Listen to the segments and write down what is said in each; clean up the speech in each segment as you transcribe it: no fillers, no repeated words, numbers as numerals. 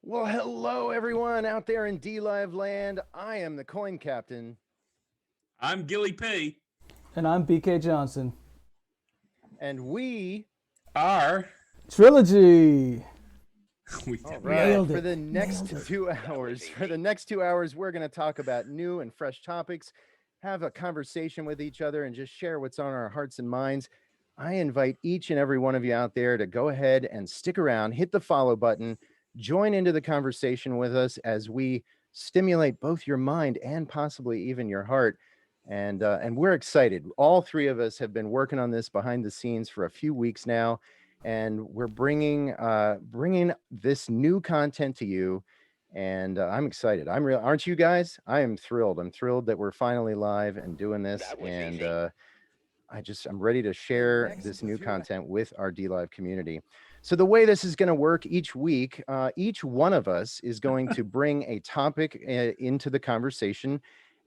Well, hello everyone out there in Dlive land. I am the coin captain, I'm Gilly P. And I'm BK Johnson. and we R. Trilogy. all We are. right Nailed for it. the Nailed next it. 2 hours. For the next 2 hours, we're going to talk about new and fresh topics, have a conversation with each other, and just share what's on our hearts and minds. I invite each and every one of you out there to go ahead and stick around, hit the follow button, join into the conversation with us as we stimulate both your mind and possibly even your heart. And we're excited. All three of us have been working on this behind the scenes for a few weeks now, and we're bringing this new content to you. And I'm excited. I'm real. Aren't you guys? I am thrilled. I'm thrilled that we're finally live and doing this. And I'm ready to share this new content with our DLive community. So the way this is going to work each week, each one of us is going to bring a topic into the conversation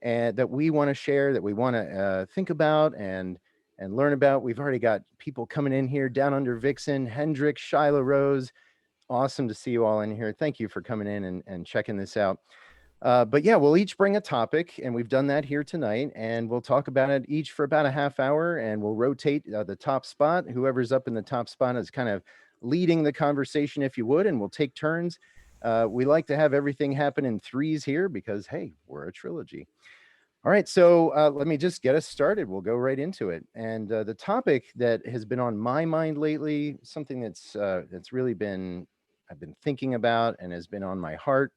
and that we want to share, that we want to think about and learn about. We've already got people coming in here down under Vixen, Hendrik, Shyla Rose. Awesome to see you all in here. Thank you for coming in and checking this out. But yeah, we'll each bring a topic, and we've done that here tonight, and we'll talk about it each for about a half hour, and we'll rotate the top spot. Whoever's up in the top spot is kind of leading the conversation, if you would, and we'll take turns. We like to have everything happen in threes here because, hey, we're a trilogy. All right, so let me just get us started. We'll go right into it. And the topic that has been on my mind lately, something that's really been I've been thinking about and has been on my heart,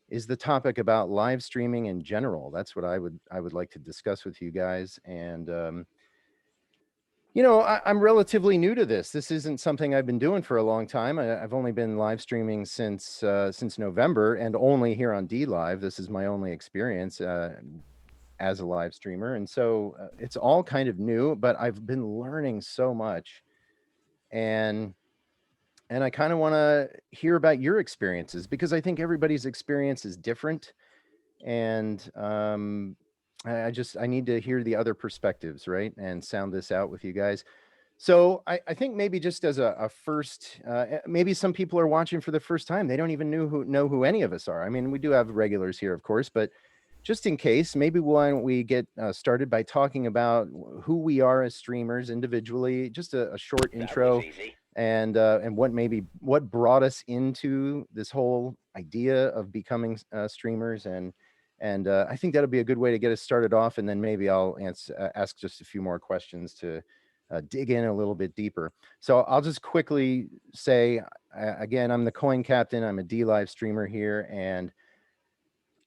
is the topic about live streaming in general. That's what I would like to discuss with you guys. And I'm relatively new to this. This isn't something I've been doing for a long time. I've only been live streaming since November, and only here on DLive. This is my only experience as a live streamer, and so it's all kind of new. But I've been learning so much, and I kind of want to hear about your experiences because I think everybody's experience is different, and I need to hear the other perspectives, right, and sound this out with you guys. So I think maybe just as a first, maybe some people are watching for the first time. They don't even know who any of us are. I mean, we do have regulars here, of course, but just in case, maybe why don't we get started by talking about who we are as streamers individually, just a short intro, and what brought us into this whole idea of becoming streamers, and I think that'll be a good way to get us started off, and then maybe I'll ask just a few more questions to dig in a little bit deeper. So I'll just quickly say again, I'm the coin captain. I'm a DLive streamer here, and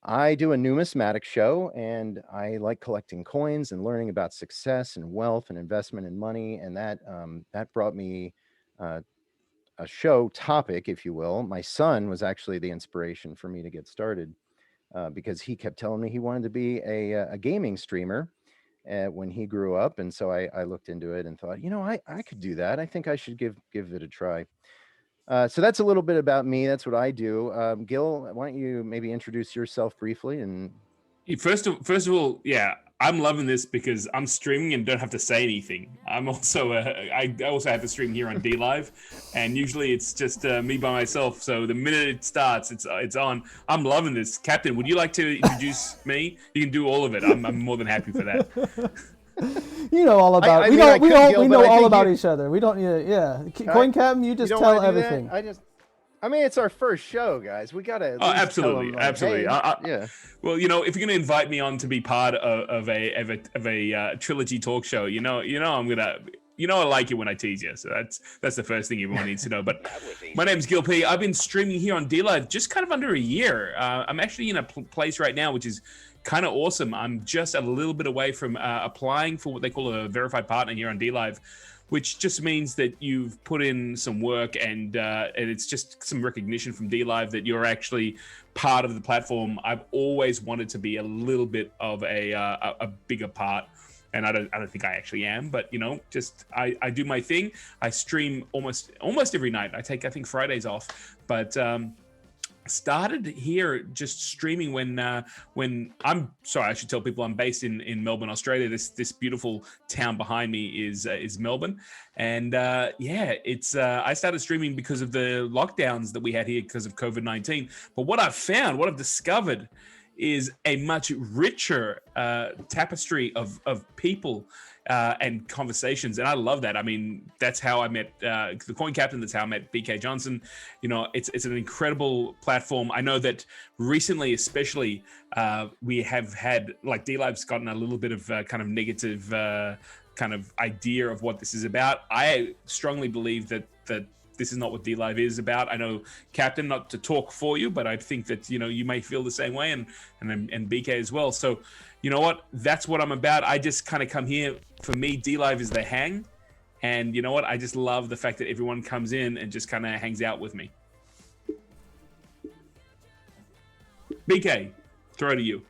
I do a numismatic show, and I like collecting coins and learning about success and wealth and investment and money. And that brought me uh, a show topic, if you will. My son was actually the inspiration for me to get started because he kept telling me he wanted to be a gaming streamer when he grew up. And so I looked into it and thought, I could do that. I think I should give it a try. So that's a little bit about me. That's what I do. Gil, why don't you maybe introduce yourself briefly? And First of all, yeah, I'm loving this because I'm streaming and don't have to say anything. I'm also I also have to stream here on DLive, and usually it's just me by myself. So the minute it starts, it's on. I'm loving this, Captain. Would you like to introduce me? You can do all of it. I'm more than happy for that. You know all about. We know all about each other. We don't. Yeah. Coin Captain, you just tell everything. I mean, it's our first show, guys. We gotta. Oh, absolutely, absolutely. Hey, yeah. Well, if you're gonna invite me on to be part of a trilogy talk show, I'm gonna. I like it when I tease you, so that's the first thing everyone needs to know. But my name's Gil P. I've been streaming here on DLive just kind of under a year. I'm actually in a place right now which is kind of awesome. I'm just a little bit away from applying for what they call a verified partner here on DLive, which just means that you've put in some work and it's just some recognition from DLive that you're actually part of the platform. I've always wanted to be a little bit of a bigger part, and I don't think I actually am, but I do my thing. I stream almost every night. I think Fridays off, but started here just streaming when I'm sorry, I should tell people I'm based in Melbourne, Australia. This beautiful town behind me is Melbourne, and it's I started streaming because of the lockdowns that we had here because of COVID-19. But what I've discovered is a much richer tapestry of people and conversations, and I love that. I mean, that's how I met the Coin Captain. That's how I met BK Johnson. You know, it's an incredible platform. I know that recently, especially, we have had, like, Dlive's gotten a little bit of kind of negative kind of idea of what this is about. I strongly believe that this is not what Dlive is about. I know, Captain, not to talk for you, but I think that, you know, you may feel the same way, and BK as well. So, you know what? That's what I'm about. I just kind of come here. For me, Dlive is the hang. And you know what? I just love the fact that everyone comes in and just kind of hangs out with me. BK, throw it to you.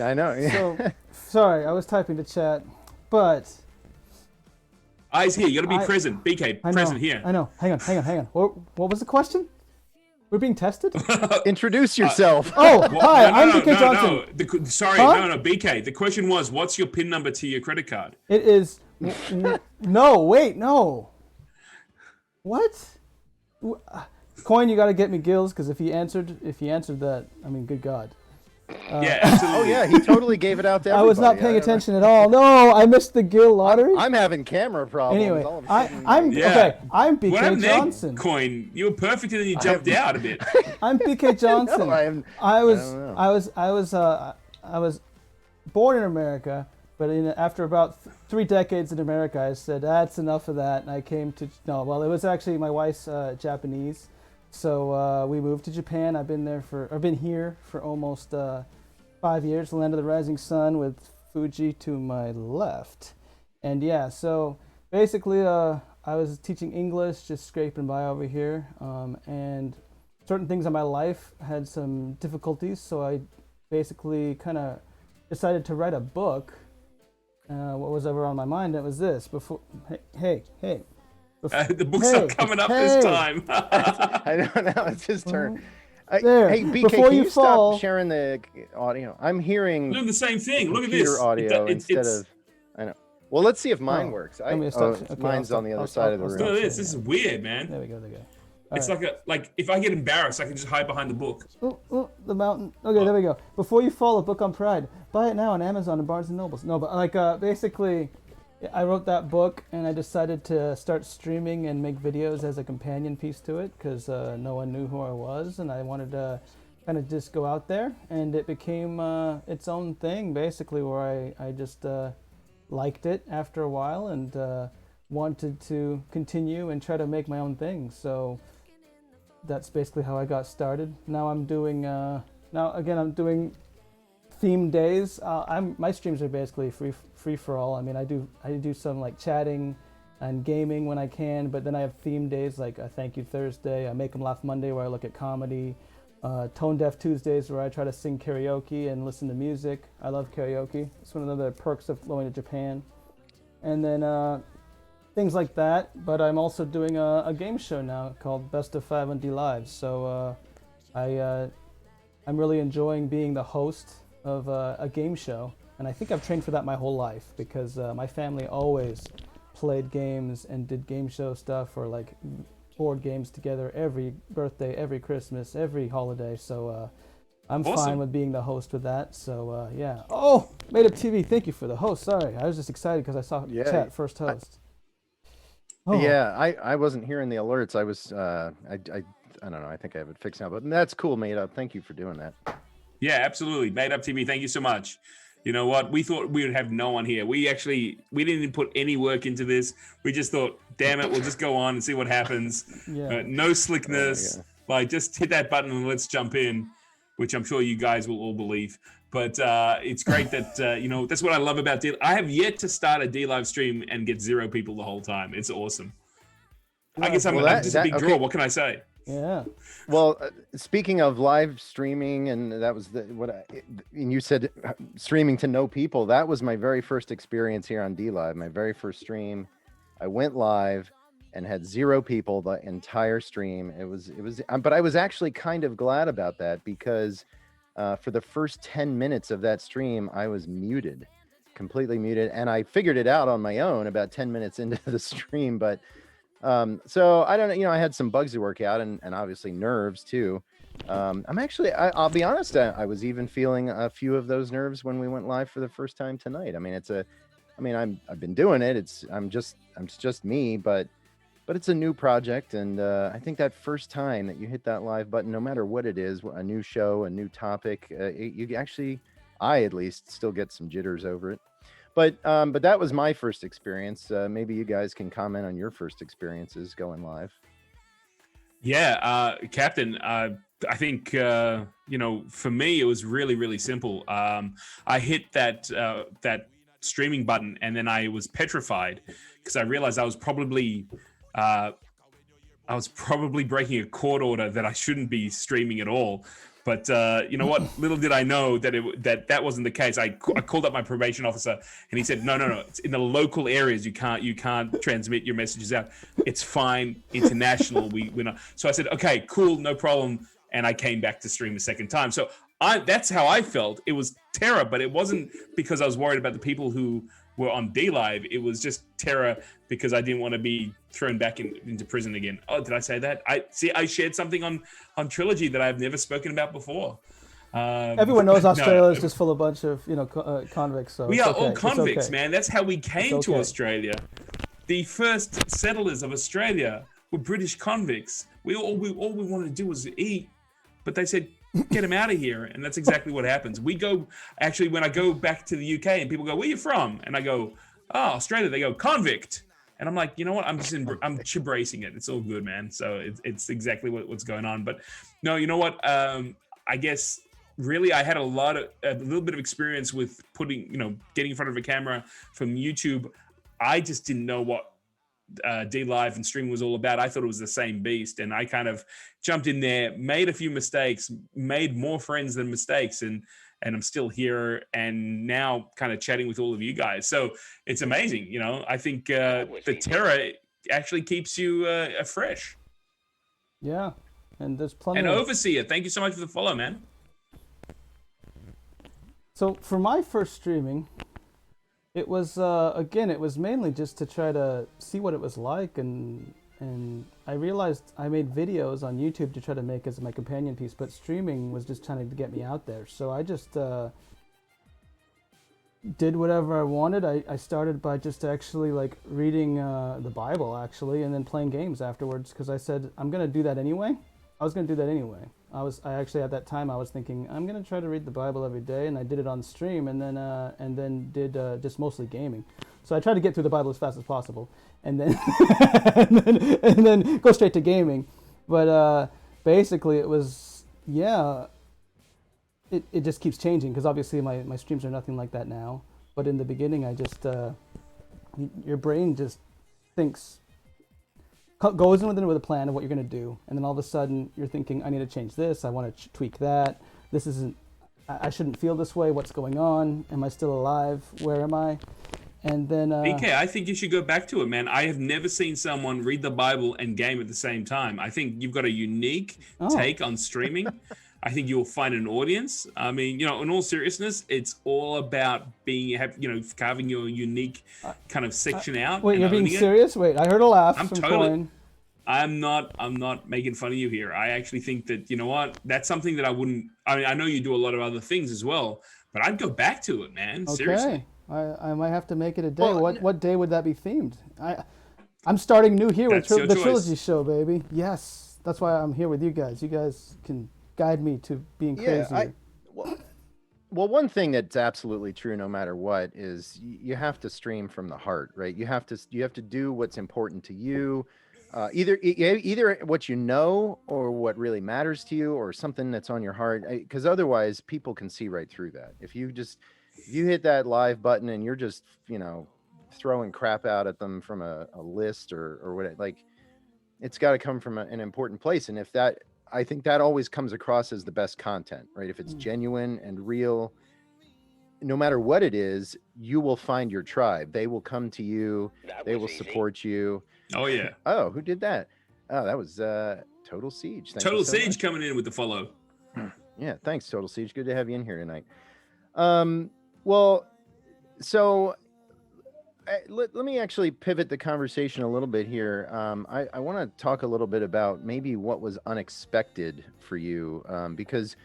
I know. Yeah. So, sorry, I was typing to chat, but... Eyes here. You got to be present. BK, present here. I know. Hang on. What was the question? We're being tested? Introduce yourself. Hi, I'm BK Johnson. No, BK. The question was, what's your PIN number to your credit card? It is... No. What? Coin, you got to get me gills, because if he answered that, I mean, good God. Yeah, absolutely. Oh yeah, he totally gave it out to everybody. I was not paying attention at all. No, I missed the gill lottery. I'm having camera problems. Anyway, I'm BK what happened Johnson. There, Coin? You were perfect, and then you jumped out a bit. I'm BK Johnson. No, I was born in America, but after about 3 decades in America, I said that's enough of that, and I came to it was actually my wife's Japanese. So we moved to Japan. I've been here for almost 5 years, the land of the rising sun, with Fuji to my left. And yeah, so basically I was teaching English, just scraping by over here, and certain things in my life had some difficulties, so I basically kind of decided to write a book. What was ever on my mind? It was this. Hey. The book's not coming up this time. I don't know. It's his turn. Hey, BK, Before can you fall, stop sharing the audio? I'm hearing doing the same thing. Look at this. Audio instead of. I know. Well, let's see if mine works. Mine's on the other side of the room. Look at this. This is weird, man. There we go. It's like if I get embarrassed, I can just hide behind the book. The mountain. Okay, there we go. Before you fall, a book on pride. Buy it now on Amazon and Barnes and Nobles. No, but basically, I wrote that book, and I decided to start streaming and make videos as a companion piece to it, because no one knew who I was, and I wanted to kind of just go out there, and it became its own thing, basically, where I just liked it after a while, and wanted to continue and try to make my own thing. So that's basically how I got started. Now I'm doing I'm doing theme days. My streams are basically free for all. I mean, I do some like chatting and gaming when I can, but then I have theme days like a Thank You Thursday, a Make 'em Laugh Monday where I look at comedy, Tone Deaf Tuesdays where I try to sing karaoke and listen to music. I love karaoke. It's one of the perks of going to Japan. And then things like that. But I'm also doing a game show now called Best of 5 on Dlive. So I'm really enjoying being the host of a game show, and I think I've trained for that my whole life, because my family always played games and did game show stuff, or like board games together every birthday, every Christmas, every holiday. So I'm awesome. Fine with being the host with that. So yeah. Oh, Made Up TV, thank you for the host. Sorry, I was just excited because I saw chat first host. Yeah, I wasn't hearing the alerts. I was I don't know. I think I have it fixed now, but that's cool, Made Up. Thank you for doing that. Yeah, absolutely. Made Up TV, thank you so much. You know what? We thought we would have no one here. We didn't even put any work into this. We just thought, damn it, we'll just go on and see what happens. Yeah. No slickness. Like, just hit that button and let's jump in, which I'm sure you guys will all believe. But it's great that, that's what I love about Dlive. I have yet to start a Dlive stream and get 0 people the whole time. It's awesome. I guess I'm just a big draw. What can I say? Yeah. Well, speaking of live streaming, and that was and you said streaming to no people. That was my very first experience here on Dlive. My very first stream. I went live. and had 0 people the entire stream. But I was actually kind of glad about that because for the first 10 minutes of that stream, I was muted, completely muted. And I figured it out on my own about 10 minutes into the stream. But so I don't know, I had some bugs to work out and obviously nerves too. I'll be honest, I was even feeling a few of those nerves when we went live for the first time tonight. I mean, I've been doing it. It's just me, but it's a new project. And I think that first time that you hit that live button, no matter what it is, a new show, a new topic, I at least still get some jitters over it. But that was my first experience. Maybe you guys can comment on your first experiences going live. Yeah, Captain, I think, for me, it was really, really simple. I hit that streaming button and then I was petrified because I realized I was probably breaking a court order that I shouldn't be streaming at all. But you know what? Little did I know that that wasn't the case. I called up my probation officer, and he said, "No. It's in the local areas. You can't transmit your messages out. It's fine. International, we're not." So I said, "Okay, cool, no problem." And I came back to stream a second time. So that's how I felt. It was terror, but it wasn't because I was worried about the people who were on Dlive. It was just terror because I didn't want to be thrown back into prison again. Oh, did I say that? I shared something on Trilogy that I've never spoken about before. Everyone knows Australia is just full of a bunch of convicts. So we are okay. all convicts, okay. man. That's how we came to Australia. The first settlers of Australia were British convicts. All we wanted to do was eat, but they said, get them out of here. And that's exactly what happens. When I go back to the UK and people go, where are you from? And I go, oh, Australia. They go, convict. And I'm like, you know what? I'm embracing it. It's all good, man. So it's exactly what's going on. But no, you know what? I guess really I had a little bit of experience with getting in front of a camera from YouTube. I just didn't know what Dlive and streaming was all about. I thought it was the same beast, and I kind of jumped in there, made a few mistakes, made more friends than mistakes, and I'm still here and now kind of chatting with all of you guys. So it's amazing. I think the terror actually keeps you fresh. Yeah, and there's plenty. And Overseer, thank you so much for the follow, man. So for my first streaming, it was it was mainly just to try to see what it was like, and I realized I made videos on YouTube to try to make as my companion piece, but streaming was just trying to get me out there. So I just did whatever I wanted. I started by just actually reading the Bible actually, and then playing games afterwards because I said I'm gonna do that anyway. I was gonna do that anyway. I actually at that time I was thinking I'm gonna try to read the Bible every day, and I did it on stream, and then did just mostly gaming. So I tried to get through the Bible as fast as possible, and then and then go straight to gaming. But basically it was It just keeps changing because obviously my streams are nothing like that now. But in the beginning I just your brain just goes in with a plan of what you're going to do, and then all of a sudden you're thinking, I need to change this, I want to tweak that, this isn't, I shouldn't feel this way, what's going on, am I still alive, where am I? And then BK, I think you should go back to it, man. I have never seen someone read the Bible and game at the same time. I think you've got a unique take on streaming. I think you'll find an audience. I mean, in all seriousness, it's all about carving your unique kind of section out. Wait, you're being serious? Wait, I heard a laugh. I'm not making fun of you here. I actually think that, you know what, that's something that I know you do a lot of other things as well, but I'd go back to it, man. Okay. Seriously. I might have to make it a day. What day would that be themed? I'm starting new here with the Trilogy Show, baby. Yes, that's why I'm here with you guys. You guys can guide me to being crazy. Well, one thing that's absolutely true, no matter what, is you have to stream from the heart, right? You have to do what's important to you, either what you know or what really matters to you, or something that's on your heart. Because otherwise, people can see right through that. If you hit that live button and you're just throwing crap out at them from a list or whatever, it's got to come from an important place. And I think that always comes across as the best content, right? If it's genuine and real, no matter what it is, you will find your tribe. They will come to you. They will support you. Oh yeah. Oh, who did that? Oh, that was Total Siege. Thank Total you so Siege much. coming in with the follow. Yeah, thanks, Total Siege. Good to have you in here tonight. Well, so let me actually pivot the conversation a little bit here. I want to talk a little bit about maybe what was unexpected for you, because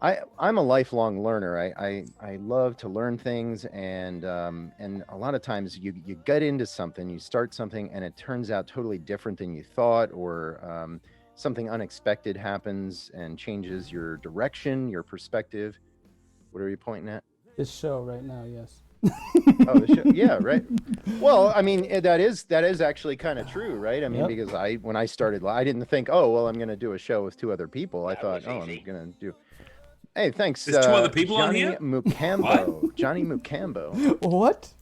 I'm a lifelong learner. I love to learn things, and a lot of times you get into something, you start something, and it turns out totally different than you thought, or something unexpected happens and changes your direction, your perspective. What are you pointing at? This show right now, yes. Oh, the show. Yeah, right. Well, I mean, that is actually kind of true, right? I mean, Yep. because when I started, I didn't think, oh, well, I'm going to do a show with 2 other people. I thought, oh, I'm going to do. Hey, thanks. There's 2 other people on Johnny here? Mukambo. Johnny Mukambo. What?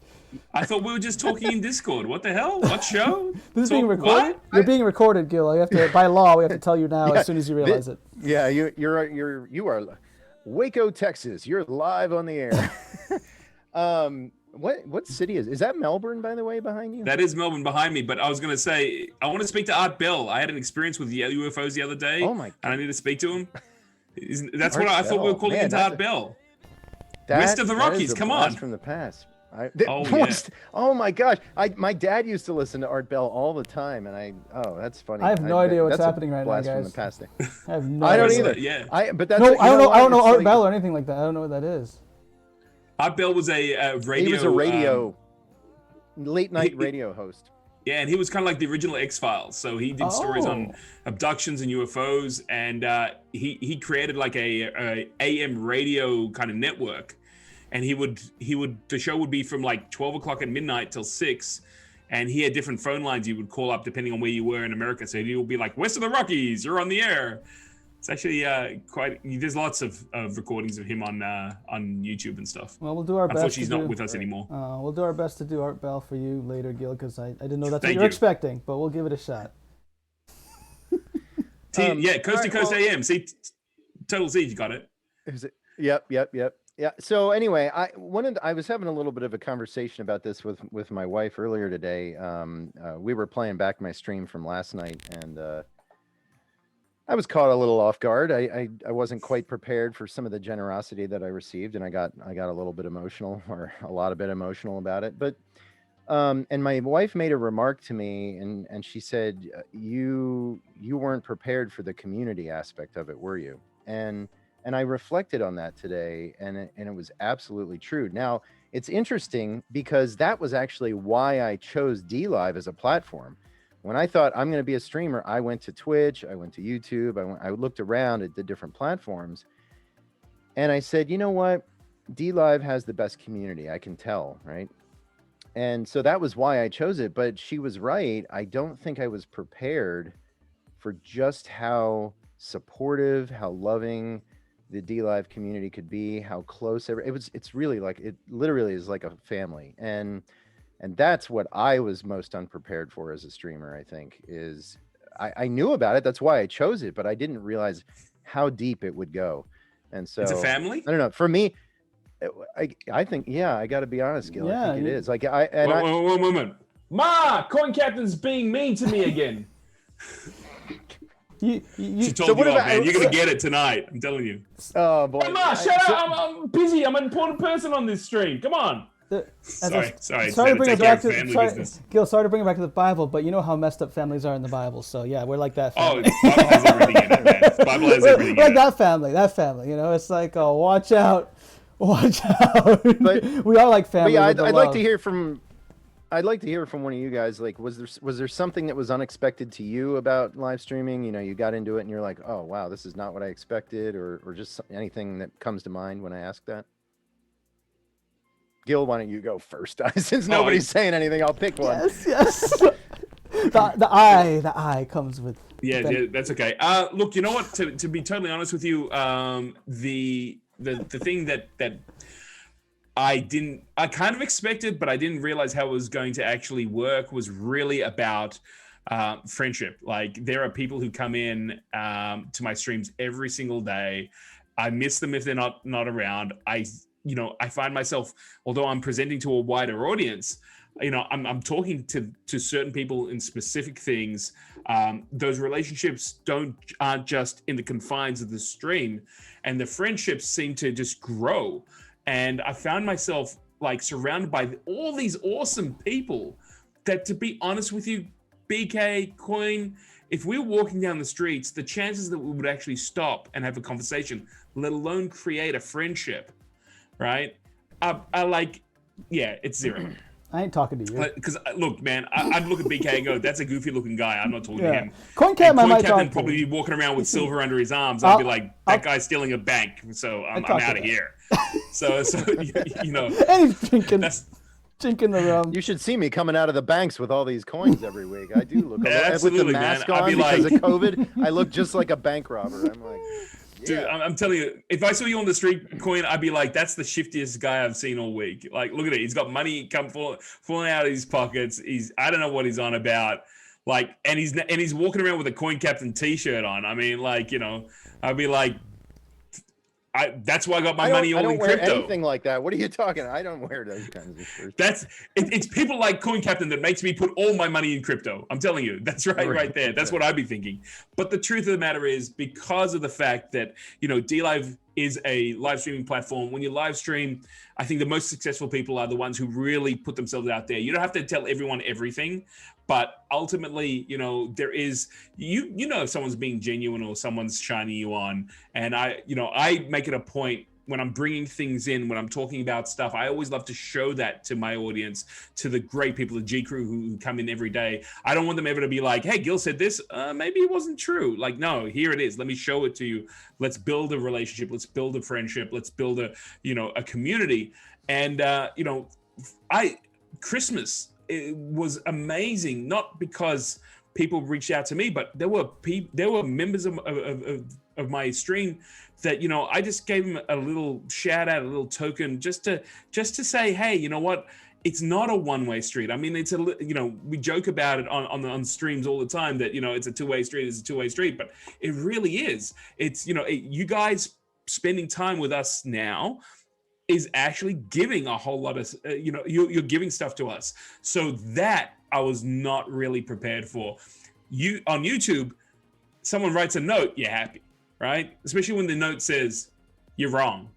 I thought we were just talking in Discord. What the hell? What show? This is being recorded? What? You're being recorded, Gil. I have to, by law, we have to tell you now as soon as you realize it. Yeah, you are Waco, Texas. You're live on the air. What city is that? Melbourne, by the way, behind you? That is Melbourne behind me, but I was going to say, I want to speak to Art Bell. I had an experience with the UFOs the other day. Oh my God. And I need to speak to him. That's Art what I thought we were Bell. calling Man, into that's Art Bell. That- West of the that is Rockies, a come blast on. from the past. Oh, yeah. Oh my gosh! My dad used to listen to Art Bell all the time, and that's funny. I have no idea what's that's a happening right now, blast from guys. the past. I have no I don't idea. either. Yeah. But that's No, I don't know. what? I don't know It's Art like- Bell or anything like that. I don't know what that is. Art Bell was a radio. He was a radio, late night radio host. Yeah, and he was kind of like the original X-Files. So he did stories on abductions and UFOs, and he created like a AM radio kind of network. And the show would be from like 12 o'clock at midnight till 6. And he had different phone lines you would call up depending on where you were in America. So he would be like, West of the Rockies, you're on the air. It's actually there's lots of recordings of him on YouTube and stuff. Well, we'll do our best. Unfortunately, he's not with us anymore. We'll do our best to do Art Bell for you later, Gil, because I didn't know that's what Thank you're you. expecting, but we'll give it a shot. Yeah, Coast to right, Coast well- AM. See, Total Siege, you got it. Is it? Yep. Yeah. So anyway, I was having a little bit of a conversation about this with my wife earlier today. We were playing back my stream from last night, and I was caught a little off guard. I wasn't quite prepared for some of the generosity that I received, and I got a little bit emotional, or a lot of bit emotional about it. But and my wife made a remark to me, and she said, "You weren't prepared for the community aspect of it, were you?" And I reflected on that today, and it was absolutely true. Now, it's interesting because that was actually why I chose Dlive as a platform. When I thought I'm going to be a streamer, I went to Twitch, I went to YouTube, I looked around at the different platforms, and I said, you know what? Dlive has the best community, I can tell, right? And so that was why I chose it. But she was right. I don't think I was prepared for just how supportive, how loving the Dlive community could be, how close it's really like, it literally is like a family. And that's what I was most unprepared for as a streamer, I think, is I knew about it. That's why I chose it, but I didn't realize how deep it would go. And so It's a family? I don't know. For me, I think, yeah, I got to be honest, Gil. I think it is. Like One moment. Ma, Coin Captain's being mean to me again. You, She told So what you off, about- man. You're going to get it tonight. I'm telling you. oh boy. Hey, Ma, shut up. I'm busy. I'm an important person on this stream. Come on. Sorry. Sorry Had to bring take it care back of to family sorry, business. Gil. Sorry to bring it back to the Bible, but you know how messed up families are in the Bible. So yeah, we're like that Oh, family. Bible has everything in it, man. Bible has everything We're like in it. that family. That family. You know, it's like, oh, watch out, watch out. But- we are like family. But yeah, with the I'd like love. to hear from. I'd like to hear from one of you guys. Like, was there something that was unexpected to you about live streaming? You know, you got into it and you're like, oh wow, this is not what I expected, or just anything that comes to mind when I ask that. Gil, why don't you go first? Since nobody's saying anything, I'll pick one. Yes. the eye comes with. Yeah, that's okay. Look, you know what? To be totally honest with you, the thing that I kind of expected, but I didn't realize how it was going to actually work, was really about friendship. Like, there are people who come in to my streams every single day. I miss them if they're not around. I find myself, although I'm presenting to a wider audience, I'm talking to certain people in specific things. Those relationships aren't just in the confines of the stream, and the friendships seem to just grow. And I found myself like surrounded by all these awesome people that, to be honest with you, BK, Coin, if we were walking down the streets, the chances that we would actually stop and have a conversation, let alone create a friendship, right? I like, yeah, it's zero. I ain't talking to you. Because look, man, I'd look at BK and go, "That's a goofy looking guy. I'm not talking to him." CoinCap, I might talk Captain to. probably be walking around with silver under his arms. I'd be like, "That guy's stealing a bank, so I'm out of here." So And he's drinking the rum. You should see me coming out of the banks with all these coins every week. I do look absolutely, with the mask man. on because of COVID. I look just like a bank robber. I'm like, dude, I'm telling you, if I saw you on the street, Coin, I'd be like, that's the shiftiest guy I've seen all week. Like, look at it. He's got money falling out of his pockets. I don't know what he's on about. Like, and he's walking around with a Coin Captain t-shirt on. I mean, like, I'd be like, that's why I got my money all in crypto. I don't wear anything like that. What are you talking? I don't wear those kinds of shirts. It's people like Coin Captain that makes me put all my money in crypto. I'm telling you, that's right there. That's what I'd be thinking. But the truth of the matter is, because of the fact that Dlive is a live streaming platform. When you live stream, I think the most successful people are the ones who really put themselves out there. You don't have to tell everyone everything, but ultimately, there is, if someone's being genuine or someone's shining you on. And I make it a point when I'm bringing things in, when I'm talking about stuff, I always love to show that to my audience, to the great people, the G crew who come in every day. I don't want them ever to be like, hey, Gil said this, maybe it wasn't true. Like, no, here it is. Let me show it to you. Let's build a relationship. Let's build a friendship. Let's build a community. And, Christmas, it was amazing, not because people reached out to me, but there were members of my stream that I just gave them a little shout out, a little token, just to say, hey, you know what? It's not a one-way street. I mean, it's we joke about it on streams all the time that it's a two-way street. It's a two-way street, but it really is. It's you guys spending time with us now is actually giving a whole lot of you're giving stuff to us. So that I was not really prepared for. You on YouTube, someone writes a note, you're happy, right? Especially when the note says you're wrong,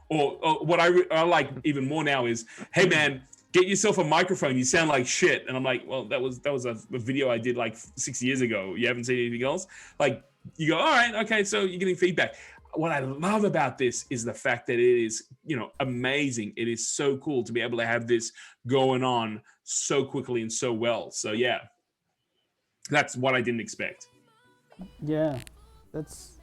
or what I like even more now is, hey man, get yourself a microphone, you sound like shit. And I'm like, well, that was a video I did like 6 years ago. You haven't seen anything else? Like, you go, all right, okay, so you're getting feedback. What I love about this is the fact that it is, amazing. It is so cool to be able to have this going on so quickly and so well. So yeah, that's what I didn't expect. Yeah, that's.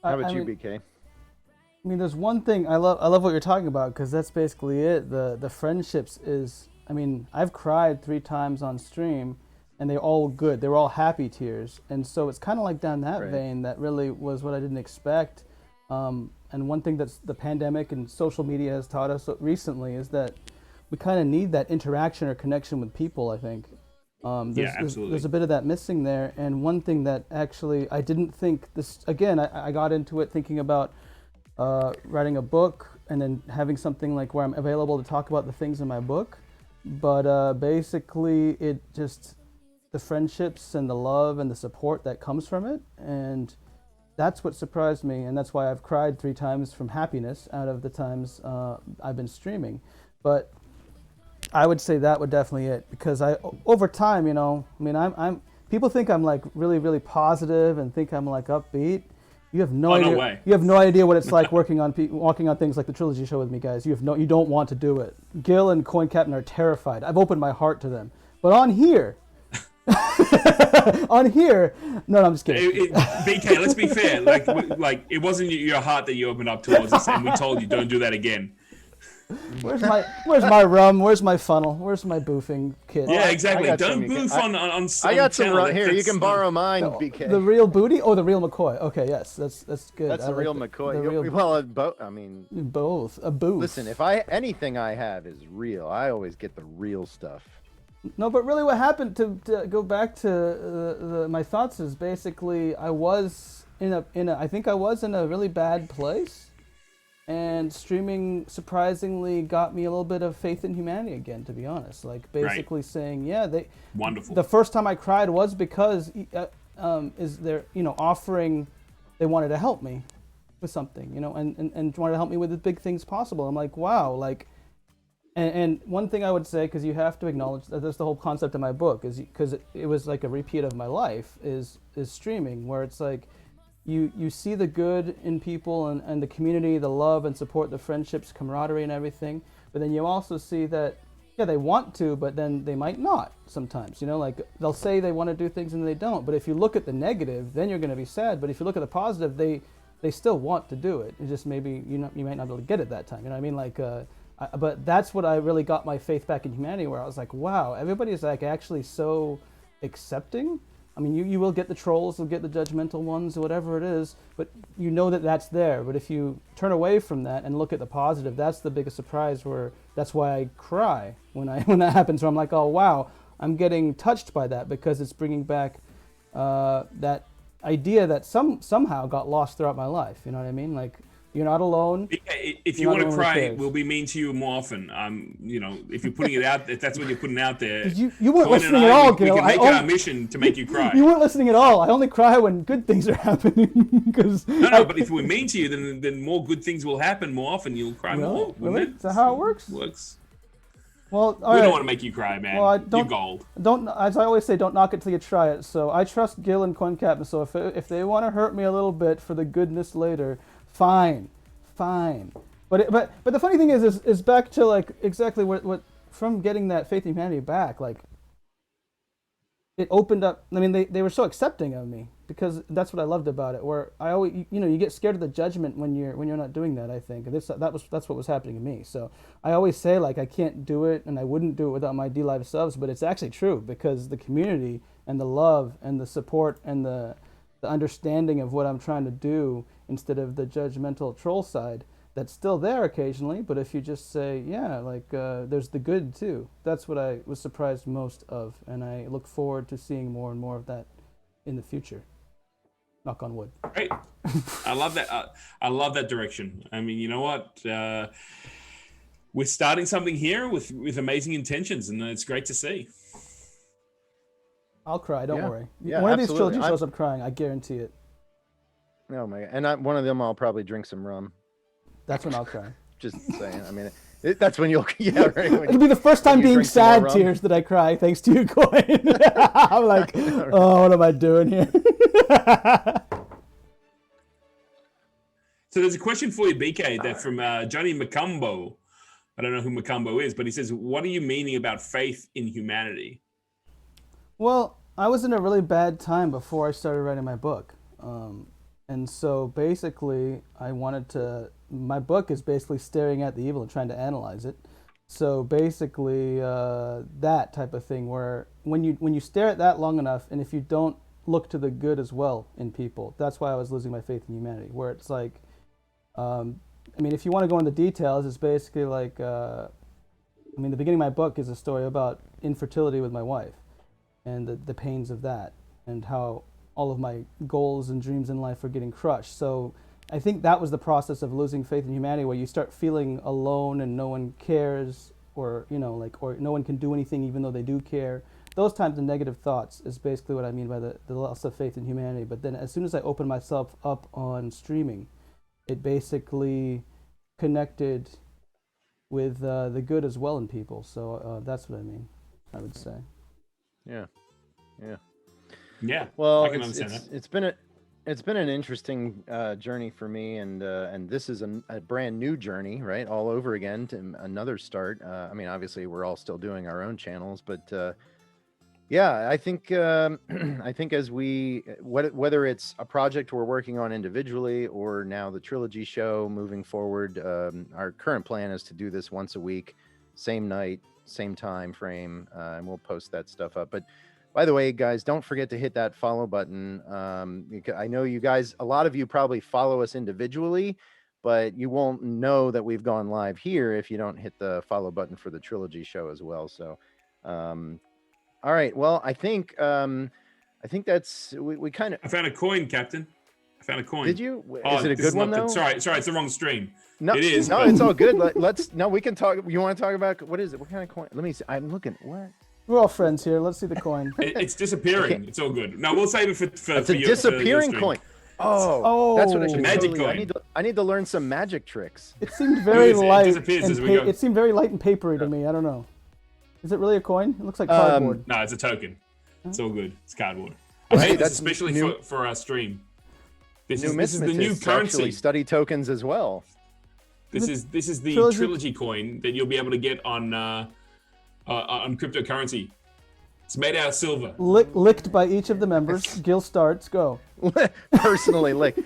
How about you, BK? I mean, there's one thing I love what you're talking about, because that's basically it. The friendships is. I mean, I've cried 3 times on stream, and they're all good. They were all happy tears, and so it's kind of like down that vein. That really was what I didn't expect. And one thing that's the pandemic and social media has taught us recently is that we kind of need that interaction or connection with people, I think. Absolutely. There's a bit of that missing there. And one thing that actually I didn't think this, again, I got into it thinking about writing a book and then having something like where I'm available to talk about the things in my book. But basically it just, the friendships and the love and the support that comes from it. And that's what surprised me, and that's why I've cried 3 times from happiness out of the times I've been streaming. But I would say that would definitely it, because over time, I'm people think I'm like really, really positive and think I'm like upbeat. You have no idea. No way. You have no idea what it's like walking on things like the Trilogy Show with me, guys. You don't want to do it. Gil and Coin Captain are terrified. I've opened my heart to them, but on here. No, I'm just kidding. BK, let's be fair. Like it wasn't your heart that you opened up towards us, and we told you don't do that again. Where's my rum? Where's my funnel? Where's my boofing kit? Yeah, exactly. Don't boof on. I got some rum here. You can borrow mine, BK. The real booty? Oh, the real McCoy. Okay, yes, that's good. That's the real McCoy. Well, I mean, both a booth. Listen, if anything I have is real, I always get the real stuff. No, but really what happened, to go back to my thoughts, is basically I was I think I was in a really bad place. and streaming surprisingly got me a little bit of faith in humanity again, to be honest. Like basically saying, yeah, Wonderful. the first time I cried was because is there, offering, they wanted to help me with something, and wanted to help me with the big things possible. I'm like, wow, like, and one thing I would say, because you have to acknowledge that that's the whole concept of my book, is because it was like a repeat of my life, is streaming, where it's like, you see the good in people and the community, the love and support, the friendships, camaraderie and everything. But then you also see that, yeah, they want to, but then they might not sometimes. Like they'll say they want to do things and they don't. But if you look at the negative, then you're going to be sad. But if you look at the positive, they still want to do it. It's just maybe you might not be able to get it that time. You know what I mean? Like, but that's what I really got my faith back in humanity, where I was like, wow, everybody's like actually so accepting. I mean, you will get the trolls, you'll get the judgmental ones, whatever it is, but you know that that's there. But if you turn away from that and look at the positive, that's the biggest surprise. That's why I cry when that happens. Where I'm like, oh wow, I'm getting touched by that, because it's bringing back that idea that somehow got lost throughout my life. You know what I mean? Like, you're not alone. If you want to cry, we'll be mean to you more often. If you're putting it out, if that's what you're putting out there. You weren't listening at all, Gil. We can make it our mission to make you cry. You weren't listening at all. I only cry when good things are happening. But if we're mean to you, then more good things will happen more often. You'll cry more. Really? Is that how it works? Works. Well, we don't want to make you cry, man. Well, you're gold. Don't, as I always say, don't knock it till you try it. So I trust Gil and CoinCap. So if they want to hurt me a little bit for the goodness later, fine. But the funny thing is back to like exactly what from getting that faith in humanity back, like it opened up. I mean, they were so accepting of me, because that's what I loved about it. Where I always, you get scared of the judgment when you're not doing that. I think that's what was happening to me. So I always say, like, I can't do it, and I wouldn't do it without my Dlive subs. But it's actually true, because the community and the love and the support and the understanding of what I'm trying to do, instead of the judgmental troll side that's still there occasionally. But if you just say, yeah, like there's the good too, that's what I was surprised most of, and I look forward to seeing more and more of that in the future. Knock on wood. Great. I love that. I love that direction. I mean, you know what? We're starting something here with amazing intentions, and it's great to see. I'll cry, don't worry. Yeah, one of these trilogy shows I'm crying, I guarantee it. Oh my God. And one of them I'll probably drink some rum. That's when I'll cry. Just saying. I mean, that's when you'll, yeah, right. It'll be the first time being sad tears that I cry, thanks to you, Coin. I'm like, oh, what am I doing here? So there's a question for you, BK, that from Johnny Macumbo. I don't know who Macumbo is, but he says, what are you meaning about faith in humanity? Well, I was in a really bad time before I started writing my book. And so basically, my book is basically staring at the evil and trying to analyze it. So basically, that type of thing, where when you stare at that long enough, and if you don't look to the good as well in people, that's why I was losing my faith in humanity, where it's like, I mean, if you want to go into details, it's basically like, the beginning of my book is a story about infertility with my wife, and the pains of that, and how all of my goals and dreams in life are getting crushed. So I think that was the process of losing faith in humanity, where you start feeling alone and no one cares, or or no one can do anything even though they do care. Those times of negative thoughts is basically what I mean by the loss of faith in humanity. But then as soon as I opened myself up on streaming, it basically connected with the good as well in people. So that's what I mean, I would say. Yeah. Yeah. Well, I can understand that. It's been an interesting journey for me, and this is a brand new journey, right? All over again, to another start. I mean, obviously, we're all still doing our own channels, but yeah, I think as whether it's a project we're working on individually, or now the Trilogy Show moving forward, our current plan is to do this once a week, same night, same time frame, and we'll post that stuff up. But by the way, guys, don't forget to hit that follow button. I know you guys, a lot of you probably follow us individually, but you won't know that we've gone live here if you don't hit the follow button for the Trilogy Show as well. So, all right. Well, I think that's we kind of. I found a coin, Captain. found a coin. Did you? Oh, Is it a this good one though? sorry, it's the wrong stream. No, it is. No, but it's all good. Let's. No, we can talk. You want to talk about what is it? What kind of coin? Let me see. I'm looking. What? We're all friends here. Let's see the coin. It's disappearing. Okay. It's all good. No, we'll save it for it's a disappearing coin. Oh, that's what I should magic totally, coin. I need to learn some magic tricks. It seemed very light. It seemed very light and papery to me. I don't know. Is it really a coin? It looks like cardboard. No, it's a token. It's all good. It's cardboard. I made this especially for our stream. This is the new currency. Actually study tokens as well. This is the Trilogy coin that you'll be able to get on cryptocurrency. It's made out of silver. Licked by each of the members. Gil starts. Go. Personally licked.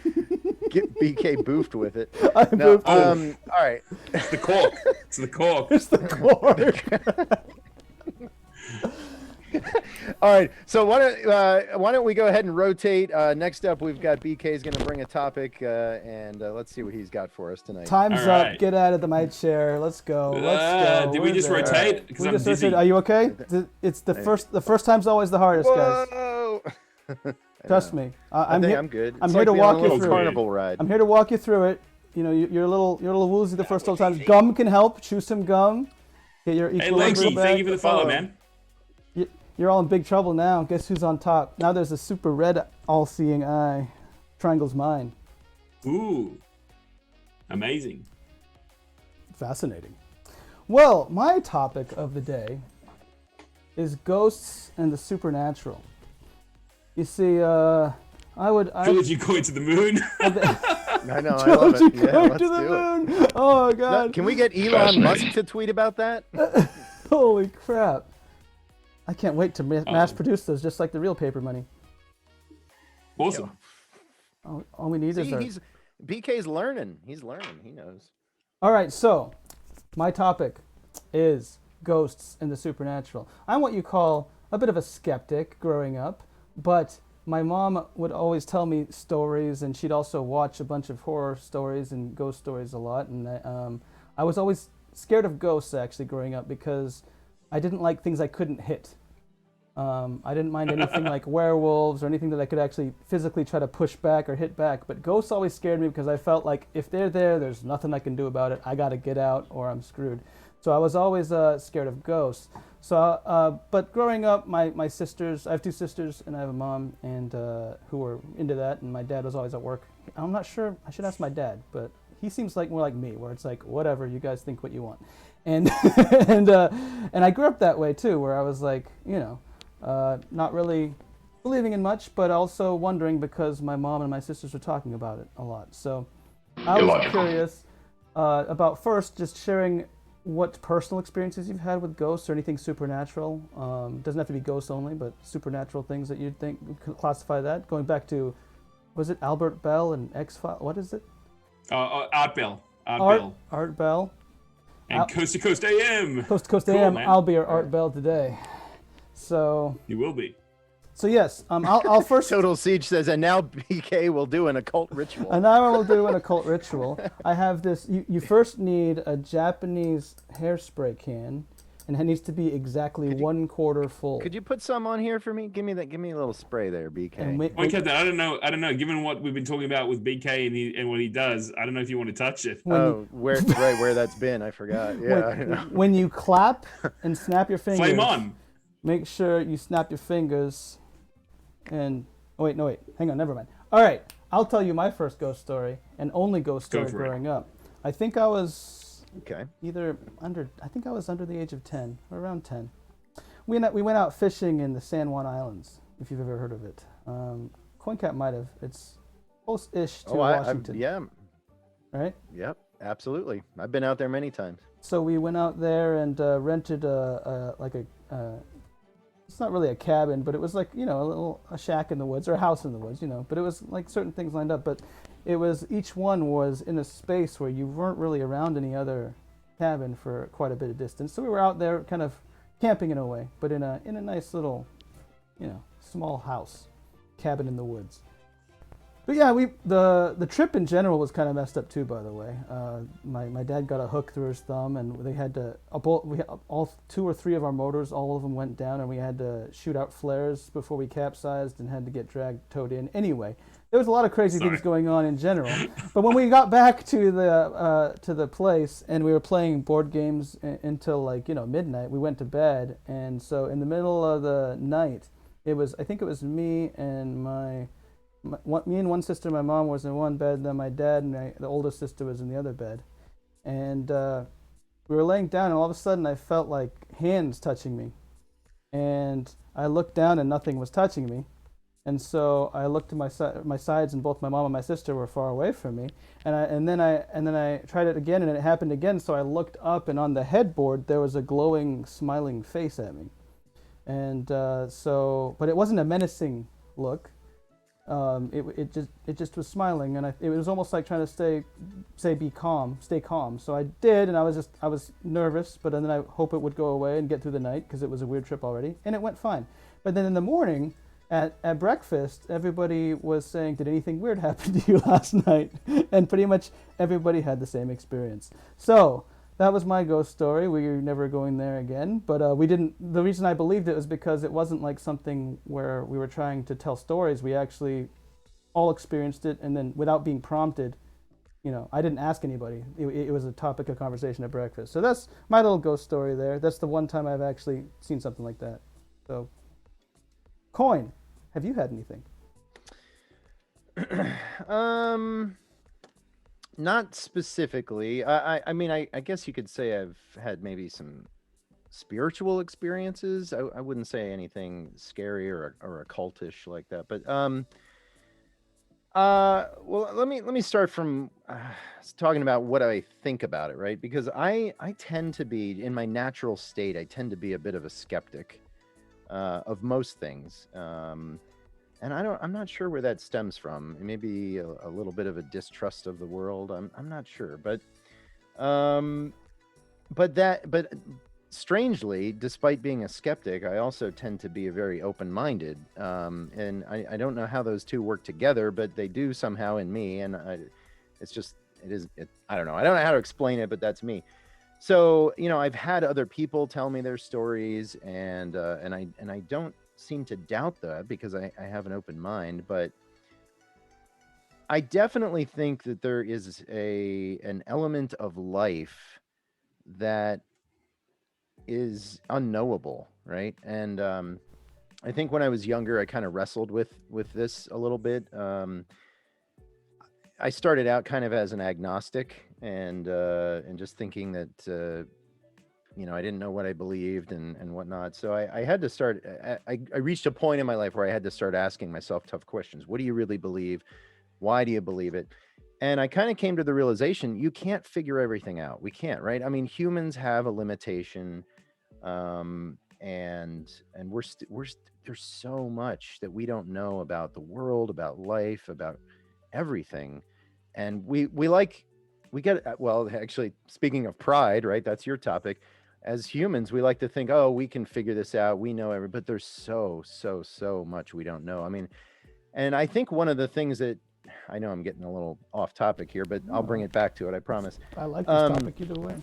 Get BK boofed with it. All right. It's the cork. It's the cork. It's the cork. All right, so why don't we go ahead and rotate? Next up, we've got BK's going to bring a topic, and let's see what he's got for us tonight. Time's up. Get out of my chair. Let's go. Let's go. Did we just rotate? Because I'm dizzy. Are you okay? It's the first time's always the hardest, guys. Whoa! Trust me. I'm good. I'm here to walk you through carnival ride. I'm here to walk you through it. You know, you're a little woozy the first couple times. Gum can help. Chew some gum. Get your equilibrium back. Thank you for the follow, man. You're all in big trouble now. Guess who's on top? Now there's a super red all-seeing eye. Triangle's mine. Ooh. Amazing. Fascinating. Well, my topic of the day is ghosts and the supernatural. You see, Trilogy going to the moon. I know, I love it. Yeah, let's to the do moon. it. Oh, God. No, can we get Elon Musk to tweet about that? Holy crap. I can't wait to mass produce those just like the real paper money. Awesome. All we need is BK's learning. He's learning. He knows. All right, so my topic is ghosts and the supernatural. I'm what you call a bit of a skeptic growing up, but my mom would always tell me stories, and she'd also watch a bunch of horror stories and ghost stories a lot. And I was always scared of ghosts actually growing up because I didn't like things I couldn't hit. I didn't mind anything like werewolves or anything that I could actually physically try to push back or hit back. But ghosts always scared me because I felt like if they're there, there's nothing I can do about it. I got to get out or I'm screwed. So I was always scared of ghosts. So, but growing up, my sisters, I have two sisters and I have a mom, and who were into that. And my dad was always at work. I'm not sure. I should ask my dad, but he seems like more like me, where it's like, whatever, you guys think what you want. And and I grew up that way too, where I was like, not really believing in much, but also wondering because my mom and my sisters were talking about it a lot. So I was curious about first just sharing what personal experiences you've had with ghosts or anything supernatural. Doesn't have to be ghosts only, but supernatural things that you'd think could classify that. Going back to, was it Albert Bell and X-Files? What is it? Art Bell. Art Bell. And Coast to Coast AM. Coast to Coast AM. Man. I'll be your Art Bell today. So you will be. So yes, I'll first. Total Siege says, and now BK will do an occult ritual. And now I will do an occult ritual. I have this. You first need a Japanese hairspray can, and it needs to be exactly 1/4 full. Could you put some on here for me? Give me a little spray there, BK. Captain, I don't know. Given what we've been talking about with BK and what he does, I don't know if you want to touch it. Where that's been? I forgot. Yeah, I know. When you clap and snap your fingers. Flame on. Make sure you snap your fingers. And wait, hang on, never mind. All right, I'll tell you my first ghost story and only ghost story growing up. I think I was I was under the age of 10 or around 10. We went out fishing in the San Juan Islands, if you've ever heard of it. CoinCap might have. It's close-ish to Washington. Yeah. Right? Yep, absolutely. I've been out there many times. So we went out there and rented it's not really a cabin, but it was like, a shack in the woods or a house in the woods, but it was like certain things lined up. But each one was in a space where you weren't really around any other cabin for quite a bit of distance. So we were out there kind of camping in a way, but in a nice little, small house, cabin in the woods. But yeah, the trip in general was kind of messed up too, by the way. My dad got a hook through his thumb, and they had to all 2 or 3 of our motors, all of them went down, and we had to shoot out flares before we capsized and had to get towed in. Anyway, there was a lot of crazy things going on in general. But when we got back to the place and we were playing board games until like midnight, we went to bed. And so in the middle of the night, I think it was me and me and one sister. My mom was in one bed, then my dad and the oldest sister was in the other bed. And we were laying down, and all of a sudden I felt like hands touching me. And I looked down and nothing was touching me. And so I looked to my sides, and both my mom and my sister were far away from me. And then I tried it again, and it happened again. So I looked up, and on the headboard there was a glowing, smiling face at me. And but it wasn't a menacing look. It just was smiling, and it was almost like trying to stay calm. So I did, and I was nervous, but then I hope it would go away and get through the night because it was a weird trip already, and it went fine. But then in the morning, at breakfast, everybody was saying, "Did anything weird happen to you last night?" And pretty much everybody had the same experience. So that was my ghost story. We were never going there again, but we didn't. The reason I believed it was because it wasn't like something where we were trying to tell stories. We actually all experienced it, and then without being prompted, I didn't ask anybody. It was a topic of conversation at breakfast. So that's my little ghost story there. That's the one time I've actually seen something like that. So, Coin, have you had anything? Not specifically. I mean, I guess you could say I've had maybe some spiritual experiences. I wouldn't say anything scary or occultish like that. But well, let me start from talking about what I think about it, right? Because I tend to be, in my natural state, I tend to be a bit of a skeptic of most things. And I'm not sure where that stems from. It may be a little bit of a distrust of the world. I'm not sure, but strangely, despite being a skeptic, I also tend to be a very open-minded. And I don't know how those two work together, but they do somehow in me. And I don't know. I don't know how to explain it, but that's me. So, I've had other people tell me their stories, and I don't seem to doubt that because I have an open mind, but I definitely think that there is an element of life that is unknowable, right? And I think when I was younger, I kind of wrestled with this a little bit. I started out kind of as an agnostic and just thinking that I didn't know what I believed and whatnot. So I had to start, I reached a point in my life where I had to start asking myself tough questions. What do you really believe? Why do you believe it? And I kind of came to the realization you can't figure everything out. We can't, right? I mean, humans have a limitation, and there's so much that we don't know about the world, about life, about everything. And actually, speaking of pride, right? That's your topic. As humans, we like to think, oh, we can figure this out. We know but there's so much we don't know. I mean, and I think one of the things that, I know I'm getting a little off topic here, but I'll bring it back to it, I promise. I like this topic either way.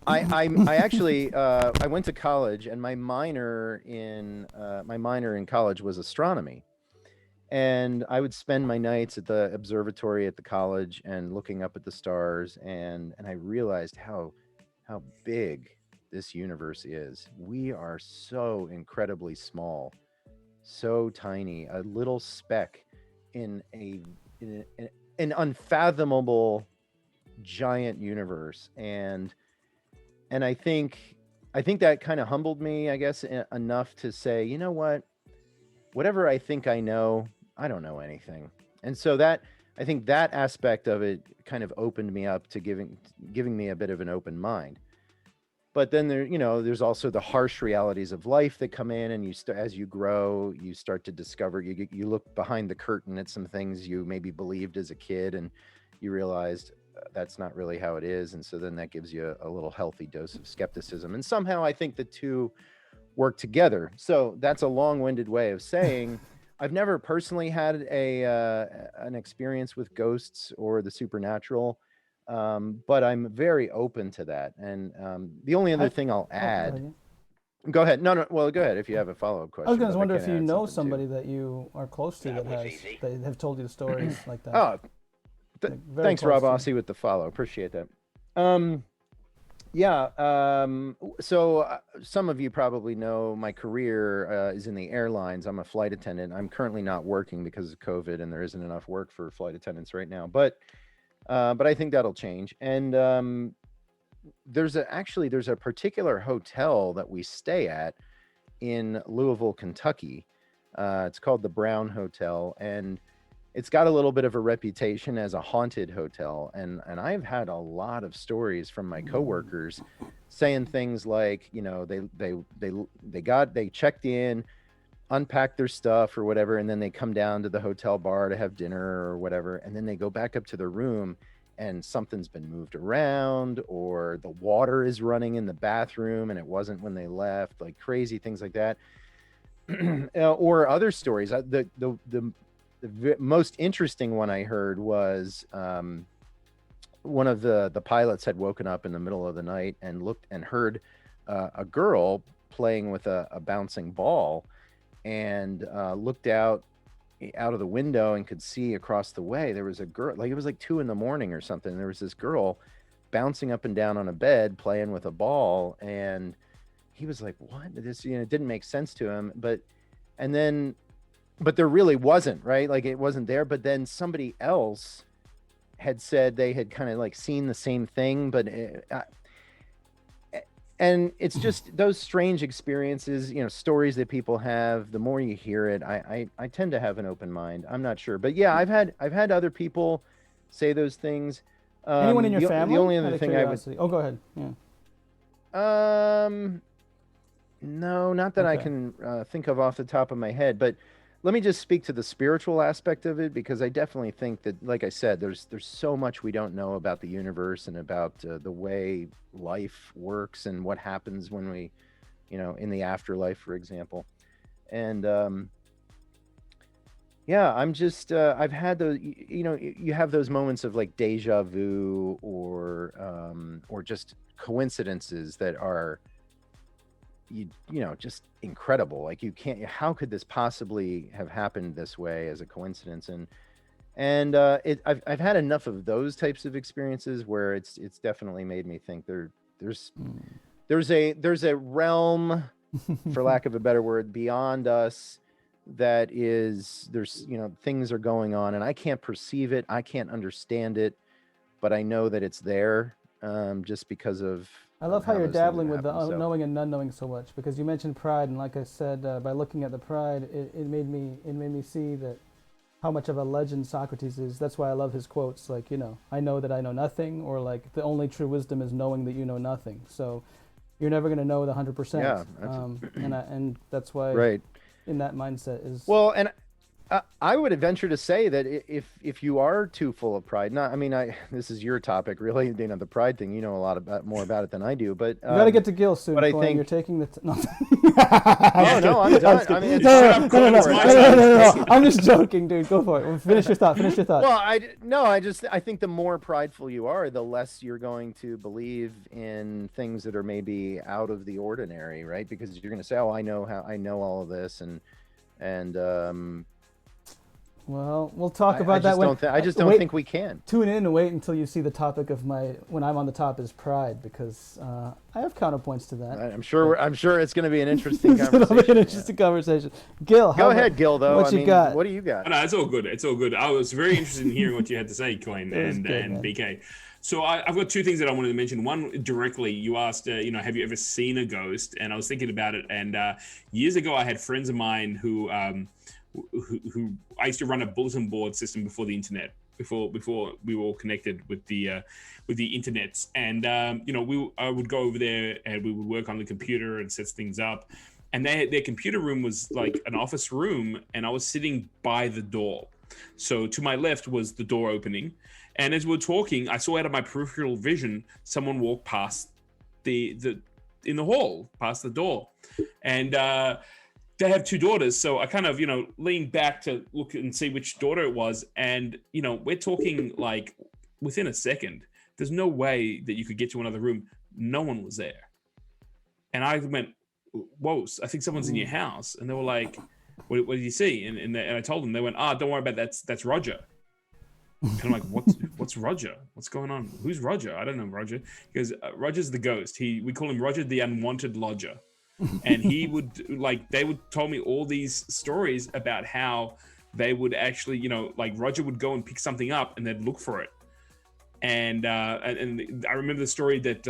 I actually I went to college, and my minor in college was astronomy. And I would spend my nights at the observatory at the college and looking up at the stars, and I realized how big this universe is. We are so incredibly small, so tiny, a little speck in an unfathomable giant universe. And I think that kind of humbled me, I guess, enough to say, you know what? Whatever I think I know, I don't know anything. And so I think that aspect of it kind of opened me up to giving me a bit of an open mind. But then there's also the harsh realities of life that come in, and as you grow, you start to discover, you look behind the curtain at some things you maybe believed as a kid, and you realized that's not really how it is. And so then that gives you a little healthy dose of skepticism. And somehow I think the two work together. So that's a long-winded way of saying I've never personally had an experience with ghosts or the supernatural, but I'm very open to that. And the only other thing I'll add, Go ahead. No. Well, go ahead if you have a follow-up question. I was going to but wonder can if you add know something, too. somebody that you are close to that have told you stories like that. Oh, Like, very thanks, close Rob to you. Ossie, with the follow. Appreciate that. Yeah. So some of you probably know my career is in the airlines. I'm a flight attendant. I'm currently not working because of COVID, and there isn't enough work for flight attendants right now. But I think that'll change. And there's a particular hotel that we stay at in Louisville, Kentucky. It's called the Brown Hotel, and it's got a little bit of a reputation as a haunted hotel. And I've had a lot of stories from my coworkers saying things like, they checked in, unpacked their stuff or whatever, and then they come down to the hotel bar to have dinner or whatever, and then they go back up to their room and something's been moved around, or the water is running in the bathroom and it wasn't when they left, like crazy things like that. Or other stories. The most interesting one I heard was one of the pilots had woken up in the middle of the night and looked and heard a girl playing with a bouncing ball, and looked out of the window and could see across the way there was a girl, like it was like 2 a.m. or something. There was this girl bouncing up and down on a bed playing with a ball, and he was like, what? This, it didn't make sense to him. But there really wasn't, right? Like it wasn't there. But then somebody else had said they had kind of like seen the same thing, but and it's just those strange experiences, stories that people have. The more you hear it, I tend to have an open mind. I'm not sure, but yeah, I've had other people say those things. Anyone in your family? The only other Out of thing I would. curiosity. Oh, go ahead. Yeah. No, not that I can think of off the top of my head, but let me just speak to the spiritual aspect of it, because I definitely think that, like I said, there's so much we don't know about the universe and about the way life works and what happens when we, in the afterlife, for example. And yeah, I'm just I've had those, you have those moments of like deja vu, or just coincidences that are just incredible. Like you can't, how could this possibly have happened this way as a coincidence? And I've had enough of those types of experiences where it's definitely made me think there's a realm, for lack of a better word, beyond us, that is, there's things are going on and I can't perceive it, I can't understand it, but I know that it's there, just because of I love how you're those things have dabbling with the happened, so. knowing and non-knowing so much, because you mentioned pride, and like I said, by looking at the pride, it made me see that how much of a legend Socrates is. That's why I love his quotes, like, I know that I know nothing, or like, the only true wisdom is knowing that you know nothing. So you're never going to know the 100%. Yeah, and that's why, right, in that mindset is. well, and I would venture to say that if you are too full of pride, this is your topic, really, the pride thing. You know a lot more about it than I do, but You got to get to Gil soon. but I Coin. think You're taking the. No. Oh no, I'm done. I mean, No. I'm just joking, dude. Go for it. Well, finish your thought. Well, I think the more prideful you are, the less you're going to believe in things that are maybe out of the ordinary, right? Because you're going to say, "Oh, I know all of this," and well, we'll talk about that. I just don't think we can. Tune in and wait until you see the topic of when I'm on the top is pride, because I have counterpoints to that. I'm sure it's going to be an interesting conversation. It'll be an interesting conversation. Gil, go ahead, Gil. Though, what you got? What do you got? No, it's all good. It's all good. I was very interested in hearing what you had to say, Coin and BK. So I've got two things that I wanted to mention. One, directly, you asked, have you ever seen a ghost? And I was thinking about it. And years ago, I had friends of mine who I used to run a bulletin board system before the internet, before we were all connected with the internet. And I would go over there and we would work on the computer and set things up. And their computer room was like an office room, and I was sitting by the door. So to my left was the door opening, and as we were talking, I saw out of my peripheral vision someone walk past in the hall, past the door, and they have two daughters. So I kind of leaned back to look and see which daughter it was, and we're talking like within a second. There's no way that you could get to another room. No one was there, and I went, whoa, I think someone's in your house. And they were like, what did you see? And I told them. They went, don't worry about that. That's Roger. And I'm like, what's Roger? What's going on? Who's Roger? I don't know Roger. He goes, Roger's the ghost. We call him Roger the Unwanted Lodger. And he would they would tell me all these stories about how they would actually, Roger would go and pick something up and they'd look for it. And I remember the story that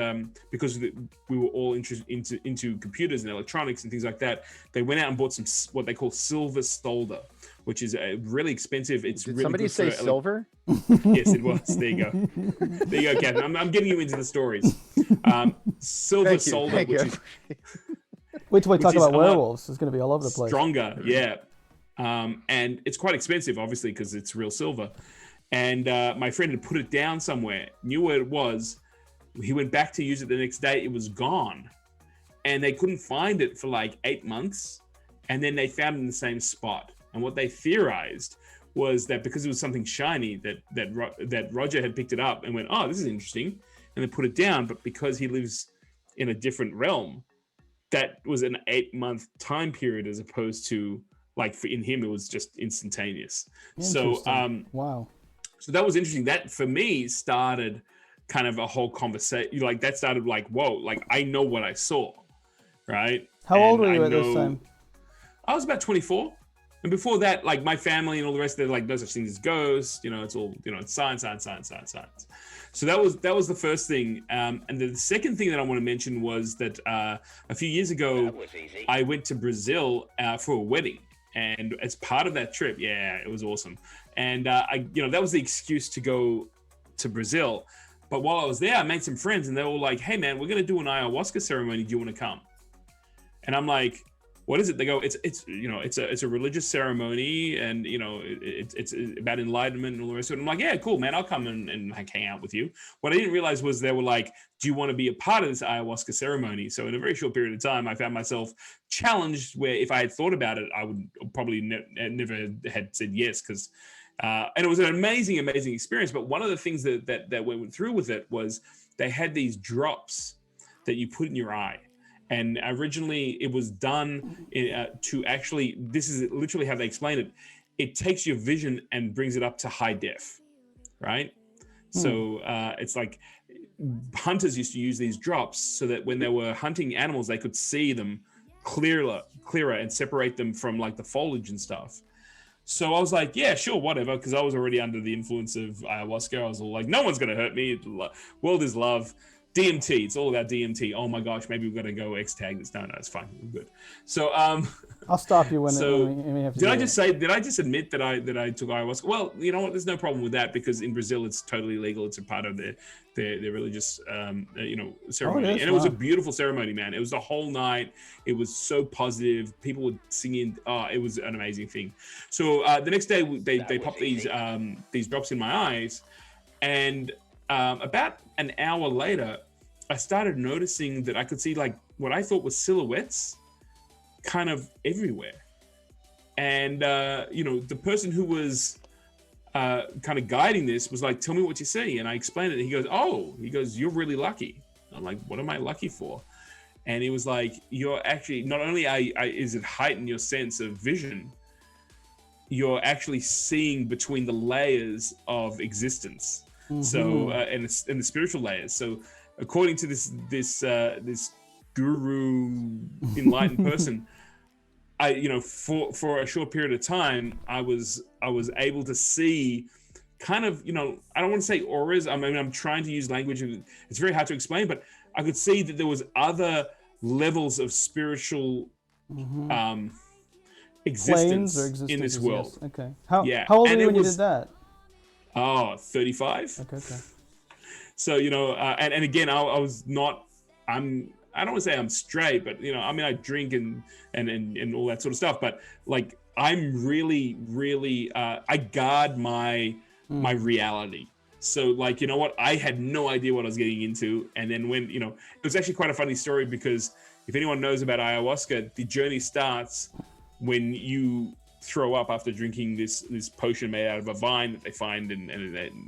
because we were all into computers and electronics and things like that, they went out and bought some what they call silver solder, which is a really expensive. It's Did really somebody good say for silver? Yes, it was. There you go. There you go, Captain. I'm getting you into the stories. Silver solder, Thank you. which is Wait till we talk is about a lot werewolves. It's going to be all over the place. stronger, yeah. And it's quite expensive, obviously, because it's real silver. And my friend had put it down somewhere, knew where it was. He went back to use it the next day. It was gone. And they couldn't find it for like 8 months. And then they found it in the same spot. And what they theorized was that because it was something shiny, that Roger had picked it up and went, this is interesting. And they put it down. But because he lives in a different realm, that was an 8-month time period as opposed to, in him, it was just instantaneous. So, wow. So that was interesting. That for me started kind of a whole conversation. That started whoa, I know what I saw, right? How old were you at this time? I was about 24. And before that, my family and all the rest, they're no such thing as ghosts. It's all, it's science. So that was the first thing. And the second thing that I want to mention was that a few years ago, I went to Brazil for a wedding. And as part of that trip, it was awesome. And that was the excuse to go to Brazil. But while I was there, I made some friends, and they were like, "Hey, man, we're gonna do an ayahuasca ceremony. Do you want to come?" And I'm like, "What is it?" They go, "It's a religious ceremony, and it's about enlightenment and all the rest of it." I'm like, "Yeah, cool, man. I'll come and hang out with you." What I didn't realize was they were like, "Do you want to be a part of this ayahuasca ceremony?" So in a very short period of time, I found myself challenged where if I had thought about it, I would probably never had said yes, because and it was an amazing experience. But one of the things that went through with it was they had these drops that you put in your eye. And originally it was done to actually, this is literally how they explain it. It takes your vision and brings it up to high def, right? So it's like hunters used to use these drops so that when they were hunting animals, they could see them clearer and separate them from the foliage and stuff. So I was like, yeah, sure, whatever, because I was already under the influence of ayahuasca. I was all like, no one's going to hurt me. World is love. DMT, it's all about DMT. Oh my gosh, maybe we've got to go X-tag this. No, it's fine. We're good. So I'll stop you when we have to. Did I just admit that I took ayahuasca? Well, you know what? There's no problem with that, because in Brazil it's totally legal. It's a part of their religious ceremony. And it was a beautiful ceremony, man. It was the whole night. It was so positive. People were singing. It was an amazing thing. So the next day they popped these drops in my eyes, and about an hour later, I started noticing that I could see what I thought was silhouettes kind of everywhere. And, the person who was kind of guiding this was like, "Tell me what you see." And I explained it. And he goes, "You're really lucky." I'm like, "What am I lucky for?" And he was like, "You're actually, not only is it heighten your sense of vision, you're actually seeing between the layers of existence." So and the spiritual layers. So according to this guru enlightened person, for a short period of time, I was able to see kind of, I don't want to say auras. I mean, I'm trying to use language. It's very hard to explain, but I could see that there was other levels of spiritual existence in this world. Yes. Okay. How old were you when you did that? 35. Okay. So, and again, I was not, I don't want to say I'm straight, but, I drink and all that sort of stuff. But I'm really, really, I guard my reality. So what? I had no idea what I was getting into. And then when, it was actually quite a funny story, because if anyone knows about ayahuasca, the journey starts when you throw up after drinking this potion made out of a vine that they find, and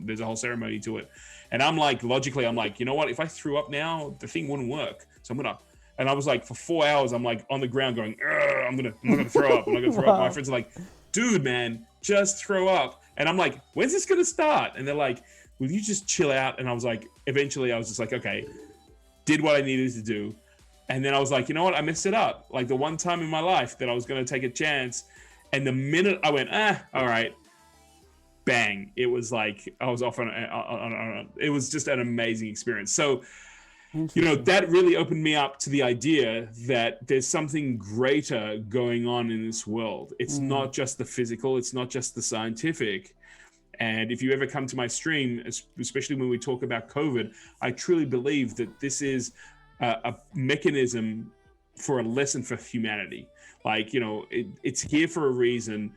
there's a whole ceremony to it. And I'm like, logically, I'm like, you know what? If I threw up now, the thing wouldn't work. So I'm gonna And I was like, for 4 hours, I'm like on the ground going, I'm not gonna throw up. I'm not gonna throw up. My friends are like, dude, man, just throw up. And I'm like, when's this gonna start? And they're like, will you just chill out? And I was like, eventually I was just like, okay, did what I needed to do. And then I was like, you know what? I messed it up. Like the one time in my life that I was gonna take a chance. And the minute I went, all right, bang, it was like I was off on it was just an amazing experience. So, you know, that really opened me up to the idea that there's something greater going on in this world. It's not just the physical, it's not just the scientific. And if you ever come to my stream, especially when we talk about COVID, I truly believe that this is a mechanism for a lesson for humanity. Like, you know, it's here for a reason.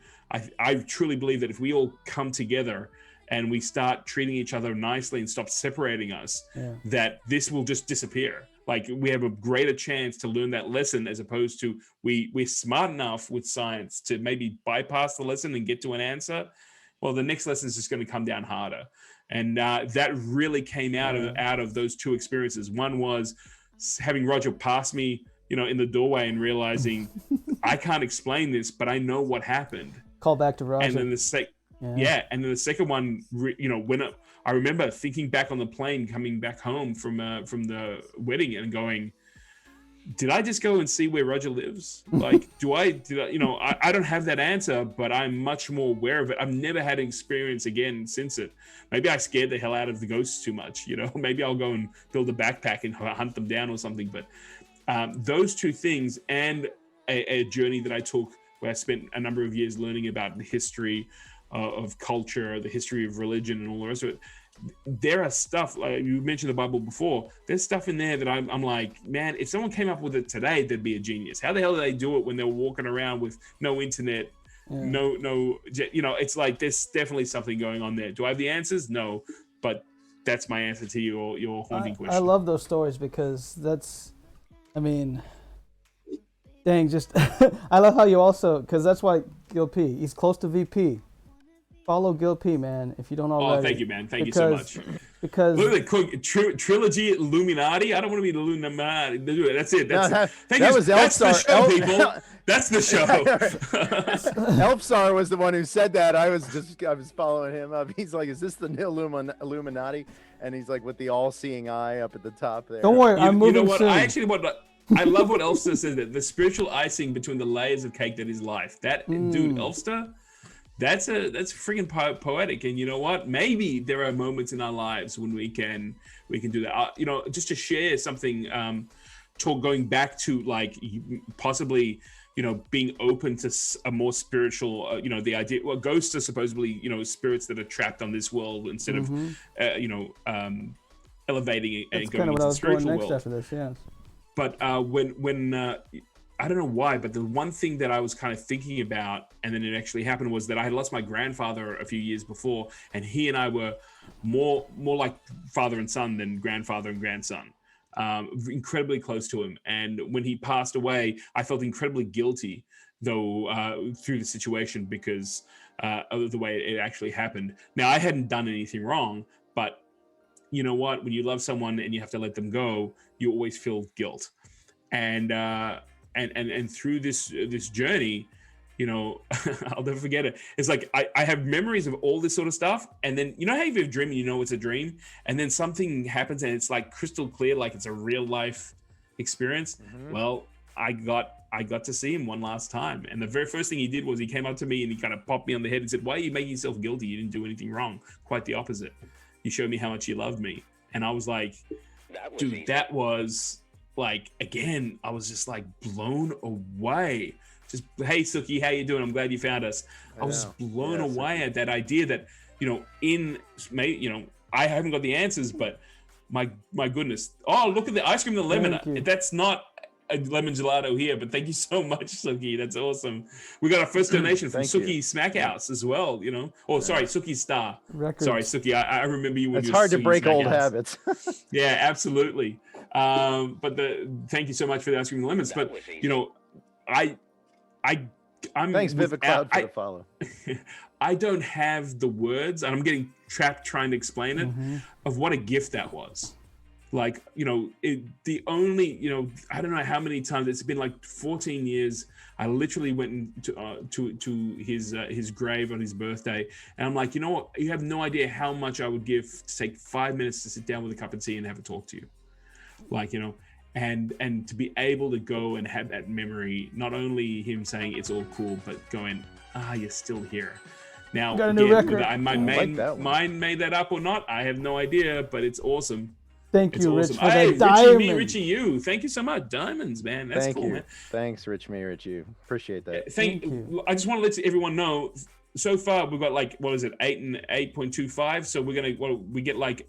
I truly believe that if we all come together and we start treating each other nicely and stop separating us, that this will just disappear. Like we have a greater chance to learn that lesson as opposed to we're smart enough with science to maybe bypass the lesson and get to an answer. Well, the next lesson is just going to come down harder. And that really came out of those two experiences. One was having Roger pass me, you know, in the doorway and realizing I can't explain this, but I know what happened. Call back to Roger. And then and then the second one, you know, when I remember thinking back on the plane coming back home from the wedding and going, did I just go and see where Roger lives? Like, did I, you know, I don't have that answer, but I'm much more aware of it. I've never had an experience again since it. Maybe I scared the hell out of the ghosts too much, you know, maybe I'll go and build a backpack and hunt them down or something. But those two things and a journey that I took where I spent a number of years learning about the history of culture, the history of religion and all the rest of it. There are stuff, like you mentioned the Bible before, there's stuff in there that I'm like, man, if someone came up with it today, they'd be a genius. How the hell do they do it when they're walking around with no internet, no, you know, it's like there's definitely something going on there. Do I have the answers? No, but that's my answer to your haunting question. I love those stories because that's, I mean, dang, just, I love how you also, because that's why Gil P, he's close to VP. Follow Gil P, man, if you don't already. Oh, thank you, man. Thank you so much. Because look at the Trilogy Illuminati. I don't want to be the Illuminati. That's it. That was that's the show, people. That's the show. Elfsar was the one who said that. I was following him up. He's like, "Is this the new Illuminati?" And he's like, with the all-seeing eye up at the top there. Don't worry, I'm moving You know what? soon. I love what Elfster says, that the spiritual icing between the layers of cake that is life. That dude, Elfster. That's freaking poetic. And you know what? Maybe there are moments in our lives when we can do that. You know, just to share something, going back to like possibly, you know, being open to a more spiritual, you know, the idea. Well, ghosts are supposedly, you know, spirits that are trapped on this world instead of, you know, elevating and going into the spiritual world. After this, yes. But when I don't know why, but the one thing that I was kind of thinking about, and then it actually happened, was that I had lost my grandfather a few years before, and he and I were more like father and son than grandfather and grandson. Incredibly close to him. And when he passed away, I felt incredibly guilty, though, through the situation because of the way it actually happened. Now, I hadn't done anything wrong, but you know what? When you love someone and you have to let them go, you always feel guilt. And through this journey, you know, I'll never forget it. It's like I have memories of all this sort of stuff, and then you know how you have a dream and you know it's a dream, and then something happens and it's like crystal clear, like it's a real life experience. Well, I got to see him one last time, and the very first thing he did was he came up to me and he kind of popped me on the head and said, "Why are you making yourself guilty? You didn't do anything wrong. Quite the opposite. You showed me how much you loved me." And I was like, dude, that was like, again, I was just like blown away. Just, hey, Suki, how you doing? I'm glad you found us. I was blown away at that idea that, you know, I haven't got the answers, but my goodness. Oh, look at the ice cream, the lemon. That's not a lemon gelato here, but thank you so much, Suki. That's awesome. We got our first donation from Suki Smackhouse as well, you know. Oh, sorry, Suki Star. Records. Sorry, Suki. I remember you when it's you were hard to Suki break old Smackhouse. habits. Yeah, absolutely. But thank you so much for the ice cream and lemons. But you know, I'm thanks, Vivid Cloud, for the follow. I don't have the words, and I'm getting trapped trying to explain it, of what a gift that was. Like, the only, I don't know how many times, it's been like 14 years. I literally went to his grave on his birthday, and I'm like, you know what? You have no idea how much I would give to take 5 minutes to sit down with a cup of tea and have a talk to you, like, and to be able to go and have that memory, not only him saying it's all cool, but going, you're still here. Now, got a new record. I might made that up or not, I have no idea, but it's awesome. Thank you, awesome. Rich, for hey, that diamond. Richie, you. Thank you so much. Diamonds, man. That's Thank cool, you. man. Thanks, Rich you. Appreciate that. Thank you. I just want to let everyone know, so far we've got like, what is it, 8 and 8.25. So we get like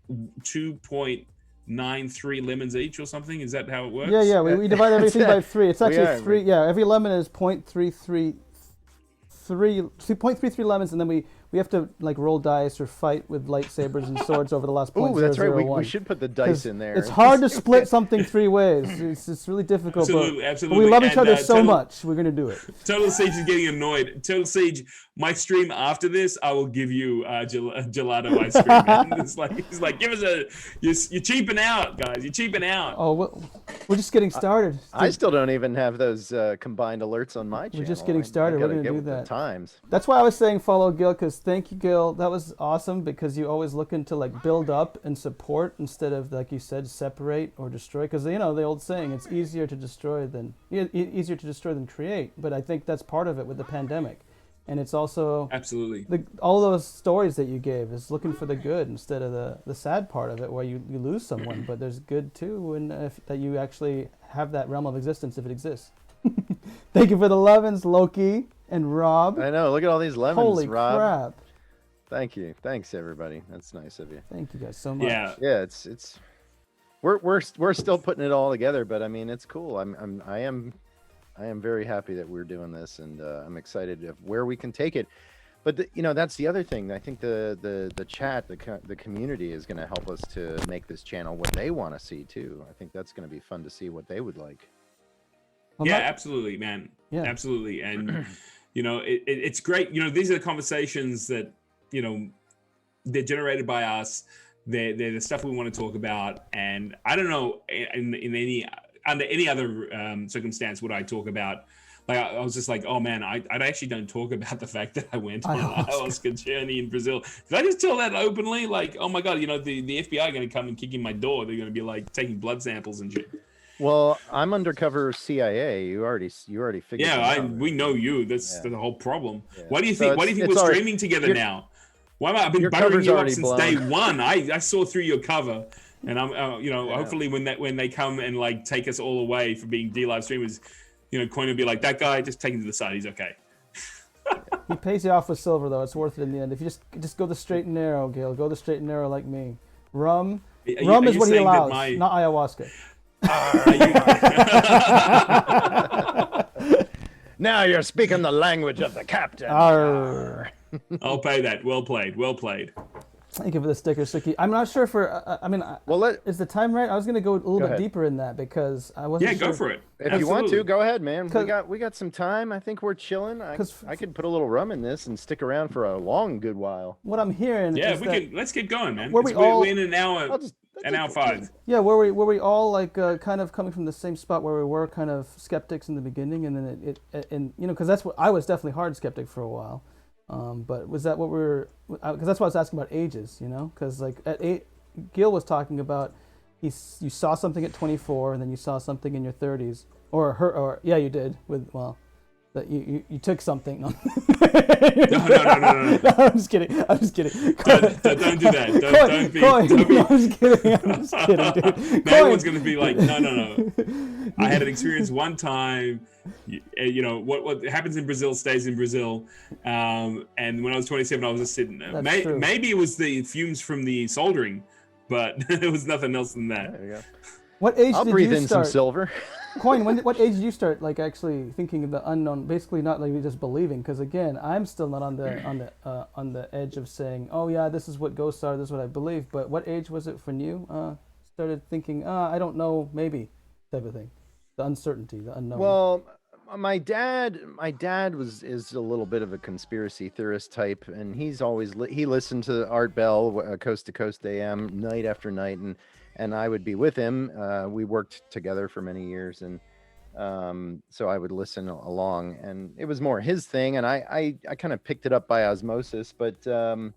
2.93 lemons each or something. Is that how it works? Yeah. We divide everything by 3. It's actually 3. Yeah, every lemon is 0.33 lemons, and then we have to like roll dice or fight with lightsabers and swords over the last point. Oh, that's right. We should put the dice in there. It's hard to split something 3 ways. It's really difficult. Absolutely. But we love each other so much. We're gonna do it. Total Siege is getting annoyed. Total Siege, my stream after this, I will give you gelato ice cream. Man. He's like, give us you're cheaping out, guys. You're cheaping out. Oh, we're just getting started. I still don't even have those combined alerts on my channel. We're just getting started. We're gonna do that. Times. That's why I was saying follow Gil, because thank you, Gil. That was awesome, because you always looking to like build up and support instead of, like you said, separate or destroy. Because the old saying, it's easier to destroy than create. But I think that's part of it with the pandemic, and it's also absolutely all those stories that you gave is looking for the good instead of the sad part of it where you lose someone. But there's good too, and that you actually have that realm of existence if it exists. Thank you for the lemons, Loki and Rob. I know. Look at all these lemons, Holy Rob. crap! Thank you. Thanks, everybody. That's nice of you. Thank you guys so much. Yeah. It's we're still putting it all together, but I mean, it's cool. I am very happy that we're doing this, and I'm excited of where we can take it. But that's the other thing. I think the chat, the community is going to help us to make this channel what they want to see too. I think that's going to be fun to see what they would like. Yeah, absolutely, man. Yeah, absolutely. And it's great. These are the conversations that they're generated by us. They're the stuff we want to talk about. And I don't know under any other circumstance would I talk about. Like I was just like, oh man, I actually don't talk about the fact that I went on an ayahuasca journey in Brazil. Did I just tell that openly? Like, oh my god, the FBI are going to come and kick in my door. They're going to be like taking blood samples and shit. Well, I'm undercover CIA. You already figured. Yeah, we know you. That's the whole problem. Yeah. Why do you think we're streaming together now? Why am I've been buttering you up since day one? I saw through your cover, and I'm hopefully when they come and like take us all away for being Dlive streamers, Coin will be like, that guy, just take him to the side. He's okay. He pays you off with silver though. It's worth it in the end. If you just go the straight and narrow, Gil. Go the straight and narrow like me. Rum is what he allows, not ayahuasca. Now you're speaking the language of the captain. I'll pay that. Well played. Thank you for the sticker, Suki. I'm not sure is the time right? I was going to go a little bit deeper in that because I wasn't sure. Yeah, go for it. If you want to, go ahead, man. We got some time. I think we're chilling. I could put a little rum in this and stick around for a good while. What I'm hearing is let's get going, man. We're in an hour. An hour 5. Yeah, were we all like kind of coming from the same spot where we were kind of skeptics in the beginning, and then because that's what I was definitely hard skeptic for a while. But was that what because that's why I was asking about ages, because like at 8, Gil was talking about you saw something at 24 and then you saw something in your 30s, or you did that you took something. No. No. I'm just kidding. Don't do that. Don't be. I'm just kidding, dude. Everyone's gonna be like, no. I had an experience one time. What happens in Brazil stays in Brazil. And when I was 27, I was just sitting there. Maybe it was the fumes from the soldering, but it was nothing else than that. There you go. What age I'll did breathe you in start? some silver. Coin, what age did you start like actually thinking of the unknown? Basically, not like just believing, because again, I'm still not on the edge of saying, oh yeah, this is what ghosts are, this is what I believe. But what age was it when you started thinking, I don't know, maybe type of thing, the uncertainty, the unknown? Well, My dad is a little bit of a conspiracy theorist type, and he's always he listened to Art Bell, Coast to Coast AM, night after night, and I would be with him. We worked together for many years, and so I would listen along, and it was more his thing, and I kind of picked it up by osmosis. But I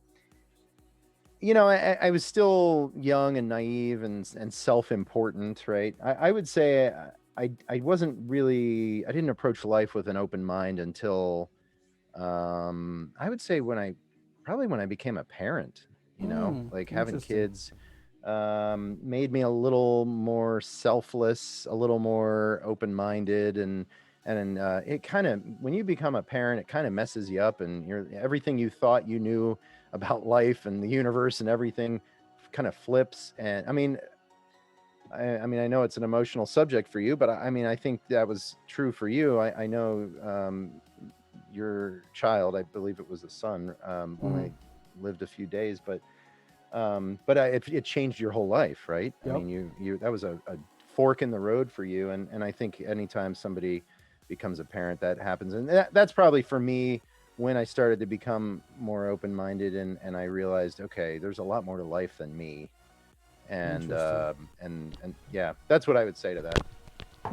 was still young and naive and self-important, right? I would say I wasn't really, I didn't approach life with an open mind until I would say probably when I became a parent, like having Interesting. kids made me a little more selfless, a little more open-minded, and it kind of, when you become a parent, it kind of messes you up, and everything you thought you knew about life and the universe and everything kind of flips. And I know it's an emotional subject for you, but I think that was true for you. I know your child, I believe it was a son, only lived a few days, but it changed your whole life, right? Yep. I mean, you that was a fork in the road for you, and I think anytime somebody becomes a parent, that happens, and that's probably for me when I started to become more open-minded, and I realized, okay, there's a lot more to life than me, and yeah, that's what I would say to that.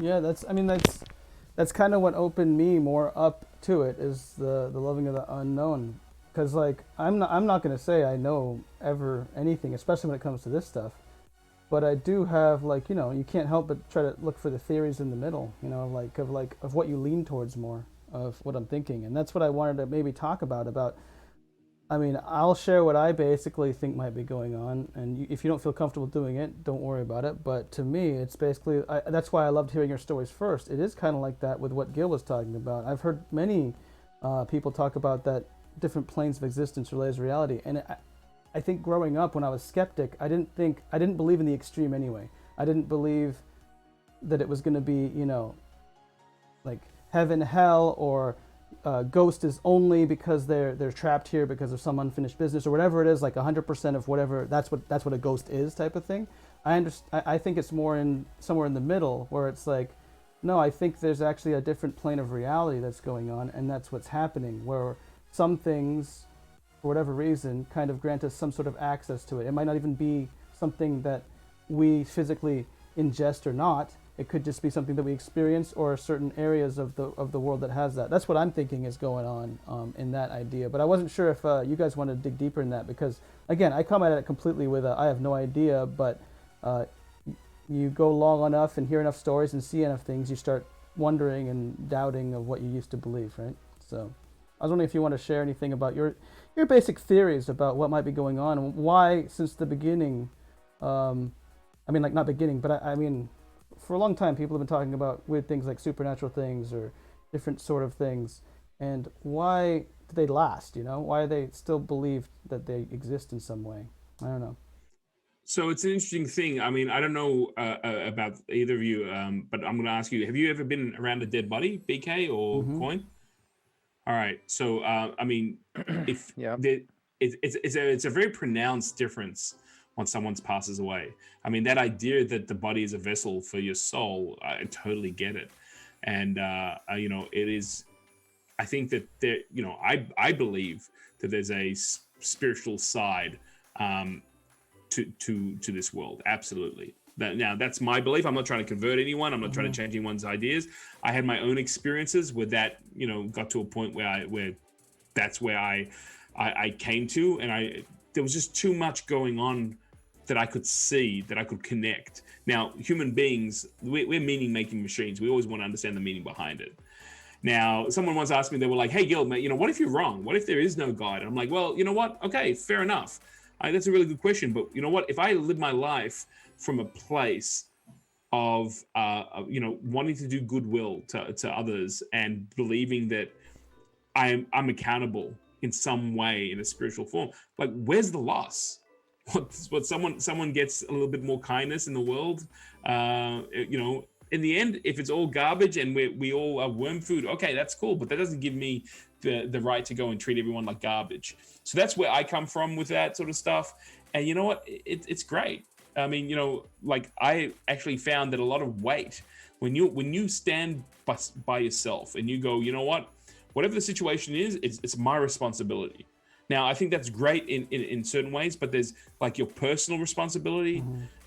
Yeah, that's kind of what opened me more up to it, is the loving of the unknown. Because like I'm not gonna say I know ever anything, especially when it comes to this stuff. But I do have, like, you can't help but try to look for the theories in the middle, of what you lean towards more of what I'm thinking. And that's what I wanted to maybe talk about. I mean, I'll share what I basically think might be going on, and if you don't feel comfortable doing it, don't worry about it. But to me, it's basically, that's why I loved hearing your stories first. It is kind of like that with what Gil was talking about. I've heard many people talk about that different planes of existence related to reality, and I think growing up, when I was skeptic, I didn't believe in the extreme anyway. I didn't believe that it was going to be, like heaven, hell, or ghost is only because they're trapped here because of some unfinished business or whatever it is, like 100% of whatever, that's what a ghost is, type of thing. I think it's more somewhere in the middle, where it's like, no, I think there's actually a different plane of reality that's going on, and that's what's happening, where some things, for whatever reason, kind of grant us some sort of access to it. It might not even be something that we physically ingest or not. It could just be something that we experience, or certain areas of the world that has that. That's what I'm thinking is going on in that idea. But I wasn't sure if you guys want to dig deeper in that, because, again, I come at it completely with I have no idea, but you go long enough and hear enough stories and see enough things, you start wondering and doubting of what you used to believe, right? So I was wondering if you want to share anything about your basic theories about what might be going on, and why, since the beginning, not beginning, but I mean, for a long time, people have been talking about weird things like supernatural things or different sort of things, and why do they last? Why do they still believe that they exist in some way? I don't know. So it's an interesting thing. I mean, I don't know about either of you, but I'm going to ask you: have you ever been around a dead body, BK or Coin? All right. So, I mean, if Yeah. it's a very pronounced difference when someone passes away. I mean, that idea that the body is a vessel for your soul, I totally get it. And, it is, I think that there, I believe that there's a spiritual side to this world. Absolutely. Now, that's my belief. I'm not trying to convert anyone. I'm not trying to change anyone's ideas. I had my own experiences where that, got to a point where that's where I came to, and there was just too much going on that I could see, that I could connect. Now, human beings, we're meaning-making machines. We always want to understand the meaning behind it. Now, someone once asked me, they were like, hey, Gil, man, what if you're wrong? What if there is no God? And I'm like, well, you know what? Okay, fair enough. That's a really good question. But you know what? If I live my life from a place of, wanting to do goodwill to others, and believing that I'm accountable in some way, in a spiritual form, like, where's the loss? What someone gets a little bit more kindness in the world, in the end, if it's all garbage and we all are worm food, okay, that's cool, but that doesn't give me the right to go and treat everyone like garbage. So that's where I come from with that sort of stuff. And you know what? It's great. I mean, like I actually found that a lot of weight when you stand by yourself and you go, you know what, whatever the situation is, it's my responsibility. Now, I think that's great in certain ways, but there's like your personal responsibility,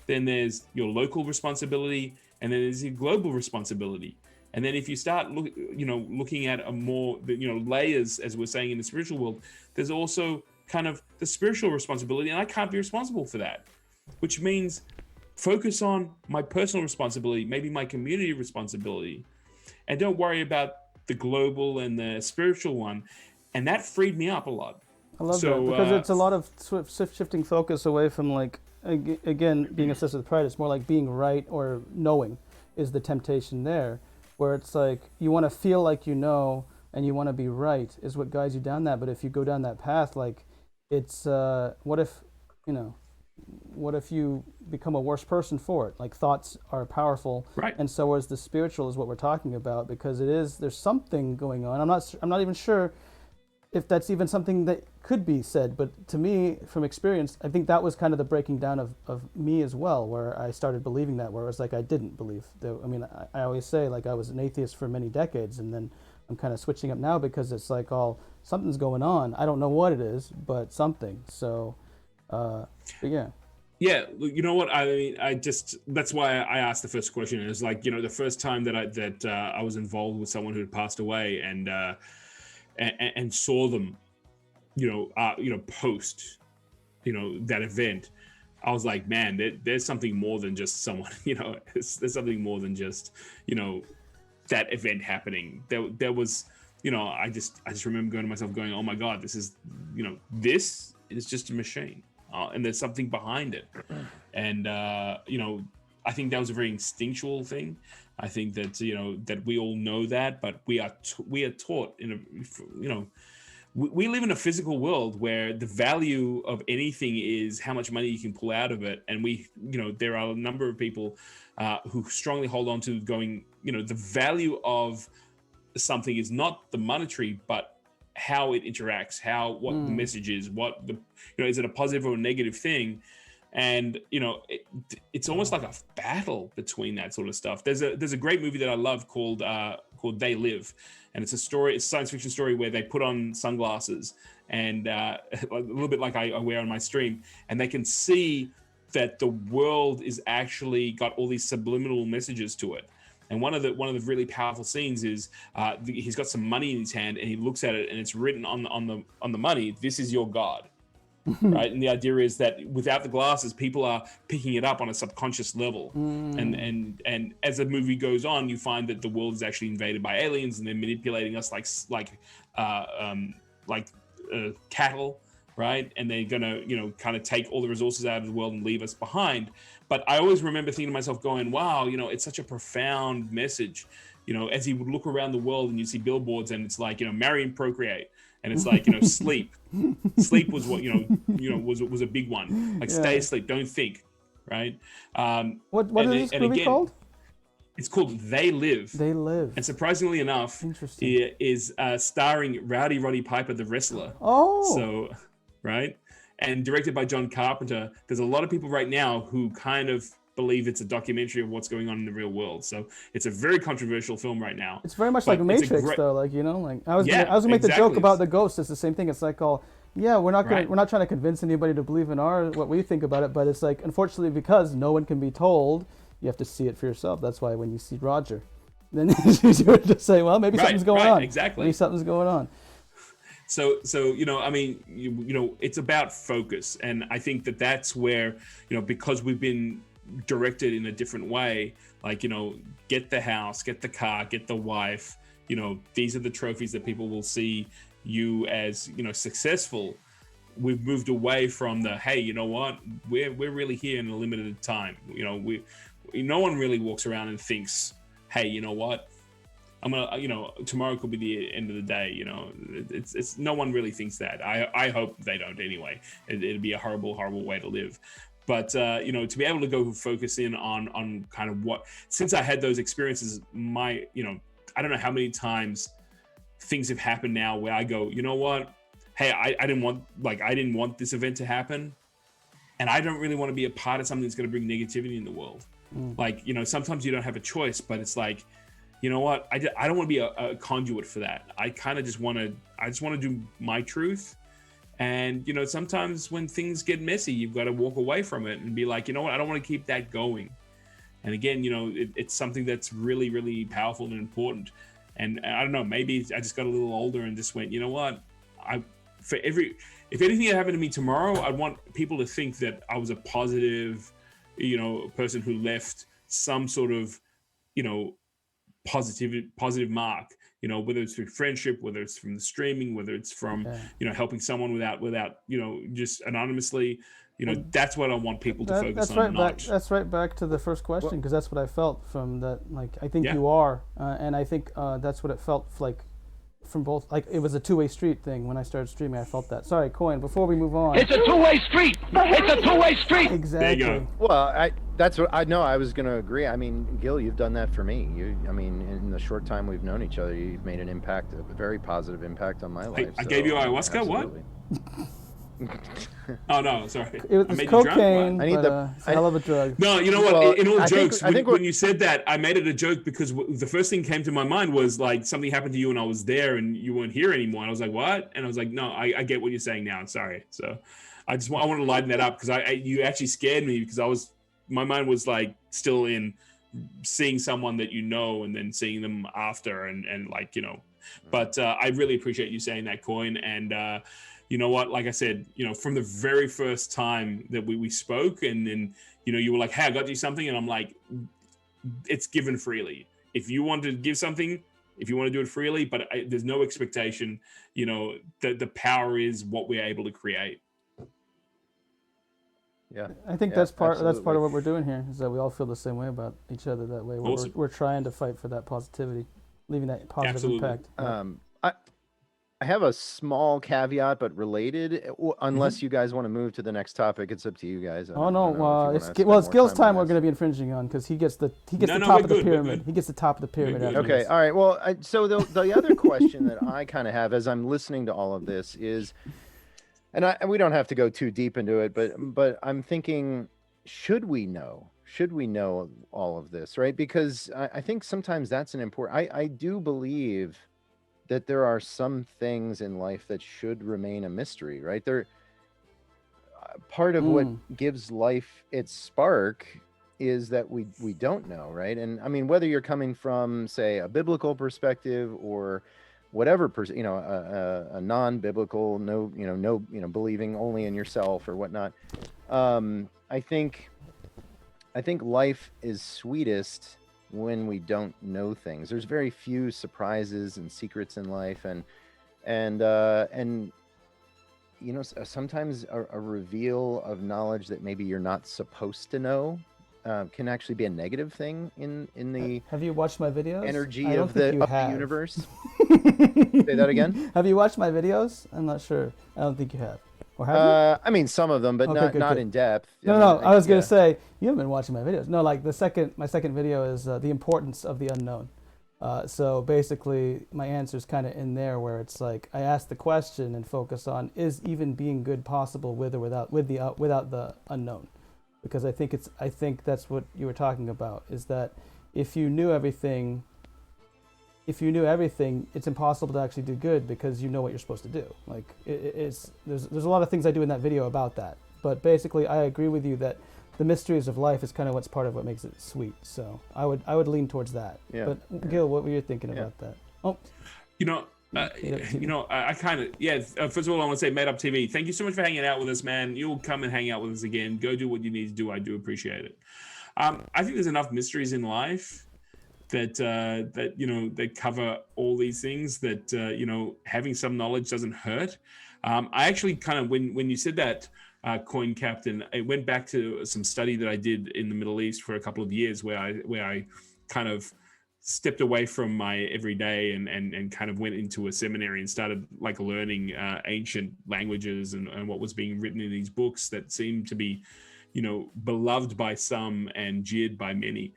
then there's your local responsibility, and then there's your global responsibility. And then if you start looking at a more, layers, as we're saying in the spiritual world, there's also kind of the spiritual responsibility, and I can't be responsible for that, which means focus on my personal responsibility, maybe my community responsibility, and don't worry about the global and the spiritual one. And that freed me up a lot. I love that, because it's a lot of shifting focus away from, like, again, being obsessed with pride. It's more like being right or knowing is the temptation there, where it's like you want to feel like you know and you want to be right is what guides you down that. But if you go down that path, like, it's what if you become a worse person for it? Like, thoughts are powerful, right? And so is the spiritual, is what we're talking about, because there's something going on. I'm not even sure if that's even something that could be said, but to me, from experience, I think that was kind of the breaking down of me as well, where I started believing that, where it was like I didn't believe. I mean, I always say, like, I was an atheist for many decades, and then I'm kind of switching up now because it's like, something's going on. I don't know what it is, but something. So, but yeah. Yeah, you know what? I mean, that's why I asked the first question. Is like, the first time that I was involved with someone who had passed away, and saw them, post, that event, I was like, man, there's something more than just someone, there's something more than just, that event happening. There was, I just remember going to myself going, oh my God, this is just a machine. And there's something behind it. And, I think that was a very instinctual thing. I think that, that we all know that, but we are taught we live in a physical world where the value of anything is how much money you can pull out of it. And there are a number of people who strongly hold on to going, the value of something is not the monetary, but how it interacts, what the message is, is it a positive or a negative thing? And it's almost like a battle between that sort of stuff. There's a great movie that I love called They Live, and it's a science fiction story where they put on sunglasses and a little bit like I wear on my stream, and they can see that the world is actually got all these subliminal messages to it. And one of the really powerful scenes is he's got some money in his hand, and he looks at it, and it's written on the money, "This is your God." Right, and the idea is that without the glasses, people are picking it up on a subconscious level, and as the movie goes on, you find that the world is actually invaded by aliens, and they're manipulating us like cattle, right? And they're gonna kind of take all the resources out of the world and leave us behind. But I always remember thinking to myself, going, "Wow, it's such a profound message." As he would look around the world and you see billboards, and it's like marry and procreate. And it's like, sleep. Sleep was what, was a big one. Like, stay asleep, don't think, right? What is this movie called? It's called They Live. They Live. And surprisingly enough, it is starring Rowdy Roddy Piper, the wrestler. Oh. So, right? And directed by John Carpenter. There's a lot of people right now who kind of believe it's a documentary of what's going on in the real world. So it's a very controversial film right now. It's very much like Matrix, though. Like, I was gonna make the joke about the ghost. It's the same thing. It's like, we're not trying to convince anybody to believe in what we think about it, but it's like, unfortunately, because no one can be told, you have to see it for yourself. That's why when you see Roger, then it's easier to say, well, maybe something's going on. Exactly. Maybe something's going on. So I mean, it's about focus, and I think that's where, because we've been directed in a different way, like, get the house, get the car, get the wife, these are the trophies that people will see you as, successful. We've moved away from the, hey, you know what, we're really here in a limited time. No one really walks around and thinks, hey, you know what, I'm gonna, tomorrow could be the end of the day. It's no one really thinks that. I hope they don't anyway. It'd be a horrible way to live. But, to be able to go focus in on kind of since I had those experiences, I don't know how many times things have happened now where I go, you know what? Hey, I didn't want this event to happen, And I don't really want to be a part of something that's going to bring negativity in the world. Like, you know, sometimes you don't have a choice, but it's like, you know what? I don't want to be a conduit for that. I kind of just want to do my truth. And, you know, sometimes when things get messy, you've got to walk away from it and be like, you know what? I don't want to keep that going. And again, you know, it's something that's really, really powerful and important. And I don't know, maybe I just got a little older and just went, you know what? If anything had happened to me tomorrow, I'd want people to think that I was a positive, you know, person who left some sort of, you know, positive mark, you know, whether it's through friendship, whether it's from the streaming, whether it's from, you know, helping someone without, you know, just anonymously, you know, that's what I want people to focus on. That's right back to the first question, because that's what I felt from that. Like, I think you are, and I think that's what it felt like from both. Like, it was a two-way street thing when I started streaming. I felt that. Sorry, Coin. Before we move on, it's a two-way street. It's a two-way street. Exactly. There you go. Well, that's what I know. I was going to agree. I mean, Gil, you've done that for me. I mean, in the short time we've known each other, you've made an impact, a very positive impact on my life. I gave you ayahuasca. Absolutely. What? Oh no, sorry. It was cocaine. I need it's a hell of a drug. No, you know what? Well, in all jokes, when you said that, I made it a joke because the first thing came to my mind was like something happened to you and I was there and you weren't here anymore. And I was like, what? And I was like, no, I get what you're saying now. Sorry. So I want to lighten that up because you actually scared me because my mind was like still in seeing someone that you know and then seeing them after and like, you know, but I really appreciate you saying that, Coin. And you know what, like I said, you know, from the very first time that we spoke and then, you know, you were like, hey, I got you something. And I'm like, it's given freely. If you want to give something, if you want to do it freely, but there's no expectation, you know, the power is what we're able to create. Yeah, I think that's part of what we're doing here, is that we all feel the same way about each other that way. Awesome. We're trying to fight for that positivity, leaving that positive impact. I have a small caveat, but related. Unless you guys want to move to the next topic, it's up to you guys. It's Gil's time we're going to be infringing on because he gets the top of the pyramid. He gets the top of the pyramid. Okay, all right. Well, so the other question that I kind of have as I'm listening to all of this is, and we don't have to go too deep into it, but I'm thinking, should we know all of this, right? Because I think sometimes that's an important. I do believe that there are some things in life that should remain a mystery, right? They're part of what gives life its spark is that we don't know, right? And I mean, whether you're coming from, say, a biblical perspective or whatever, a non-biblical, no, believing only in yourself or whatnot. I think life is sweetest when we don't know things. There's very few surprises and secrets in life, and you know, sometimes a reveal of knowledge that maybe you're not supposed to know can actually be a negative thing in the. Have you watched my videos? Energy of the universe. Say that again. Have you watched my videos? I'm not sure. I don't think you have. Or have you? I mean, some of them, but not in depth. No. I was gonna say you haven't been watching my videos. No, like my second video is the importance of the unknown. So basically, my answer is kind of in there, where it's like I ask the question and focus on, is even being good possible with or without the unknown? Because I think that's what you were talking about, is that if you knew everything, it's impossible to actually do good because you know what you're supposed to do. Like there's a lot of things I do in that video about that. But basically, I agree with you that the mysteries of life is kind of what's part of what makes it sweet. So I would lean towards that. Yeah. But Gil, what were you thinking about that? Oh, I kind of, first of all, I want to say Made Up TV, thank you so much for hanging out with us, man. You'll come and hang out with us again. Go do what you need to do. I do appreciate it. I think there's enough mysteries in life that cover all these things, that having some knowledge doesn't hurt. I actually kind of, when you said that, Coin Captain, it went back to some study that I did in the Middle East for a couple of years, where I kind of stepped away from my everyday and kind of went into a seminary and started like learning ancient languages and what was being written in these books that seemed to be, beloved by some and jeered by many.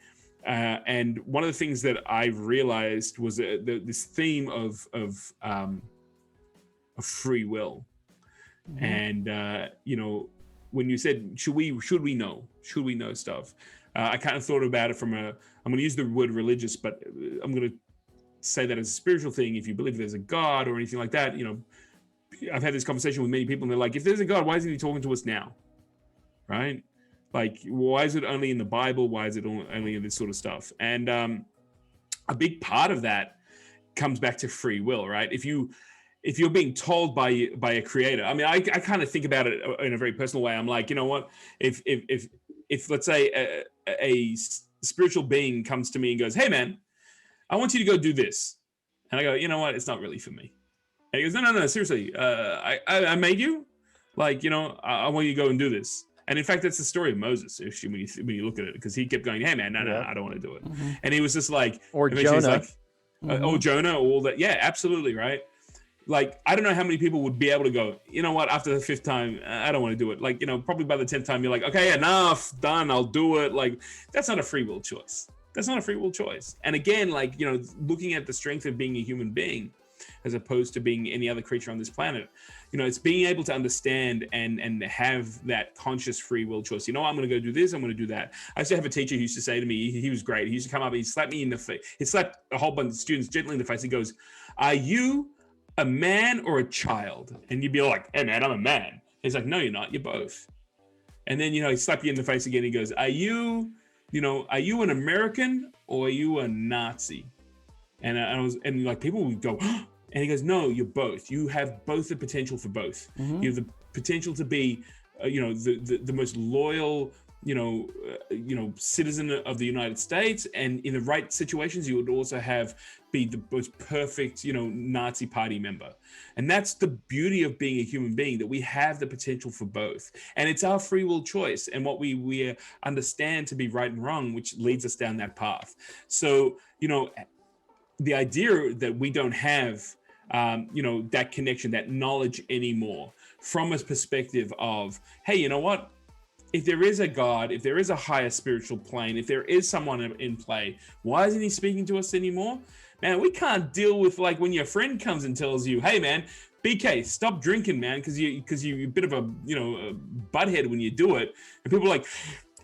And one of the things that I realized was this theme of free will. Mm-hmm. And, when you said should we know stuff, I kind of thought about it from I'm going to use the word religious, but I'm going to say that as a spiritual thing. If you believe there's a God or anything like that, I've had this conversation with many people, and they're like, if there's a God, why isn't he talking to us now? Right? Like, why is it only in the Bible? Why is it only in this sort of stuff? And a big part of that comes back to free will, right? If you're being told by a creator, I mean, I kind of think about it in a very personal way. I'm like, you know what? If let's say a spiritual being comes to me and goes, hey man, I want you to go do this, and I go, you know what? It's not really for me. And he goes, no, seriously, I made you, like, I want you to go and do this. And in fact, that's the story of Moses, when you look at it, because he kept going, hey man, no, I don't want to do it. Mm-hmm. And he was just like, or Jonah, or Jonah, or all that. Yeah, absolutely, right. Like, I don't know how many people would be able to go, you know what, after the 5th time, I don't want to do it. Like, probably by the 10th time, you're like, okay, enough, done, I'll do it. Like, that's not a free will choice. That's not a free will choice. And again, like, looking at the strength of being a human being, as opposed to being any other creature on this planet, it's being able to understand and have that conscious free will choice. I'm going to go do this, I'm going to do that. I used to have a teacher who used to say to me, he was great. He used to come up and he'd slap me in the face. He'd slap a whole bunch of students gently in the face. He goes, are you a man or a child? And you'd be like, hey man, I'm a man. He's like, no, you're not, you're both. And then, he slap you in the face again. He goes, are you an American or are you a Nazi? And like people would go, and he goes, no, you're both. You have both the potential for both. Mm-hmm. You have the potential to be, the most loyal, citizen of the United States. And in the right situations, you would also be the most perfect, Nazi party member. And that's the beauty of being a human being, that we have the potential for both. And it's our free will choice and what we understand to be right and wrong, which leads us down that path. So, the idea that we don't have, that connection, that knowledge anymore, from a perspective of, hey, you know what? If there is a God, if there is a higher spiritual plane, if there is someone in play, why isn't he speaking to us anymore? Man, we can't deal with, like, when your friend comes and tells you, hey man, BK, stop drinking, man, because you're a bit of a butthead when you do it. And people are like,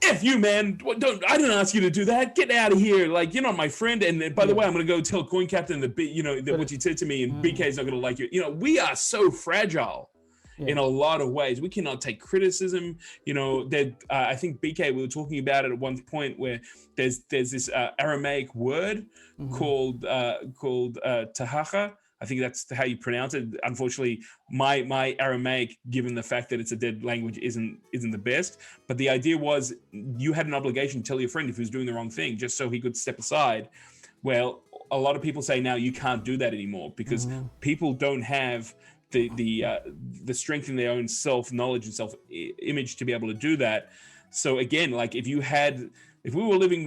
F you, man. I didn't ask you to do that. Get out of here. Like, you're not my friend. And by the way, I'm going to go tell Coin Captain that what you said to me, and BK's not going to like you. We are so fragile in a lot of ways. We cannot take criticism. I think BK, we were talking about it at one point, where there's this Aramaic word called tahacha. I think that's how you pronounce it. Unfortunately, my Aramaic, given the fact that it's a dead language, isn't the best. But the idea was, you had an obligation to tell your friend if he was doing the wrong thing, just so he could step aside. Well, a lot of people say now you can't do that anymore, because people don't have the strength in their own self-knowledge and self-image to be able to do that. So again, like, if we were living,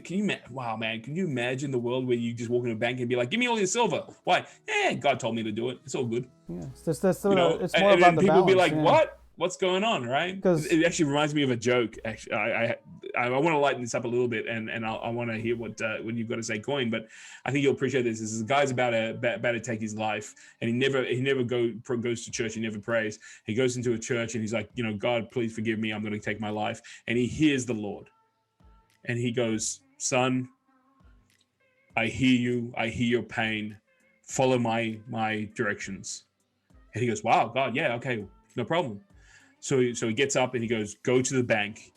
can you imagine the world where you just walk in a bank and be like, give me all your silver? Why? God told me to do it. It's all good. Yeah, it's more about the balance. People be like, what? What's going on, right? Because it actually reminds me of a joke. Actually, I want to lighten this up a little bit, and I want to hear what you've got to say, Coin. But I think you'll appreciate this. This guy's about to take his life, and he never goes to church. He never prays. He goes into a church and he's like, God, please forgive me. I'm going to take my life. And he hears the Lord. And he goes, son, I hear you. I hear your pain. Follow my directions. And he goes, wow, God, yeah, okay, no problem. So he gets up and he goes, go to the bank.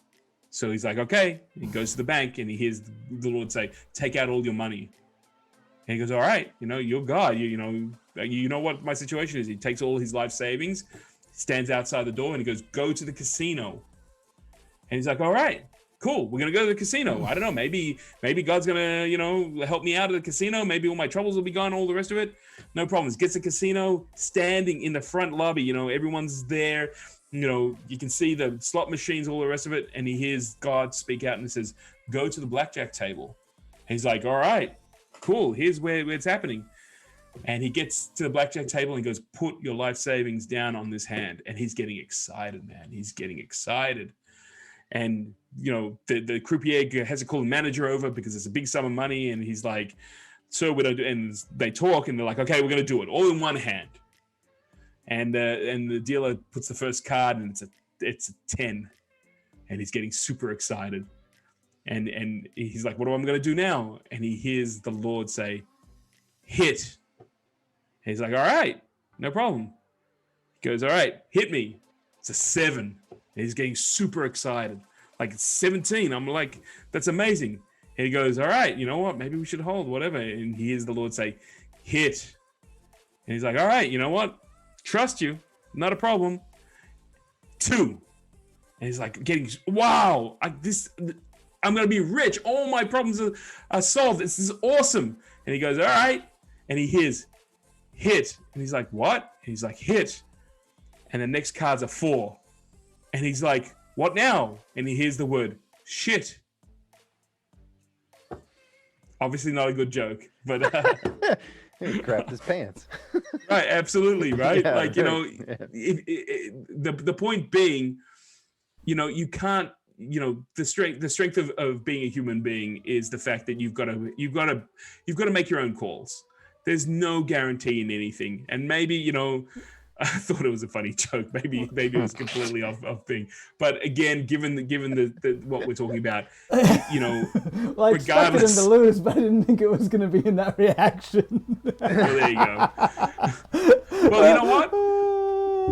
So he's like, okay. He goes to the bank and he hears the Lord say, take out all your money. And he goes, all right, you're God. You know what my situation is. He takes all his life savings, stands outside the door, and he goes, go to the casino. And he's like, all right. Cool, we're gonna go to the casino. I don't know, maybe God's gonna, help me out of the casino. Maybe all my troubles will be gone, all the rest of it. No problems. Gets the casino, standing in the front lobby, everyone's there. You can see the slot machines, all the rest of it. And he hears God speak out and he says, go to the blackjack table. And he's like, all right, cool, here's where it's happening. And he gets to the blackjack table and he goes, put your life savings down on this hand. And he's getting excited, man. He's getting excited. And the croupier has to call the manager over because it's a big sum of money, and he's like, so what do I do? And they talk and they're like, okay, we're gonna do it all in one hand. And the dealer puts the first card, and it's a it's a 10. And he's getting super excited. And he's like, what am I going to do now? And he hears the Lord say, hit. And he's like, all right, no problem. He goes, all right, hit me. It's a 7. And he's getting super excited. Like, it's 17. I'm like, that's amazing. And he goes, all right, you know what? Maybe we should hold, whatever. And he hears the Lord say, hit. And he's like, all right, you know what? Trust you. Not a problem. 2. And he's like, wow, I'm going to be rich. All my problems are solved. This is awesome. And he goes, all right. And he hears, hit. And he's like, what? And he's like, hit. And the next card's a 4. And he's like, what now? And he hears the word, shit. Obviously not a good joke, but... He crapped his pants. Right, absolutely, right? Yeah, like, you know, yeah. the point being, you know, you can't, you know, the strength of being a human being is the fact that you've got to make your own calls. There's no guarantee in anything. And maybe, you know, I thought it was a funny joke. Maybe it was completely off thing. But again, given the what we're talking about, you know, well, I expected him to lose, but I didn't think it was going to be in that reaction. Well, there you go. Well, you know what?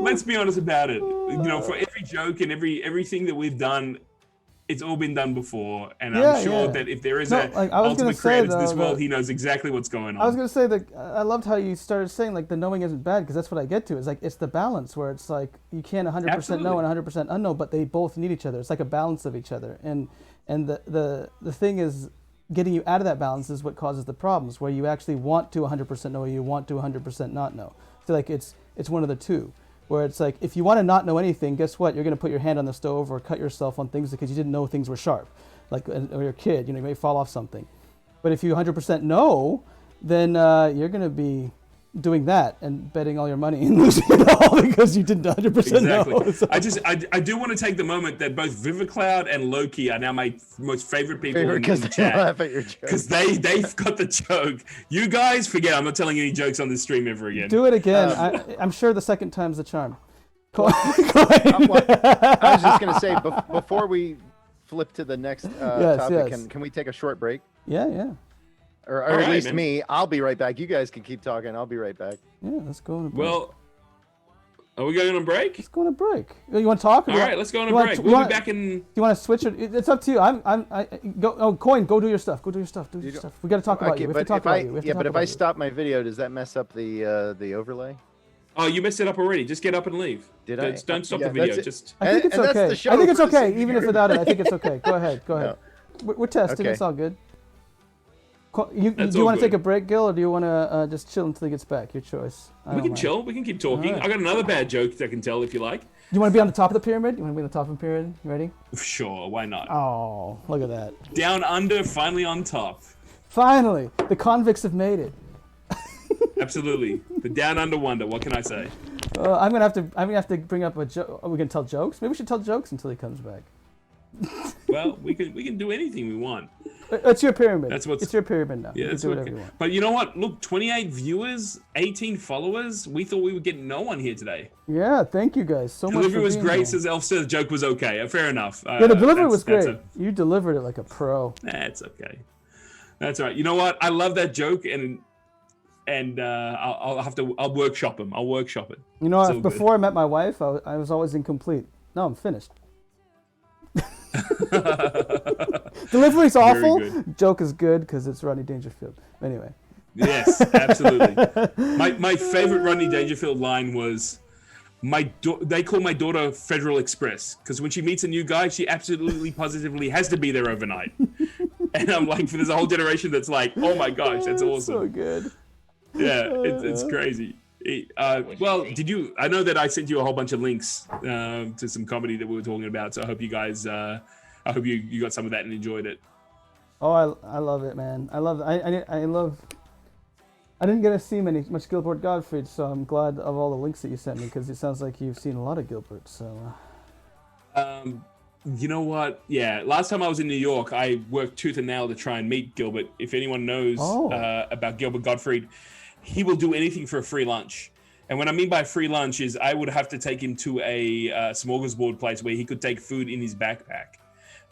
Let's be honest about it. You know, for every joke and everything that we've done, it's all been done before, and I'm sure that if there is ultimate creator to this world, he knows exactly what's going on. I was going to say that I loved how you started saying like the knowing isn't bad, because that's what I get to. It's like it's the balance where it's like you can't 100% know and 100% unknow, but they both need each other. It's like a balance of each other, and the thing is, getting you out of that balance is what causes the problems, where you actually want to 100% know or you want to 100% not know. So like it's one of the two. Where it's like, if you want to not know anything, guess what? You're going to put your hand on the stove or cut yourself on things because you didn't know things were sharp. Like, or you're a kid, you know, you may fall off something. But if you 100% know, then you're going to be doing that and betting all your money and losing it all because you didn't 100% know. So. I do want to take the moment that both Vivicloud and Loki are now my most favorite people in the chat. Laugh at your joke. Because they've got the joke. You guys, forget, I'm not telling any jokes on this stream ever again. Do it again. I'm sure the second time's the charm. Go ahead. I was just going to say, before we flip to the next topic, yes. Can we take a short break? Yeah. Or at least me. I'll be right back. You guys can keep talking. I'll be right back. Yeah, let's go on a break. Well, are we going on a break? Let's go on a break. You want to talk? All right, let's go on a break. We'll be back in... Do you want to switch it? It's up to you. Coin, go do your stuff. Go do your stuff. Do your stuff. We got to talk about you. We have to talk about you. Yeah, but if I stop my video, does that mess up the overlay? Oh, you messed it up already. Just get up and leave. I? Don't stop the video. Just. I think it's okay. I think it's okay, even if without it. I think it's okay. Go ahead. No. We're testing. Okay. It's all good. Do you want to take a break, Gil, or do you want to just chill until he gets back? Your choice. We can chill. We can keep talking. Right. I got another bad joke that I can tell if you like. You want to be on the top of the pyramid? You want to be on the top of the pyramid? You ready? Sure. Why not? Oh, look at that. Down under, finally on top. Finally, the convicts have made it. Absolutely. The down under wonder. What can I say? I'm gonna have to bring up a joke. Are we gonna tell jokes? Maybe we should tell jokes until he comes back. Well, we can do anything we want. It's your pyramid. It's your pyramid now. Yeah, you that's can do okay. whatever you want. But you know what? Look, 28 viewers, 18 followers. We thought we would get no one here today. Yeah, thank you guys so much. Delivery for was being great. here. Says Elf says the joke was okay. Fair enough. Yeah, the delivery was great. You delivered it like a pro. That's okay. That's all right. You know what? I love that joke, and I'll workshop him. I'll workshop it. You know, before I met my wife, I was always incomplete. Now I'm finished. Delivery's awful. Joke is good because it's Rodney Dangerfield. Anyway. Yes, absolutely. My favorite Rodney Dangerfield line was, they call my daughter Federal Express because when she meets a new guy, she absolutely positively has to be there overnight. And I'm like, there's a whole generation that's like, oh my gosh, that's awesome. So good. Yeah, it's crazy. Well, I know that I sent you a whole bunch of links to some comedy that we were talking about, so I hope you guys, I hope you got some of that and enjoyed it. Oh, I love it, man. I love it. I didn't get to see much Gilbert Gottfried, so I'm glad of all the links that you sent me because it sounds like you've seen a lot of Gilbert. So. You know what? Yeah, last time I was in New York, I worked tooth and nail to try and meet Gilbert. If anyone knows about Gilbert Gottfried, he will do anything for a free lunch. And what I mean by free lunch is I would have to take him to a smorgasbord place where he could take food in his backpack.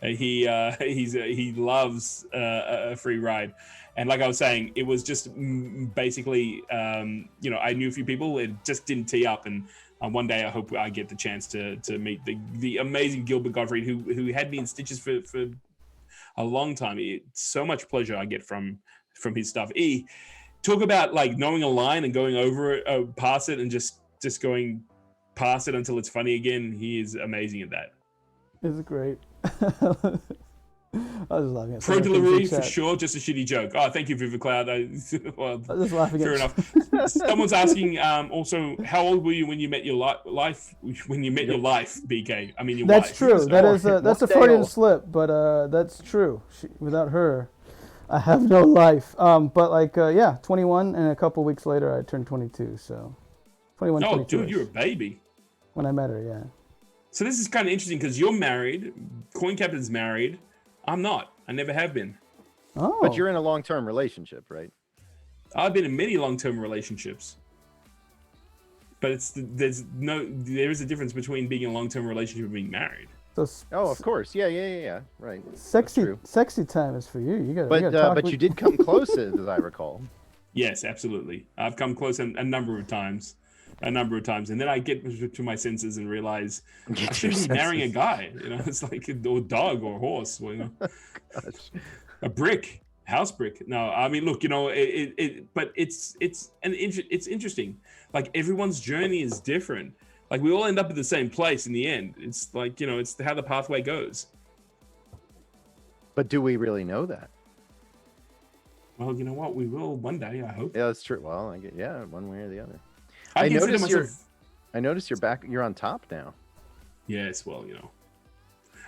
He loves a free ride. And like I was saying, it was just basically, I knew a few people. It just didn't tee up. And one day I hope I get the chance to meet the amazing Gilbert Gottfried, who had me in stitches for a long time. It's so much pleasure I get from his stuff. Talk about like knowing a line and going over it, past it, and just going past it until it's funny again. He is amazing at that. It's great. I was just laughing at Pro delivery for sure, just a shitty joke. Oh, thank you, VivaCloud. I was just laughing fair enough. Someone's asking also, how old were you when you met your life? When you met your life, BK? I mean, your That's wife. true. That's a Freudian slip, but that's true. Without her, I have no life. But like, 21, and a couple weeks later, I turned 22. So, 21, 22. Oh, dude, you're a baby. When I met her, yeah. So this is kind of interesting because you're married. Coin Captain's married. I'm not. I never have been. Oh. But you're in a long-term relationship, right? I've been in many long-term relationships. But there is a difference between being in a long-term relationship and being married. So, of course. Yeah. Right. Sexy time is for you. You got. But you did come close, as I recall. Yes, absolutely. I've come close a number of times. And then I get to my senses and realize I shouldn't be marrying a guy. It's like a dog or a horse. A brick, house brick. No, I mean, look, but it's interesting. Like everyone's journey is different. Like we all end up at the same place in the end. It's like, it's how the pathway goes. But do we really know that? Well, you know what? We will one day, I hope. Yeah, that's true. Well, one way or the other. I noticed you're back. You're on top now. Yes, well,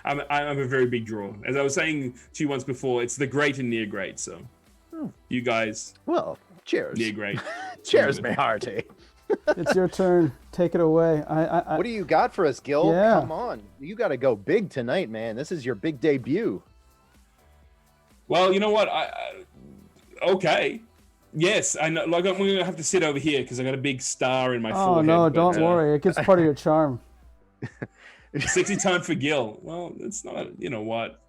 I'm a very big draw. As I was saying to you once before, it's the great and near great. So, you guys. Well, cheers. Near great. Cheers, my hearty. It's your turn. Take it away. What do you got for us, Gil? Yeah. Come on, you got to go big tonight, man. This is your big debut. Well, you know what? Okay. Yes, I know. Like I'm gonna have to sit over here because I got a big star in my forehead. Oh no, don't worry. It gets part of your charm. Sexy time for Gil. Well, it's not. You know what?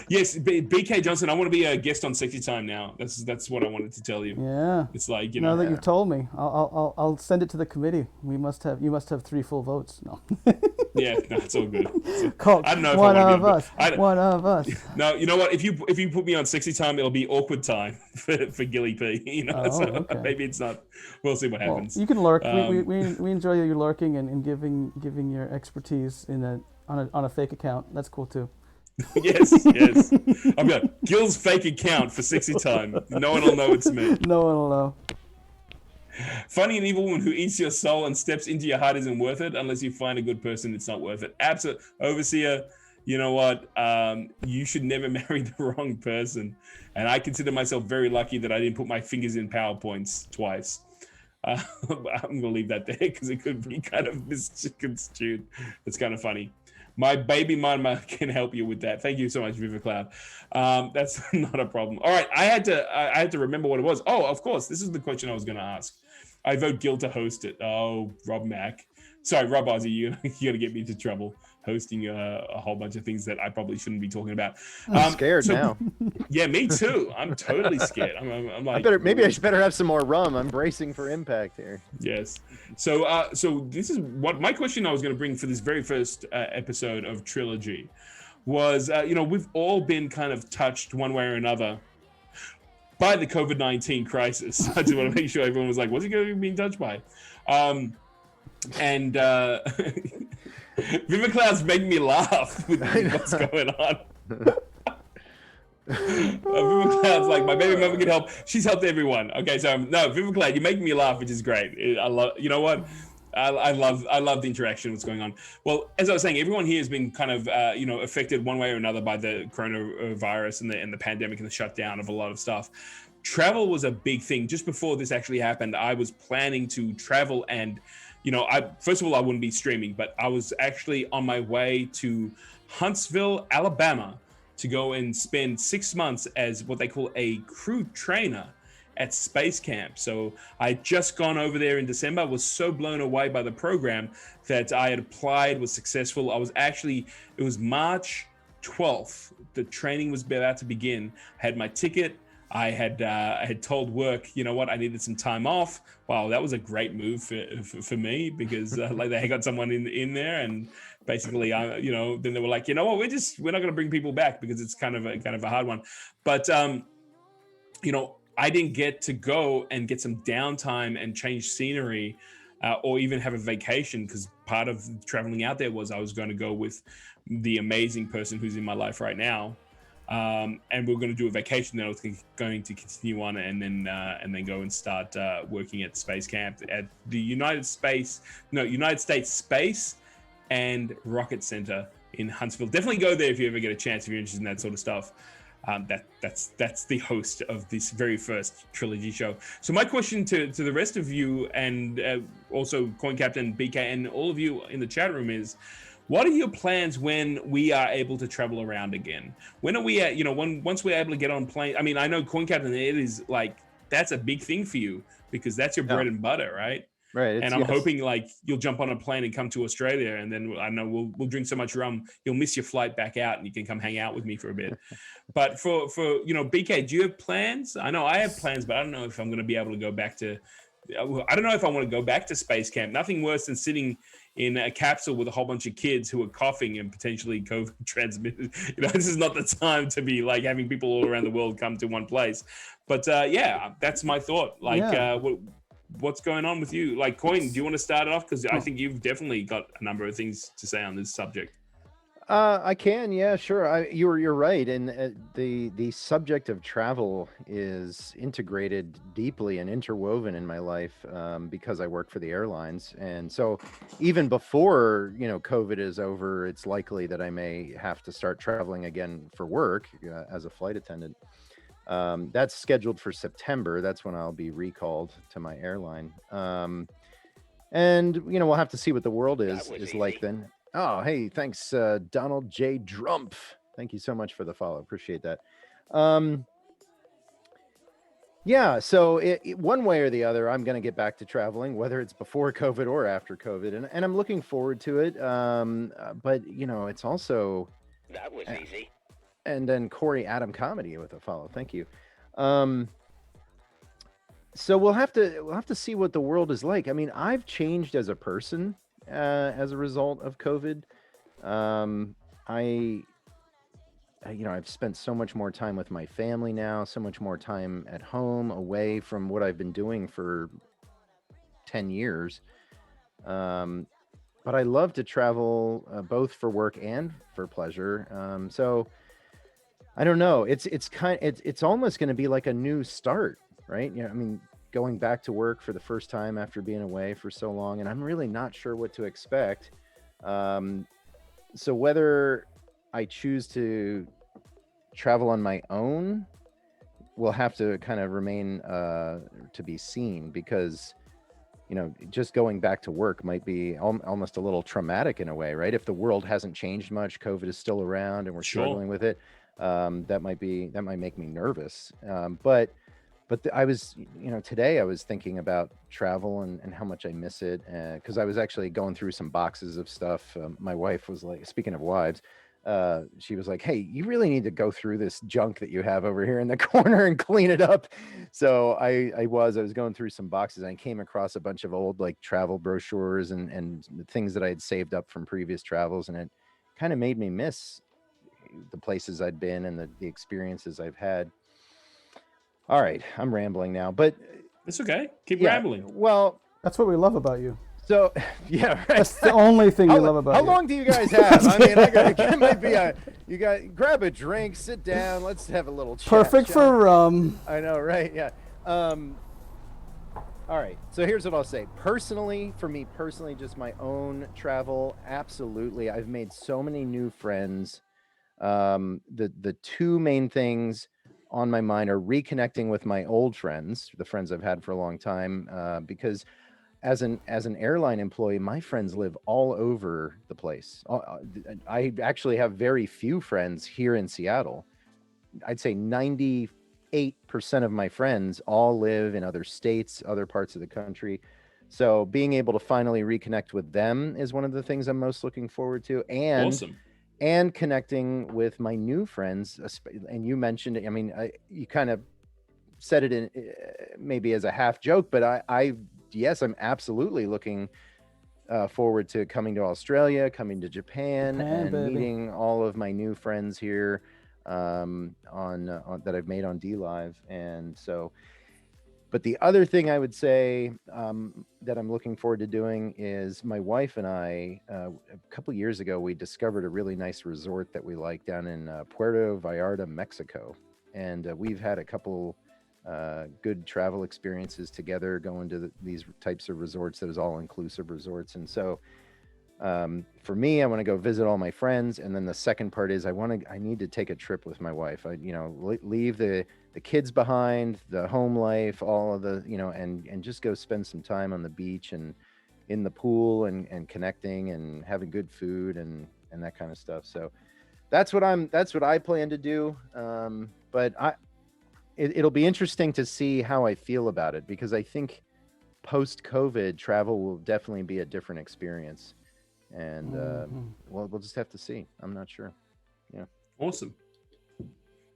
Yes, BK Johnson. I want to be a guest on Sexy Time now. That's what I wanted to tell you. Yeah. It's like Now that you've told me, I'll send it to the committee. You must have 3 full votes. No. Yeah, no, it's all good. I don't know if one of us. One of us. No, you know what? If you put me on Sexy Time, it'll be awkward time for Gilly P. Okay. Maybe it's not. We'll see what happens. You can lurk. We enjoy you lurking and giving your expertise on a fake account. That's cool too. Yes. I've got Gil's fake account for Sexy Time. No one will know it's me. No one will know. Funny and evil woman who eats your soul and steps into your heart isn't worth it unless you find a good person. It's not worth it. Absolute Overseer. You know what? You should never marry the wrong person. And I consider myself very lucky that I didn't put my fingers in PowerPoints twice. I'm gonna leave that there because it could be kind of misconstrued. It's kind of funny. My baby mama can help you with that. Thank you so much, VivaCloud. That's not a problem. All right, I had to remember what it was. Oh, of course, this is the question I was going to ask. I vote Gil to host it. Oh, Rob Mack. Sorry, Rob Ozzy, you're going to get me into trouble hosting a whole bunch of things that I probably shouldn't be talking about. I'm scared now. Yeah, me too. I'm totally scared. I'm like, maybe I should better have some more rum. I'm bracing for impact here. Yes. So this is what my question I was going to bring for this very first episode of Trilogy was, we've all been kind of touched one way or another by the COVID-19 crisis. I just want to make sure everyone was like, what's he going to be being touched by? VivaCloud's making me laugh with what's going on. VivaCloud's like, my baby mother can help. She's helped everyone. Okay, so no, VivaCloud, you're making me laugh, which is great. I love. You know what? I love the interaction. What's going on? Well, as I was saying, everyone here has been kind of affected one way or another by the coronavirus and the pandemic and the shutdown of a lot of stuff. Travel was a big thing. Just before this actually happened, I was planning to travel and. First of all, I wouldn't be streaming, but I was actually on my way to Huntsville, Alabama, to go and spend 6 months as what they call a crew trainer at Space Camp. So I had just gone over there in December, was so blown away by the program that I had applied, was successful. It was March 12th. The training was about to begin. I had my ticket. I had told work, you know what, I needed some time off. Wow, that was a great move for me, because like they got someone in there, and basically, then they were like, you know what, we're not going to bring people back because it's kind of a hard one. But I didn't get to go and get some downtime and change scenery, or even have a vacation, because part of traveling out there was I was going to go with the amazing person who's in my life right now. And we're going to do a vacation. Then I was going to continue on and then go and start working at Space Camp at the United States Space and Rocket Center in Huntsville. Definitely go there if you ever get a chance, if you're interested in that sort of stuff. That's the host of this very first Trilogy Show. So my question to the rest of you, and also Coin Captain, BK, and all of you in the chat room is, what are your plans when we are able to travel around again? When are we once we're able to get on plane? I mean, I know Coin Captain, it is like, that's a big thing for you, because that's your bread and butter, right? Right. And I'm hoping like you'll jump on a plane and come to Australia, and then I know we'll drink so much rum, you'll miss your flight back out, and you can come hang out with me for a bit. But for BK, do you have plans? I know I have plans, but I don't know if I'm going to be able to go back to. I don't know if I want to go back to Space Camp. Nothing worse than sitting in a capsule with a whole bunch of kids who are coughing and potentially COVID transmitted. This is not the time to be like having people all around the world come to one place. But that's my thought. What's going on with you? Like, Coin, do you want to start it off? Because I think you've definitely got a number of things to say on this subject. I can, yeah, sure. You're right, and the subject of travel is integrated deeply and interwoven in my life, because I work for the airlines, and so even before COVID is over, it's likely that I may have to start traveling again for work as a flight attendant. That's scheduled for September. That's when I'll be recalled to my airline, and we'll have to see what the world is like then. Oh, hey, thanks, Donald J. Drumpf. Thank you so much for the follow. Appreciate that. So one way or the other, I'm going to get back to traveling, whether it's before COVID or after COVID, and I'm looking forward to it. But it's also That was easy. And then Corey Adam Comedy with a follow. Thank you. So we'll have to see what the world is like. I mean, I've changed as a person as a result of COVID. I've spent so much more time with my family now, so much more time at home, away from what I've been doing for 10 years. But I love to travel, both for work and for pleasure. So I don't know. It's almost going to be like a new start, right? I mean, going back to work for the first time after being away for so long, and I'm really not sure what to expect. So whether I choose to travel on my own will have to kind of remain to be seen, because just going back to work might be almost a little traumatic in a way, right? If the world hasn't changed much, COVID is still around and we're struggling with it. That might make me nervous. But I was, today I was thinking about travel and how much I miss it. Because I was actually going through some boxes of stuff. My wife was like, speaking of wives, she was like, hey, you really need to go through this junk that you have over here in the corner and clean it up. So I was going through some boxes, and I came across a bunch of old like travel brochures and things that I had saved up from previous travels. And it kind of made me miss the places I'd been and the experiences I've had. All right, I'm rambling now, but it's okay. Keep rambling. Well, that's what we love about you. So, yeah, right. That's the only thing we love about you. How long do you guys have? I mean, it might be you guys grab a drink, sit down, let's have a little chat. Perfect for rum. I know, right? Yeah. All right. So here's what I'll say. For me personally, just my own travel, absolutely. I've made so many new friends. The two main things on my mind are reconnecting with my old friends, the friends I've had for a long time, because as an airline employee, my friends live all over the place. I actually have very few friends here in Seattle. I'd say 95% 98% of my friends all live in other states, other parts of the country. So being able to finally reconnect with them is one of the things I'm most looking forward to. Awesome. And connecting with my new friends. And you mentioned it. I mean, you kind of said it in maybe as a half joke, but yes, I'm absolutely looking forward to coming to Australia, coming to Japan, and baby. meeting all of my new friends here on that I've made on Dlive. And so, but the other thing I would say that I'm looking forward to doing is my wife and I, a couple years ago, we discovered a really nice resort that we like down in Puerto Vallarta, Mexico. And we've had a couple good travel experiences together going to these types of resorts that is all inclusive resorts. And so for me, I want to go visit all my friends. And then the second part is I need to take a trip with my wife. Leave the kids behind, the home life, all of the, and just go spend some time on the beach and in the pool and connecting and having good food and that kind of stuff. So that's what I plan to do. But it'll be interesting to see how I feel about it, because I think post-COVID travel will definitely be a different experience. And we'll just have to see. I'm not sure. Yeah. Awesome.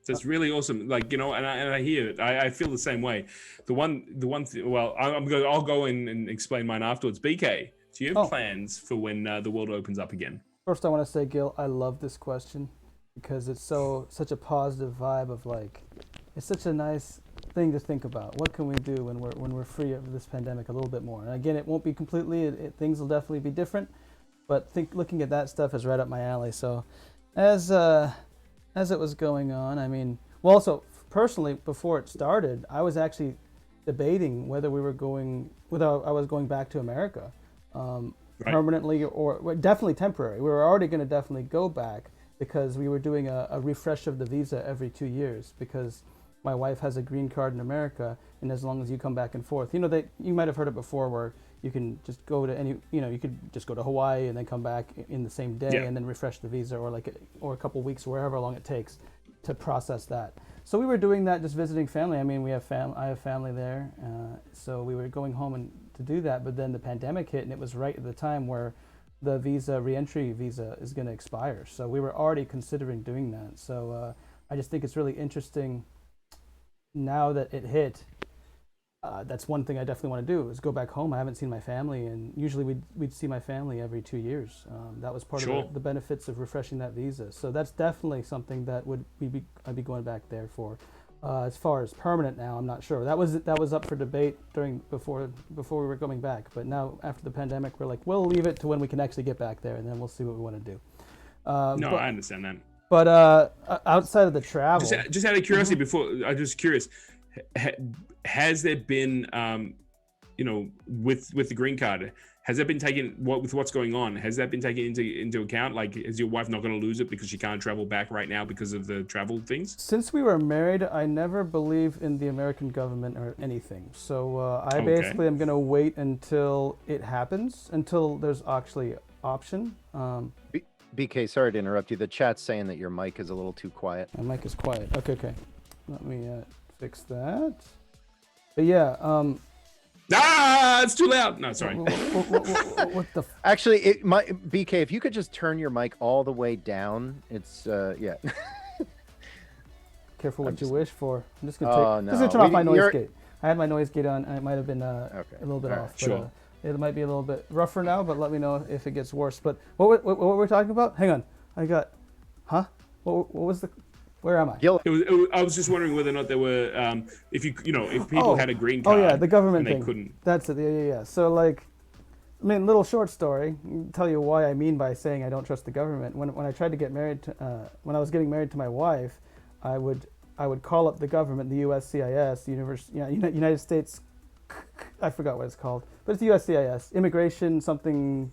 That's really awesome. Like, and I hear it. I feel the same way. Well, I'll go in and explain mine afterwards. BK, do you have plans for when the world opens up again? First, I want to say, Gil, I love this question because it's such a positive vibe of like, it's such a nice thing to think about. What can we do when we're free of this pandemic a little bit more? And again, it won't be completely. Things will definitely be different, but looking at that stuff is right up my alley. So, as it was going on, I mean, well, also personally, before it started, I was actually debating whether I was going back to America permanently or definitely temporary. We were already going to definitely go back because we were doing a refresh of the visa every 2 years, because my wife has a green card in America, and as long as you come back and forth, you might have heard it before, where you can just go to you could just go to Hawaii and then come back in the same day and then refresh the visa, or a couple weeks, wherever long it takes to process that. So we were doing that, just visiting family. I mean, I have family there, so we were going home and to do that. But then the pandemic hit, and it was right at the time where the re-entry visa is going to expire. So we were already considering doing that. So I just think it's really interesting now that it hit. That's one thing I definitely want to do, is go back home. I haven't seen my family, and usually we'd see my family every 2 years. That was part of the benefits of refreshing that visa. So that's definitely something that I'd be going back there for. As far as permanent now, I'm not sure. That was up for debate before we were going back. But now after the pandemic, we're like, we'll leave it to when we can actually get back there, and then we'll see what we want to do. I understand that. But outside of the travel, just out of curiosity, before I'm just curious, has there been, with the green card, has that been taken, with what's going on, has that been taken into account? Like, is your wife not going to lose it because she can't travel back right now because of the travel things? Since we were married, I never believe in the American government or anything. So I basically am going to wait until it happens, until there's actually option. BK, sorry to interrupt you. The chat's saying that your mic is a little too quiet. My mic is quiet. Okay. Let me fix that. But yeah. It's too loud. No, sorry. What the? Actually, BK, if you could just turn your mic all the way down, it's yeah. Careful what you wish for. I'm just gonna turn off my noise gate. I had my noise gate on, and it might have been a little bit off. Sure. It might be a little bit rougher now, but let me know if it gets worse. But what were we talking about? Hang on. What was the? Where am I? I was just wondering whether or not there were, if people had a green card. Oh yeah, the government and thing. They couldn't. That's it. Yeah. So little short story. I'll tell you why I mean by saying I don't trust the government. When I tried to get married, when I was getting married to my wife, I would call up the government, the USCIS, United States. I forgot what it's called, but it's the USCIS, immigration something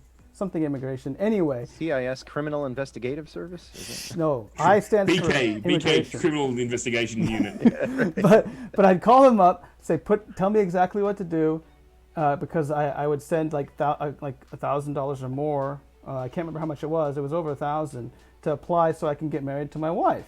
immigration. Anyway, CIS, Criminal Investigative Service. No, I stand for BK, Criminal Investigation Unit. but I'd call them up, say, tell me exactly what to do, because I would send like $1,000 or more. I can't remember how much it was. It was over $1,000 to apply so I can get married to my wife.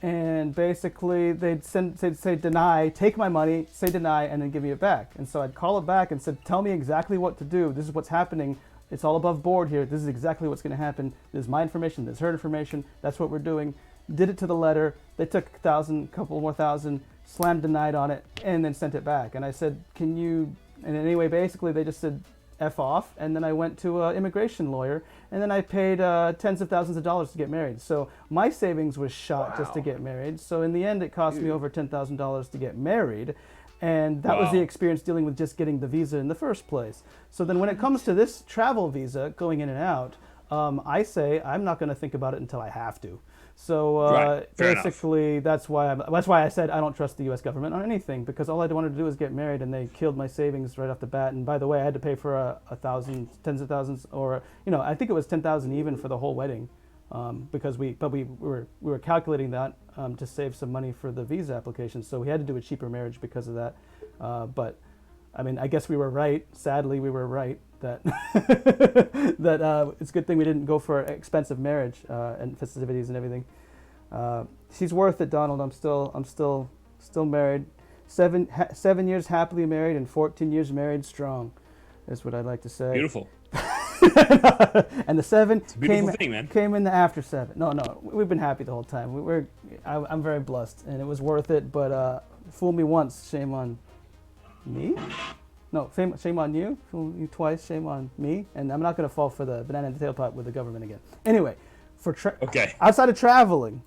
and basically they'd say deny, take my money, say deny, and then give me it back. And so I'd call it back and said, tell me exactly what to do. This is what's happening. It's all above board here. This is exactly what's going to happen. This is my information. This is her information. That's what we're doing. Did it to the letter. They took a couple more thousand, slammed denied on it, and then sent it back. And I said, can you? And anyway, basically they just said F off. And then I went to an immigration lawyer, and then I paid tens of thousands of dollars to get married. So my savings was shot just to get married. So in the end, it cost me over $10,000 to get married. And that was the experience dealing with just getting the visa in the first place. So then when it comes to this travel visa, going in and out, I say I'm not going to think about it until I have to. So basically, that's why I said I don't trust the U.S. government on anything, because all I wanted to do was get married, and they killed my savings right off the bat. And by the way, I had to pay for a thousand, tens of thousands, or I think it was 10,000 even for the whole wedding, because we were calculating that to save some money for the visa application. So we had to do a cheaper marriage because of that. But I mean, I guess we were right. Sadly, we were right that that it's a good thing we didn't go for expensive marriage and festivities and everything. She's worth it, Donald. I'm still married. 7 years happily married and 14 years married strong, is what I'd like to say. Beautiful. And the 7 came in the after 7. No, we've been happy the whole time. I'm very blessed, and it was worth it. But fool me once, shame on me. No, shame on you. Fool you twice, shame on me. And I'm not going to fall for the banana in the tailpipe with the government again. Anyway, outside of traveling,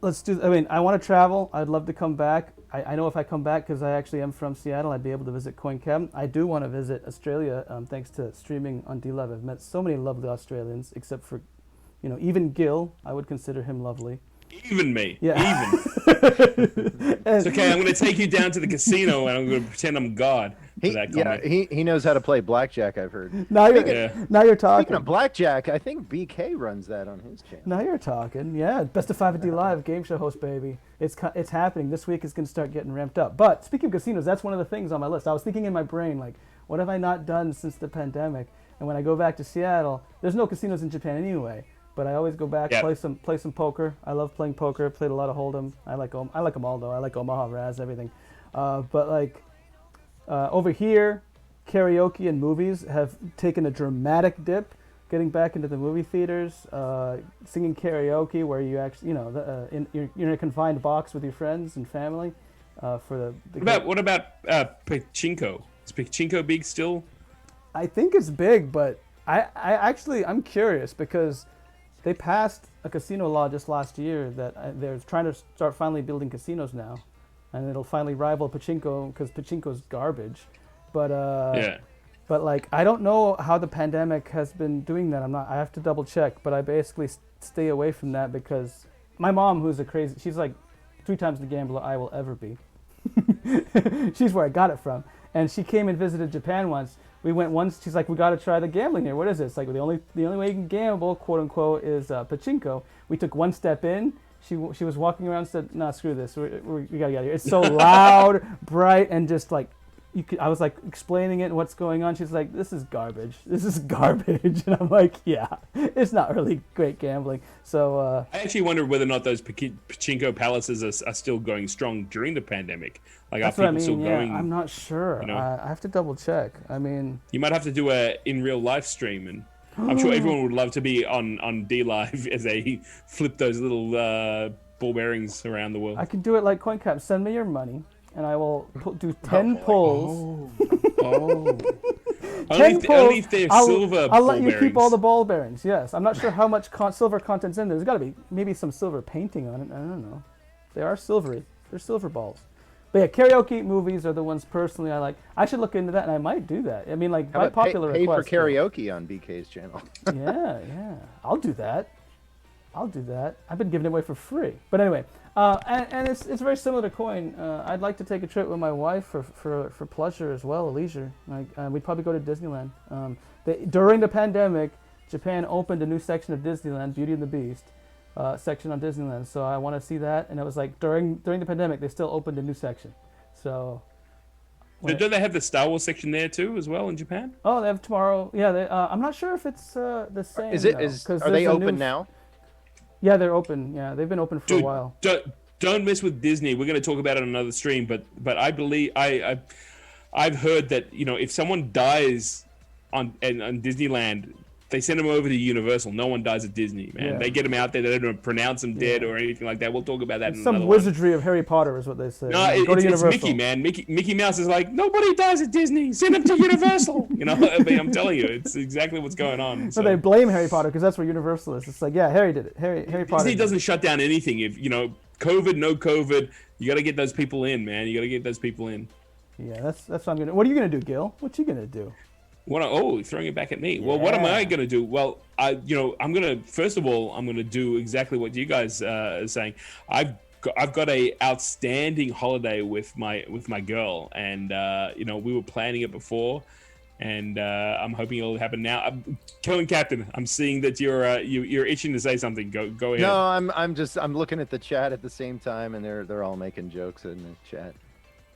I want to travel. I'd love to come back. I know if I come back, because I actually am from Seattle, I'd be able to visit CoinCam. I do want to visit Australia, thanks to streaming on Dlive. I've met so many lovely Australians, except for, even Gil. I would consider him lovely. Even me. Yeah. Even. It's okay. I'm going to take you down to the casino, and I'm going to pretend I'm God. For that comment. He knows how to play blackjack, I've heard. Now you're talking. Speaking of blackjack, I think BK runs that on his channel. Now you're talking. Yeah, Best of 5 at Dlive, game show host, baby. It's happening. This week is going to start getting ramped up. But speaking of casinos, that's one of the things on my list. I was thinking in my brain, like, what have I not done since the pandemic? And when I go back to Seattle, there's no casinos in Japan anyway. But I always go back, play some poker. I love playing poker. Played a lot of Hold'em. I like them all though. I like Omaha, Raz, everything. But like over here, karaoke and movies have taken a dramatic dip. Getting back into the movie theaters, singing karaoke where you actually, you're in a confined box with your friends and family. What about pachinko? Is pachinko big still? I think it's big, but I'm curious because they passed a casino law just last year that they're trying to start finally building casinos now, and it'll finally rival pachinko because pachinko's garbage. But but like I don't know how the pandemic has been doing that. I have to double check, but I basically stay away from that because my mom, who's she's like 3 times the gambler I will ever be. She's where I got it from, and she came and visited Japan once. We went once. She's like, we got to try the gambling here. What is this? Like the only way you can gamble, quote unquote, is pachinko. We took one step in. She was walking around and said, "Nah, screw this. We gotta get out of here. It's so loud, bright, and just like I was like explaining it and what's going on. She's like, this is garbage. This is garbage." And I'm like, yeah, it's not really great gambling. So I actually wondered whether or not those pachinko palaces are still going strong during the pandemic. Like, are people still going? I'm not sure. I have to double check. I mean, you might have to do a in real live stream, and I'm sure everyone would love to be on Dlive as they flip those little ball bearings around the world. I could do it like CoinCap. Send me your money, and I will do 10 pulls. Only if they're silver. I'll let you bearings. keep all the ball bearings. Yes, I'm not sure how much silver content's in there. There's got to be maybe some silver painting on it. I don't know. They are silvery. They're silver balls. But yeah, karaoke movies are the ones personally I like. I should look into that, and I might do that. I mean, like by popular request. Pay for karaoke on BK's channel. Yeah, I'll do that. I've been giving it away for free. But anyway, and it's very similar to Coin. I'd like to take a trip with my wife for pleasure as well, leisure. Like we'd probably go to Disneyland. During the pandemic, Japan opened a new section of Disneyland, Beauty and the Beast. Section on Disneyland, so I want to see that. And it was like during the pandemic, they still opened a new section. So don't they have the Star Wars section there too, as well in Japan? Oh, they have tomorrow. Yeah, I'm not sure if it's the same. Are they open now? Yeah, they're open. Yeah, they've been open for a while. Don't mess with Disney. We're going to talk about it on another stream, but I believe I've heard that, you know, if someone dies on Disneyland, they send them over to Universal. No one dies at Disney, man. Yeah. They get them out there. They don't pronounce them dead or anything like that. We'll talk about that in another Some wizardry of Harry Potter is what they say. No, it's Mickey, man. Mickey Mouse is like, nobody dies at Disney. Send them to Universal. You know, I mean, I'm telling you, it's exactly what's going on. So they blame Harry Potter because that's where Universal is. It's like, yeah, Harry did it. Harry Potter. Disney doesn't shut down anything. If, you know, COVID, no COVID, you got to get those people in, man. You got to get those people in. Yeah, that's what I'm gonna. What are you gonna do, Gil? What you gonna do? Throwing it back at me. Well, what am I going to do? Well, I'm going to, first of all, I'm going to do exactly what you guys are saying. I've got a outstanding holiday with my girl, and you know, we were planning it before, and I'm hoping it'll happen now. Killing Captain, I'm seeing that you're itching to say something. Go ahead. No, I'm looking at the chat at the same time, and they're all making jokes in the chat.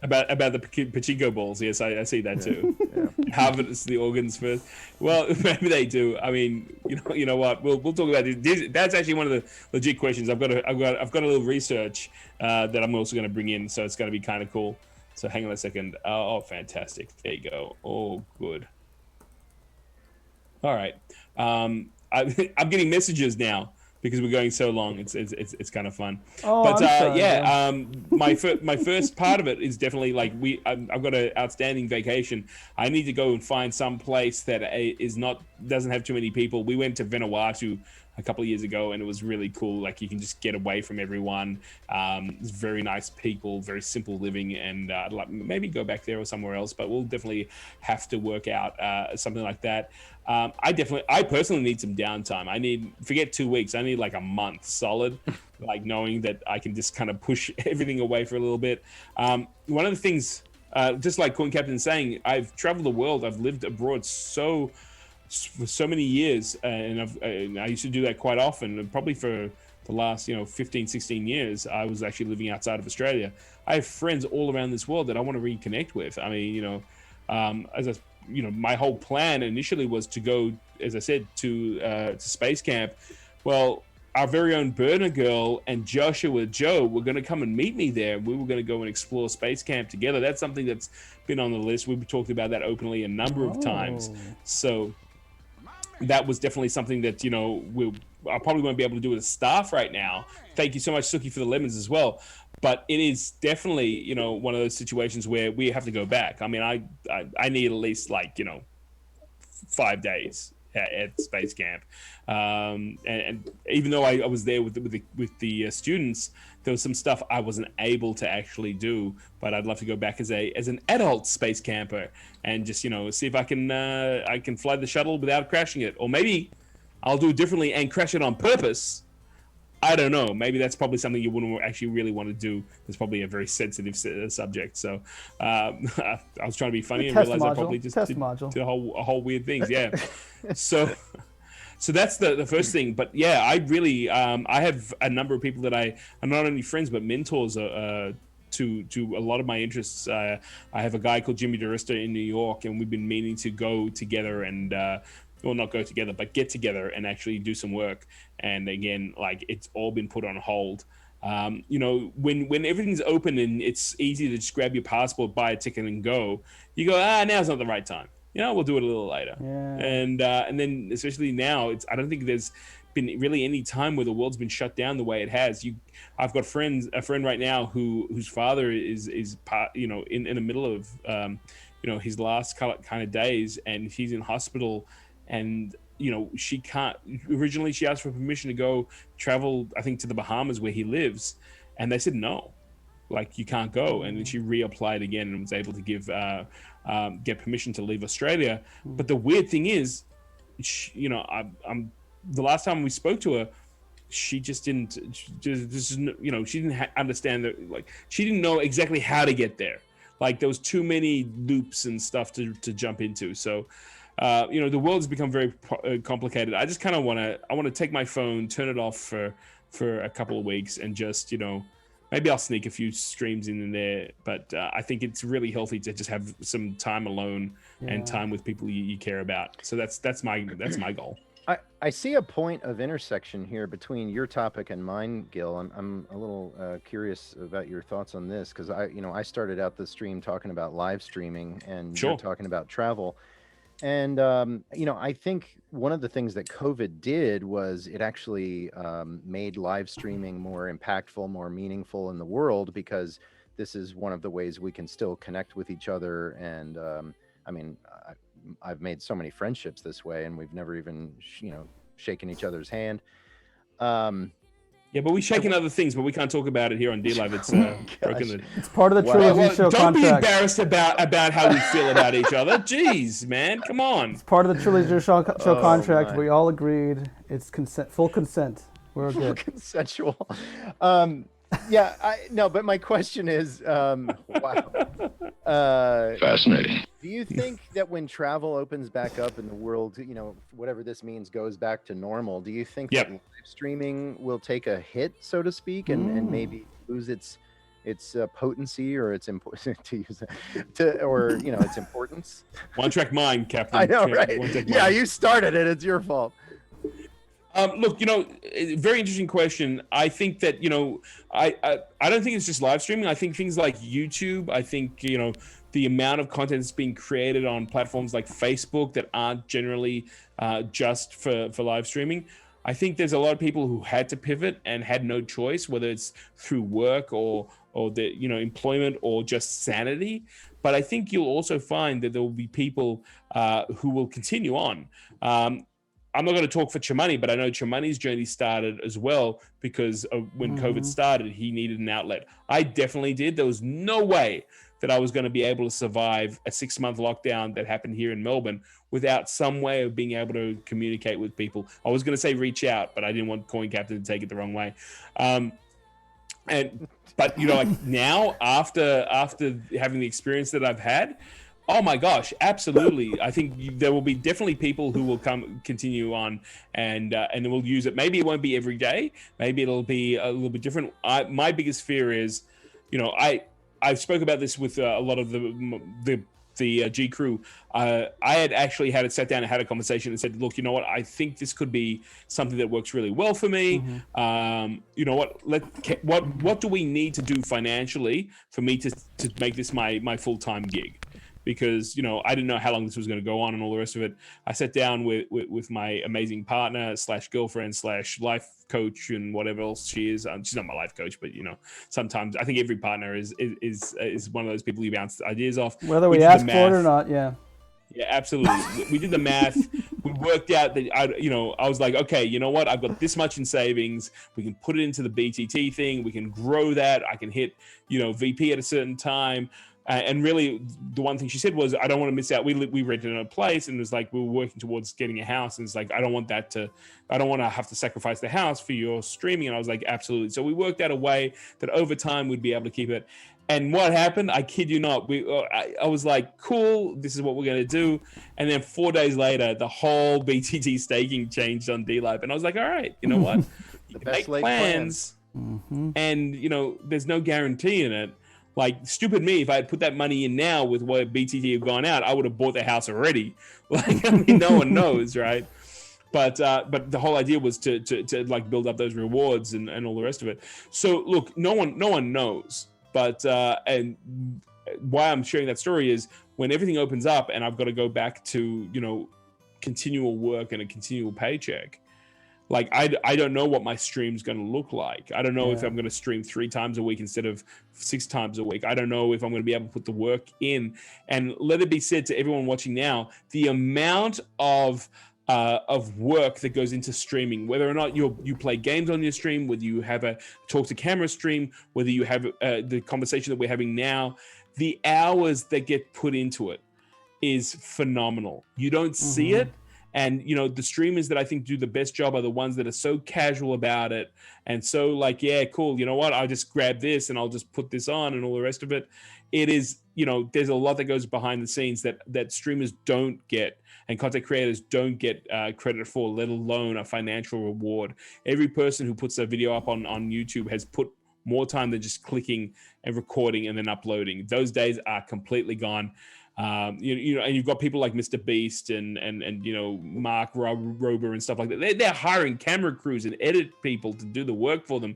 About the pachinko balls, yes, I see that too. Yeah. Harvest the organs first. Well, maybe they do. I mean, you know what? We'll talk about this. That's actually one of the legit questions. I've got a little research that I'm also going to bring in, so it's going to be kind of cool. So hang on a second. Oh, fantastic! There you go. Oh, good. All right. I'm getting messages now, because we're going so long. It's kind of fun. Oh, but I'm sorry, my first part of it is definitely like I've got an outstanding vacation. I need to go and find some place that doesn't have too many people. We went to Vanuatu a couple of years ago, and it was really cool. Like, you can just get away from everyone. It's very nice people, very simple living, and I'd like maybe go back there or somewhere else. But we'll definitely have to work out something like that. I personally need some downtime. Forget 2 weeks. I need like a month solid, like knowing that I can just kind of push everything away for a little bit. One of the things, just like Corn Captain's saying, I've traveled the world. I've lived abroad for so many years, and I used to do that quite often. And probably for the last 15, 16 years, I was actually living outside of Australia. I have friends all around this world that I want to reconnect with. I mean, my whole plan initially was to go, as I said, to space camp. Well, our very own Burner Girl and Joshua Joe were going to come and meet me there. We were going to go and explore space camp together. That's something that's been on the list. We've talked about that openly a number of times. So that was definitely something that I probably won't be able to do with the staff right now. Thank you so much, Suki, for the lemons as well. But it is definitely, one of those situations where we have to go back. I mean, I need at least 5 days at space camp. And even though I was there with the students, there was some stuff I wasn't able to actually do. But I'd love to go back as an adult space camper and just see if I can fly the shuttle without crashing it, or maybe I'll do it differently and crash it on purpose. I don't know. Maybe that's probably something you wouldn't actually really want to do. It's probably a very sensitive subject. So I was trying to be funny and realized I probably just did a whole weird things. Yeah. So that's the first thing. But yeah, I really I have a number of people that are not only friends but mentors to a lot of my interests. I have a guy called Jimmy DeRista in New York, and we've been meaning to go together and well, not go together, but get together and actually do some work. And again, it's all been put on hold. When everything's open and it's easy to just grab your passport, buy a ticket and go, you go, now's not the right time. We'll do it a little later. Yeah. And then especially now, I don't think there's been really any time where the world's been shut down the way it has. I've got a friend right now whose father is in the middle of his last kind of days, and he's in hospital. And she can't. Originally, she asked for permission to go travel, I think, to the Bahamas where he lives, and they said no, you can't go. And then she reapplied again and was able to get permission to leave Australia. But the weird thing is, the last time we spoke to her, she just didn't. She didn't understand that. She didn't know exactly how to get there. There was too many loops and stuff to jump into. So. The world's become very complicated. I just kind of want to take my phone, turn it off for a couple of weeks, and just maybe I'll sneak a few streams in there. But I think it's really healthy to just have some time alone and time with people you care about. So that's my goal. I see a point of intersection here between your topic and mine, Gil. I'm a little curious about your thoughts on this because I started out the stream talking about live streaming and Sure. you're talking about travel. And, I think one of the things that COVID did was it actually made live streaming more impactful, more meaningful in the world, because this is one of the ways we can still connect with each other. And I've made so many friendships this way, and we've never even, shaken each other's hand. Yeah, but we're shaking other things, but we can't talk about it here on Dlive. It's broken. It's part of the Trilogy Show don't be contract. embarrassed about how we feel about each other. Jeez, man, come on. It's part of the Trilogy Show contract. my. We all agreed. It's full consent. We're good. Consensual. But my question is, wow. Fascinating. Do you think that when travel opens back up and the world, whatever this means, goes back to normal, do you think that live streaming will take a hit, so to speak, and maybe lose its potency or its importance its importance? One track mind, Captain. I know, right? Yeah, you started it. It's your fault. Look, very interesting question. I think that, I don't think it's just live streaming. I think things like YouTube, I think, the amount of content that's being created on platforms like Facebook that aren't generally just for live streaming. I think there's a lot of people who had to pivot and had no choice, whether it's through work or the, employment or just sanity. But I think you'll also find that there will be people who will continue on. I'm not going to talk for Chimani, but I know Chimani's journey started as well because of when COVID started, he needed an outlet. I definitely did. There was no way that I was going to be able to survive a 6-month lockdown that happened here in Melbourne without some way of being able to communicate with people. I was going to say reach out, but I didn't want Coin Captain to take it the wrong way. But now after having the experience that I've had, oh my gosh, absolutely. I think there will be definitely people who will continue on and will use it. Maybe it won't be every day. Maybe it'll be a little bit different. My biggest fear is, I spoke about this with a lot of the G crew. I had actually sat down and had a conversation and said, look, you know what? I think this could be something that works really well for me. You know what? What do we need to do financially for me to make this my full-time gig? Because I didn't know how long this was going to go on and all the rest of it. I sat down with my amazing partner / girlfriend / life coach and whatever else she is. She's not my life coach, but sometimes I think every partner is one of those people you bounce ideas off. Whether we ask for it or not, yeah. Yeah, absolutely. We did the math. We worked out that I was like, okay, you know what? I've got this much in savings. We can put it into the BTT thing. We can grow that. I can hit VP at a certain time. And really, the one thing she said was, I don't want to miss out. We rented in a place, and it was like we were working towards getting a house, and it's like I don't want to have to sacrifice the house for your streaming. And I was like, absolutely. So we worked out a way that over time we'd be able to keep it. And what happened? I kid you not. I was like, cool. This is what we're gonna do. And then 4 days later, the whole BTT staking changed on Dlive, and I was like, all right, you know what? You can make plans, and there's no guarantee in it. Like, stupid me, if I had put that money in now with what BTT had gone out, I would have bought the house already. Like, I mean, no one knows, right? But the whole idea was to like build up those rewards and all the rest of it. So look, no one knows. But and why I'm sharing that story is when everything opens up and I've got to go back to continual work and a continual paycheck. Like, I don't know what my stream's going to look like. I don't know if I'm going to stream 3 times a week instead of 6 times a week. I don't know if I'm going to be able to put the work in. And let it be said to everyone watching now, the amount of work that goes into streaming, whether or not you play games on your stream, whether you have a talk to camera stream, whether you have the conversation that we're having now, the hours that get put into it is phenomenal. You don't see it. And, the streamers that I think do the best job are the ones that are so casual about it and so like, yeah, cool. You know what? I'll just grab this and I'll just put this on and all the rest of it. It is, there's a lot that goes behind the scenes that streamers don't get and content creators don't get credit for, let alone a financial reward. Every person who puts a video up on YouTube has put more time than just clicking and recording and then uploading. Those days are completely gone. You know, and you've got people like Mr. Beast and you know, Mark Rober and stuff like that. They're hiring camera crews and edit people to do the work for them.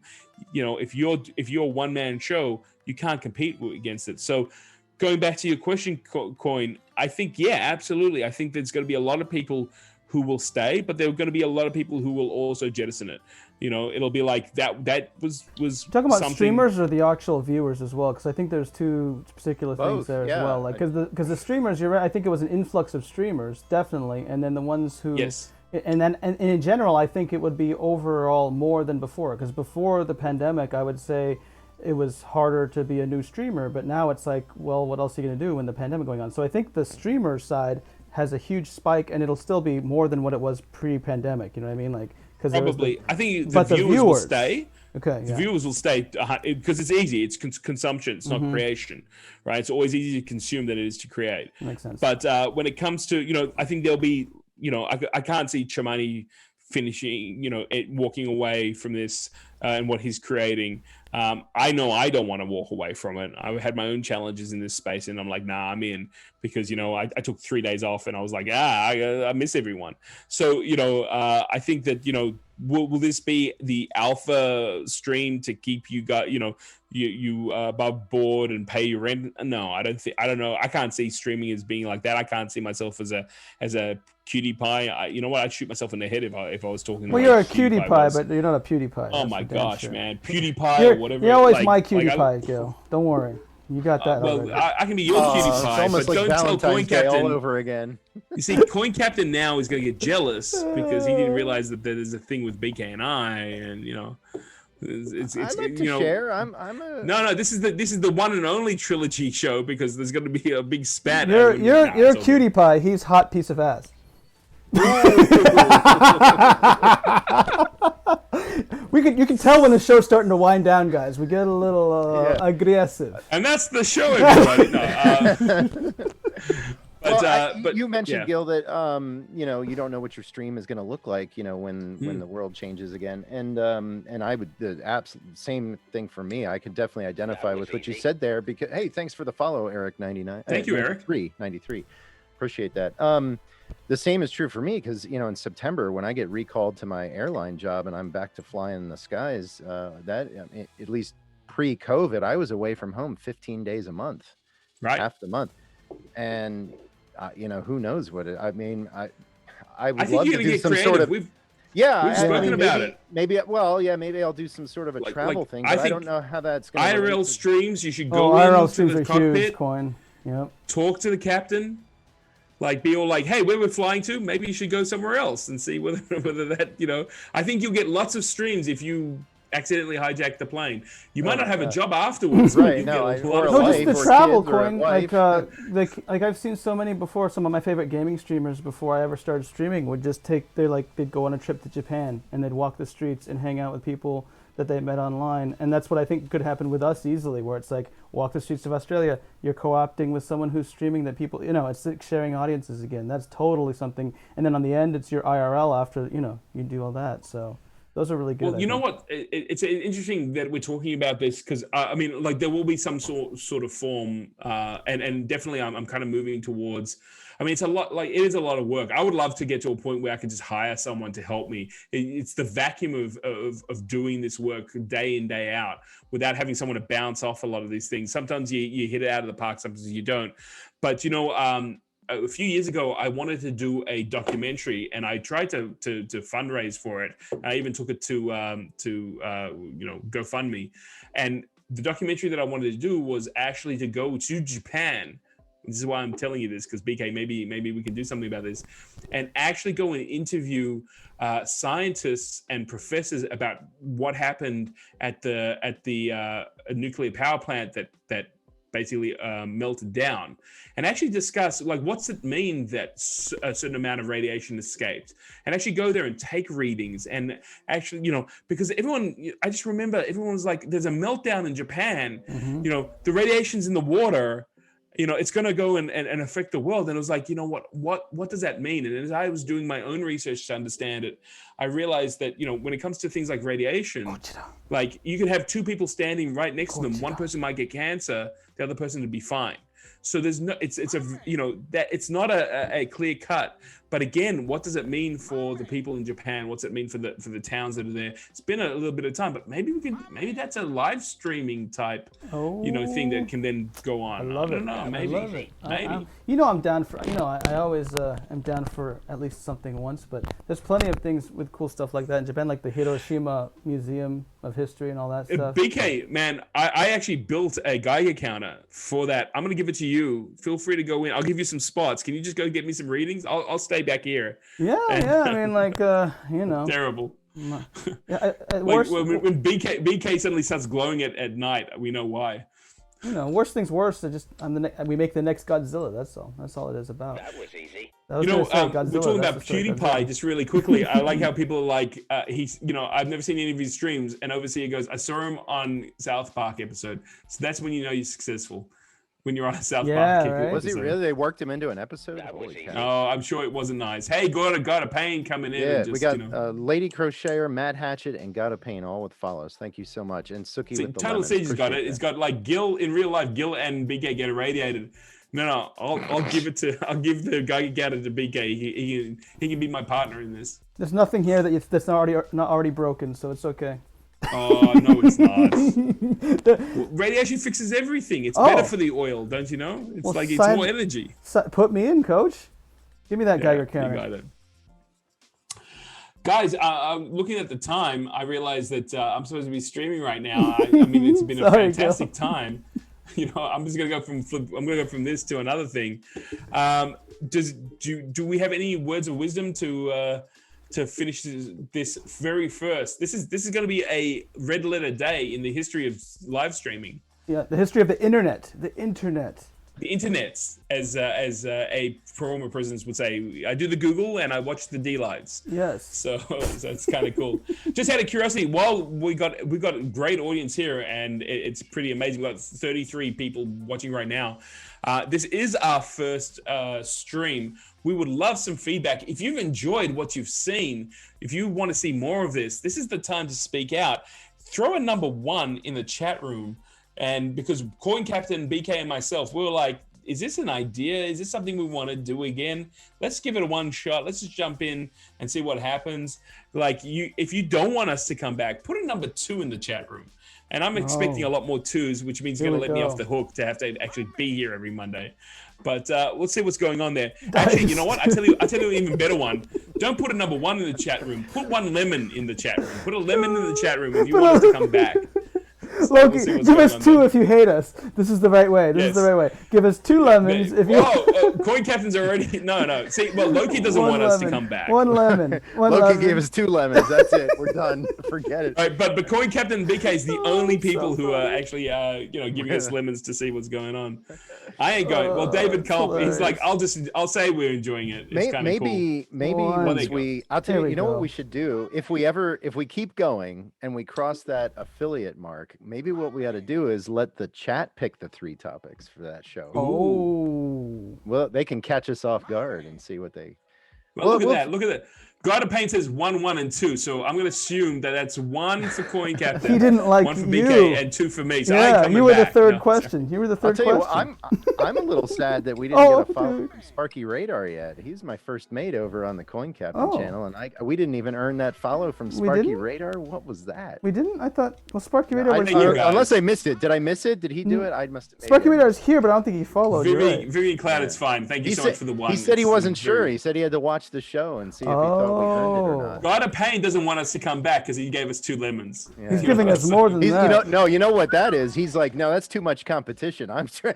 You know, if you're a one-man show, you can't compete against it. So going back to your question, Coin, I think, yeah, absolutely. I think there's going to be a lot of people who will stay, but there are going to be a lot of people who will also jettison it. You know, it'll be like that was talking about something... streamers or the actual viewers as well, because I think there's two particular things there as well. Like, because the streamers, you're right. I think it was an influx of streamers, definitely, and then the ones who... Yes. And in general, I think it would be overall more than before, because before the pandemic, I would say it was harder to be a new streamer, but now it's like, well, what else are you going to do when the pandemic going on? So I think the streamer side has a huge spike, and it'll still be more than what it was pre-pandemic. You know what I mean? Like, because probably, I think the viewers will stay. Okay, the viewers will stay because it's easy. It's consumption. It's not creation, right? It's always easier to consume than it is to create. Makes sense. But when it comes to, you know, I think there'll be, you know, I can't see Chimani finishing, you know, walking away from this and what he's creating. I know I don't want to walk away from it. I had my own challenges in this space, and I'm like, nah, I'm in, because, you know, I took 3 days off, and I was like, I miss everyone. So, you know, I think that, you know, will this be the alpha stream to keep you you above board and pay your rent? No, I don't know. I can't see streaming as being like that. I can't see myself as a cutie pie. You know what? I'd shoot myself in the head if I was talking. Well, you're a cutie pie, but you're not a PewDiePie. Oh my gosh, man, PewDiePie or whatever. You're always my cutie pie, Gil. Don't worry. You got that. Well, I can be your cutie pie, but like don't tell Coin Captain all over again. You see, Coin Captain now is going to get jealous because he didn't realize that there's a thing with BK and I, and you know, it's I like to you know, share. I'm a no. This is the one and only Trilogy Show, because there's going to be a big spat. You're a cutie pie. He's hot piece of ass. You can tell when the show's starting to wind down, guys. We get a little aggressive. And that's the show, everybody. No, but you mentioned, yeah. Gil, that you know, you don't know what your stream is going to look like, you know, when the world changes again, and I would the absolute same thing for me. I could definitely identify with what you said there, because hey, thanks for the follow, Eric99. Thank you, Eric. 93. Appreciate that. The same is true for me, because, you know, in September, when I get recalled to my airline job and I'm back to flying in the skies, at least pre-COVID, I was away from home 15 days a month, right? Half the month. And, you know, who knows what it, I mean, I would I think love you're to gonna do get some creative. sort of, We've spoken about it. Maybe I'll do some sort of a travel thing, but I don't know how that's going to IRL streams, you should go IRL into streams the are cockpit, huge, Coin. Yep. talk to the captain, like be all like, hey, where we're flying to, maybe you should go somewhere else and see whether that, you know, I think you'll get lots of streams if you accidentally hijack the plane. You might not have a job afterwards. Right, you no, get a lot of No, just the travel, kids or a Coin. wife. Like I've seen so many before. Some of my favorite gaming streamers before I ever started streaming would just they'd go on a trip to Japan and they'd walk the streets and hang out with people that they met online, and that's what I think could happen with us easily, where it's like walk the streets of Australia, you're co-opting with someone who's streaming that people, you know, it's like sharing audiences again. That's totally something. And then on the end, it's your IRL after, you know, you do all that. So those are really good. Well, you know what? It's interesting that we're talking about this, because I mean, like, there will be some sort of form, and definitely I'm kind of moving towards. I mean, it's a lot. Like, it is a lot of work. I would love to get to a point where I can just hire someone to help me. It's the vacuum of doing this work day in, day out, without having someone to bounce off a lot of these things. Sometimes you hit it out of the park, sometimes you don't. But you know, a few years ago, I wanted to do a documentary, and I tried to fundraise for it. I even took it to you know, GoFundMe. And the documentary that I wanted to do was actually to go to Japan. This is why I'm telling you this, because BK, maybe we can do something about this, and actually go and interview scientists and professors about what happened at the nuclear power plant that basically melted down, and actually discuss, like, what's it mean that a certain amount of radiation escaped, and actually go there and take readings, and actually, you know, because I just remember everyone was like, there's a meltdown in Japan, you know, the radiation's in the water, you know, it's going to go and affect the world. And it was like, you know, what does that mean? And as I was doing my own research to understand it, I realized that, you know, when it comes to things like radiation, like, you could have two people standing right next to them. One person might get cancer, the other person would be fine. So there's no, it's a, you know, that it's not a clear cut. But again, what does it mean for the people in Japan? What's it mean for the towns that are there? It's been a little bit of time, but maybe that's a live streaming type, you know, thing that can then go on. I don't know. Maybe. I love it. Maybe. You know, I'm down for. You know, I always am down for at least something once. But there's plenty of things with cool stuff like that in Japan, like the Hiroshima Museum of History and all that stuff. BK, man, I actually built a Geiger counter for that. I'm gonna give it to you. Feel free to go in. I'll give you some spots. Can you just go get me some readings? I'll stay back here. Yeah. I mean, like, you know. Terrible. Yeah, like when BK suddenly starts glowing at night, we know why. You know, worst things worse. We make the next Godzilla. That's all. That's all it is about. That was easy. You know, we're talking about PewDiePie just really quickly. I like how people are like, he's, you know, I've never seen any of his streams, and overseas he goes, I saw him on South Park episode. So that's when you know you're successful. When you're on a South Park right? Was he really? They worked him into an episode? Holy cow. Oh, I'm sure it wasn't nice. Hey, got a pain coming in. Yeah, and just, we got you know. Lady Crocheter, Matt Hatchet, and Got a Pain all with follows. Thank you so much. And Suki with the Total lemons. Siege has got it. Appreciate It's that. got like Gil in real life. Gil and BK get irradiated. No, I'll give it to. I'll give the Geiger counter to BK. He can be my partner in this. There's nothing here that's not already broken, so it's okay. Oh no, it's not. Radiation fixes everything. It's better for the oil, don't you know? It's like it's more energy. Put me in, coach. Give me that Geiger You counter. got it. Guys, I'm looking at the time. I realize that I'm supposed to be streaming right now. I mean, it's been a fantastic time. You know, I'm just gonna go from this to another thing. Do we have any words of wisdom to finish this very first? This is going to be a red letter day in the history of live streaming. Yeah, the history of the internet. The internet, as a former president would say. I do the Google and I watch the Dlives. Yes. So it's kind of cool. Just out of curiosity, while we got a great audience here, and it's pretty amazing. We've got 33 people watching right now. This is our first stream. We would love some feedback. If you've enjoyed what you've seen, if you want to see more of this is the time to speak out. Throw a number 1 in the chat room. And because Coin Captain, BK, and myself, we were like, is this an idea? Is this something we want to do again? Let's give it a one shot. Let's just jump in and see what happens. Like, if you don't want us to come back, put a number 2 in the chat room. And I'm expecting a lot more 2s, which means you're going to let me off the hook to have to actually be here every Monday. But we'll see what's going on there. Actually, you know what? I tell you an even better one. Don't put a number 1 in the chat room. Put 1 lemon in the chat room. Put a lemon in the chat room if you want us to come back. Loki, give us 2 if you hate us. This is the right way. This is the right way. Give us 2 lemons if you. Coin Captain's already no. See, well, Loki doesn't want us to come back. 1 lemon. Loki gave us 2 lemons. That's it. We're done. Forget it. All right, but Coin Captain BK is the only people who are actually giving us lemons to see what's going on. I ain't going. Well, David Culp, he's like, I'll say we're enjoying it. It's kind of cool. Maybe once I'll tell you. You know what we should do if we keep going and we cross that affiliate mark. Maybe what we ought to do is let the chat pick the 3 topics for that show. Oh. Well, they can catch us off guard and see what they. Well, look at that. God of Pain says 1, 1, and 2. So I'm going to assume that that's 1 for Coin Captain. He didn't like 1 for you. BK and 2 for me. So yeah, you were the third question. You were the third question. I'll tell you what, I'm a little sad that we didn't get a follow from Sparky Radar yet. He's my first mate over on the Coin Captain channel, and we didn't even earn that follow from Sparky Radar. What was that? We didn't? I thought, well, Sparky Radar was unless I missed it. Did I miss it? Did he do it? I must have. Sparky Radar is here, but I don't think he followed. Vivian Cloud, it's fine. Thank you so much for the 1. He said he wasn't sure. He said he had to watch the show and see if he thought we earned it or not. God of Pain doesn't want us to come back because he gave us 2 lemons. Yeah. He's giving us more than that. You know what that is? He's like, no, that's too much competition. I'm sure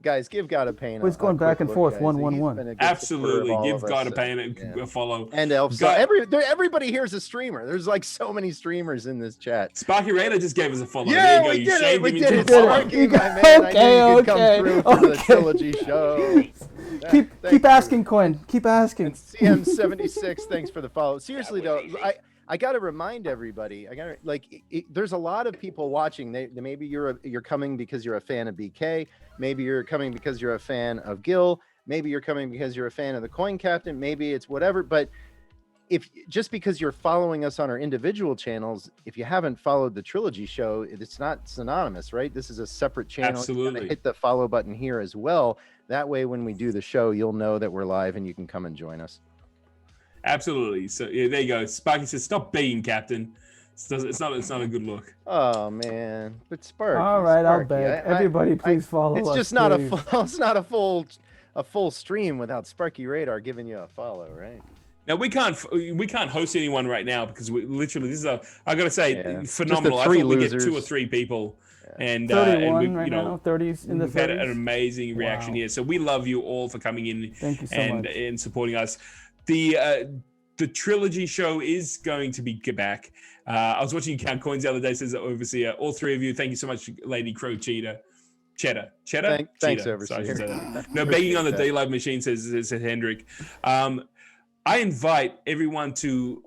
guys, give God a Pain. He's going back and forth, 1, 1, 1. Absolutely, give God a Pain a follow. And Elf. So everybody here's a streamer. There's like so many streamers in this chat. Sparky Radar just gave us a follow. Yeah, there you go. We did it. Sparky, my man. I knew you could come through for the Trilogy Show. Keep asking, Coin. Keep asking. And CM76, thanks for the follow. Seriously though, I got to remind everybody. There's a lot of people watching. Maybe you're coming because you're a fan of BK. Maybe you're coming because you're a fan of Gil. Maybe you're coming because you're a fan of the Coin Captain. Maybe it's whatever. But if just because you're following us on our individual channels, if you haven't followed the Trilogy Show, it's not synonymous, right? This is a separate channel. Absolutely. Hit the follow button here as well. That way, when we do the show, you'll know that we're live and you can come and join us. Absolutely. So yeah, there you go. Sparky says, "Stop being captain." It's not a good look. Oh man, but Sparky. All right, I'll Sparky, beg. Everybody, please follow us. It's just not please. it's not a full stream without Sparky Radar giving you a follow, right? Now we can't host anyone right now because we literally this is I gotta say phenomenal. I three thought we get losers. 2 or 3 people, and 31 we, right now, 30s in the we've had 30s. an amazing reaction here. So we love you all for coming in Thank you so much. and supporting us. The Trilogy Show is going to be back. I was watching you count coins the other day. Says Overseer, all 3 of you. Thank you so much, Lady Crow Cheetah. Cheddar. Thanks, Cheetah. Overseer. Sorry, I should say that. No, begging on the Dlive machine, says Hendrik. I invite everyone to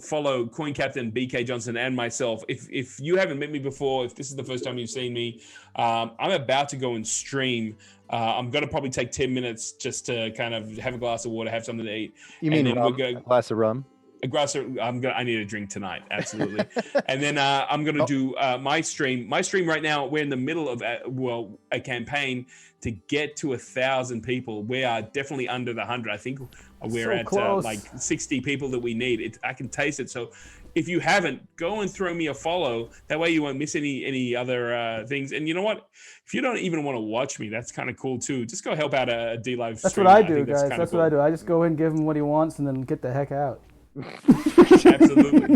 follow Coin Captain BK Johnson and myself. If you haven't met me before, if this is the first time you've seen me, I'm about to go and stream. I'm going to probably take 10 minutes just to kind of have a glass of water, have something to eat. You mean a glass of rum? I need a drink tonight, absolutely. And then I'm going to do my stream. My stream right now, we're in the middle of a campaign to get to 1,000 people. We are definitely under the 100. I think we're at like 60 people that we need. I can taste it. So if you haven't, go and throw me a follow. That way you won't miss any other things. And you know what? If you don't even want to watch me, that's kind of cool too. Just go help out a Dlive stream. That's what I do, guys. That's what I do. I just go in, give him what he wants, and then get the heck out. Absolutely.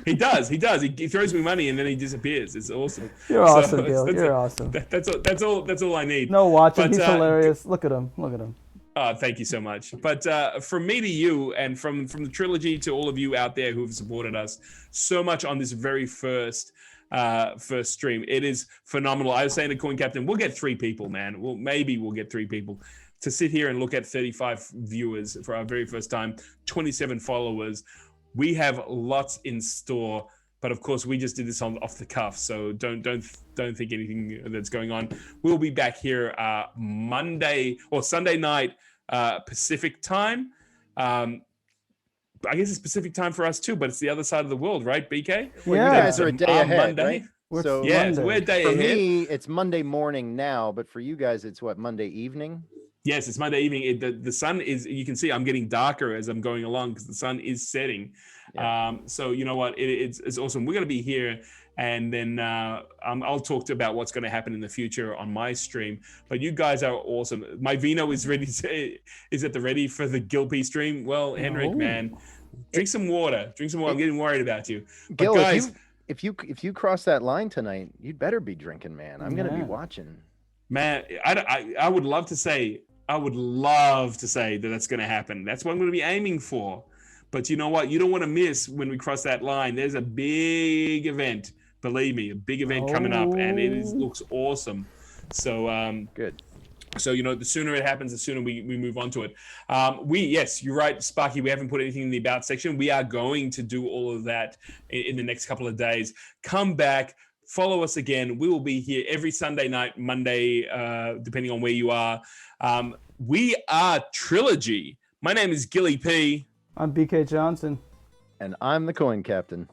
He does. He throws me money and then he disappears. It's awesome. You're awesome, Gil. You're awesome. That's all I need. No watching. He's hilarious. Look at him. Look at him. Thank you so much. But from me to you, and from the Trilogy to all of you out there who have supported us so much on this very first stream, it is phenomenal. I was saying to Coin Captain, we'll get 3 people, man. Maybe we'll get 3 people to sit here and look at 35 viewers for our very first time, 27 followers. We have lots in store, but of course we just did this off the cuff, so don't think anything that's going on. We'll be back here Monday or Sunday night Pacific time. I guess it's Pacific time for us too, but it's the other side of the world, right, BK? Well, you guys are a day ahead, Monday. Right? So we're a day for ahead. me, it's Monday morning now, but for you guys, it's what, Monday evening? Yes, it's Monday evening. The sun is, you can see I'm getting darker as I'm going along because the sun is setting. Yeah. So you know what? It's awesome. We're going to be here, and then I'll talk about what's going to happen in the future on my stream. But you guys are awesome. My vino is ready. Is at the ready for the Gilpy stream? Well, Henrik, man, drink some water. Drink some water. I'm getting worried about you. Gil, but guys, if you cross that line tonight, you'd better be drinking, man. I'm going to be watching. Man, I would love to say. I would love to say that that's going to happen. That's what I'm going to be aiming for. But you know what? You don't want to miss when we cross that line. There's a big event. Believe me, a big event coming up, and it looks awesome. So good. So you know, the sooner it happens, the sooner we move on to it. Yes, you're right, Sparky. We haven't put anything in the about section. We are going to do all of that in the next couple of days. Come back. Follow us again. We will be here every Sunday night, Monday, depending on where you are. We are Trilogy. My name is Gilly P. I'm BK Johnson. And I'm the Coin Captain.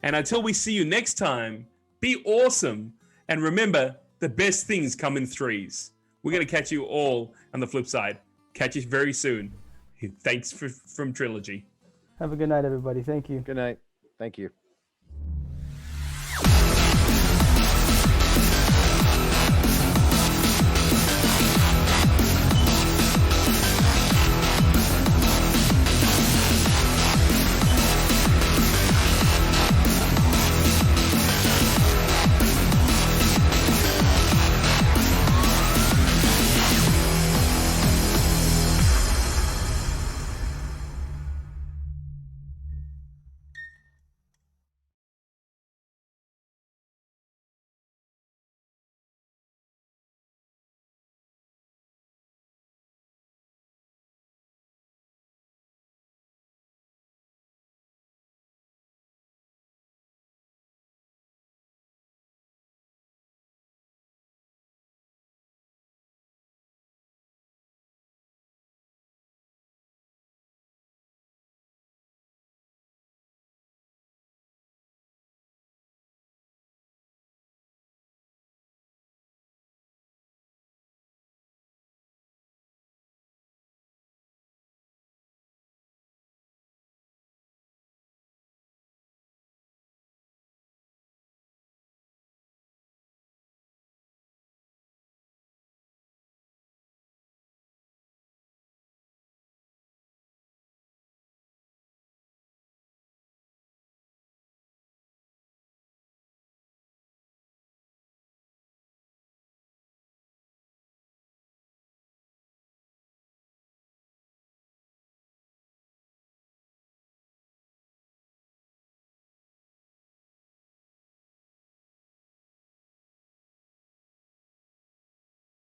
And until we see you next time, be awesome. And remember, the best things come in 3s. We're going to catch you all on the flip side. Catch you very soon. Thanks from Trilogy. Have a good night, everybody. Thank you. Good night. Thank you.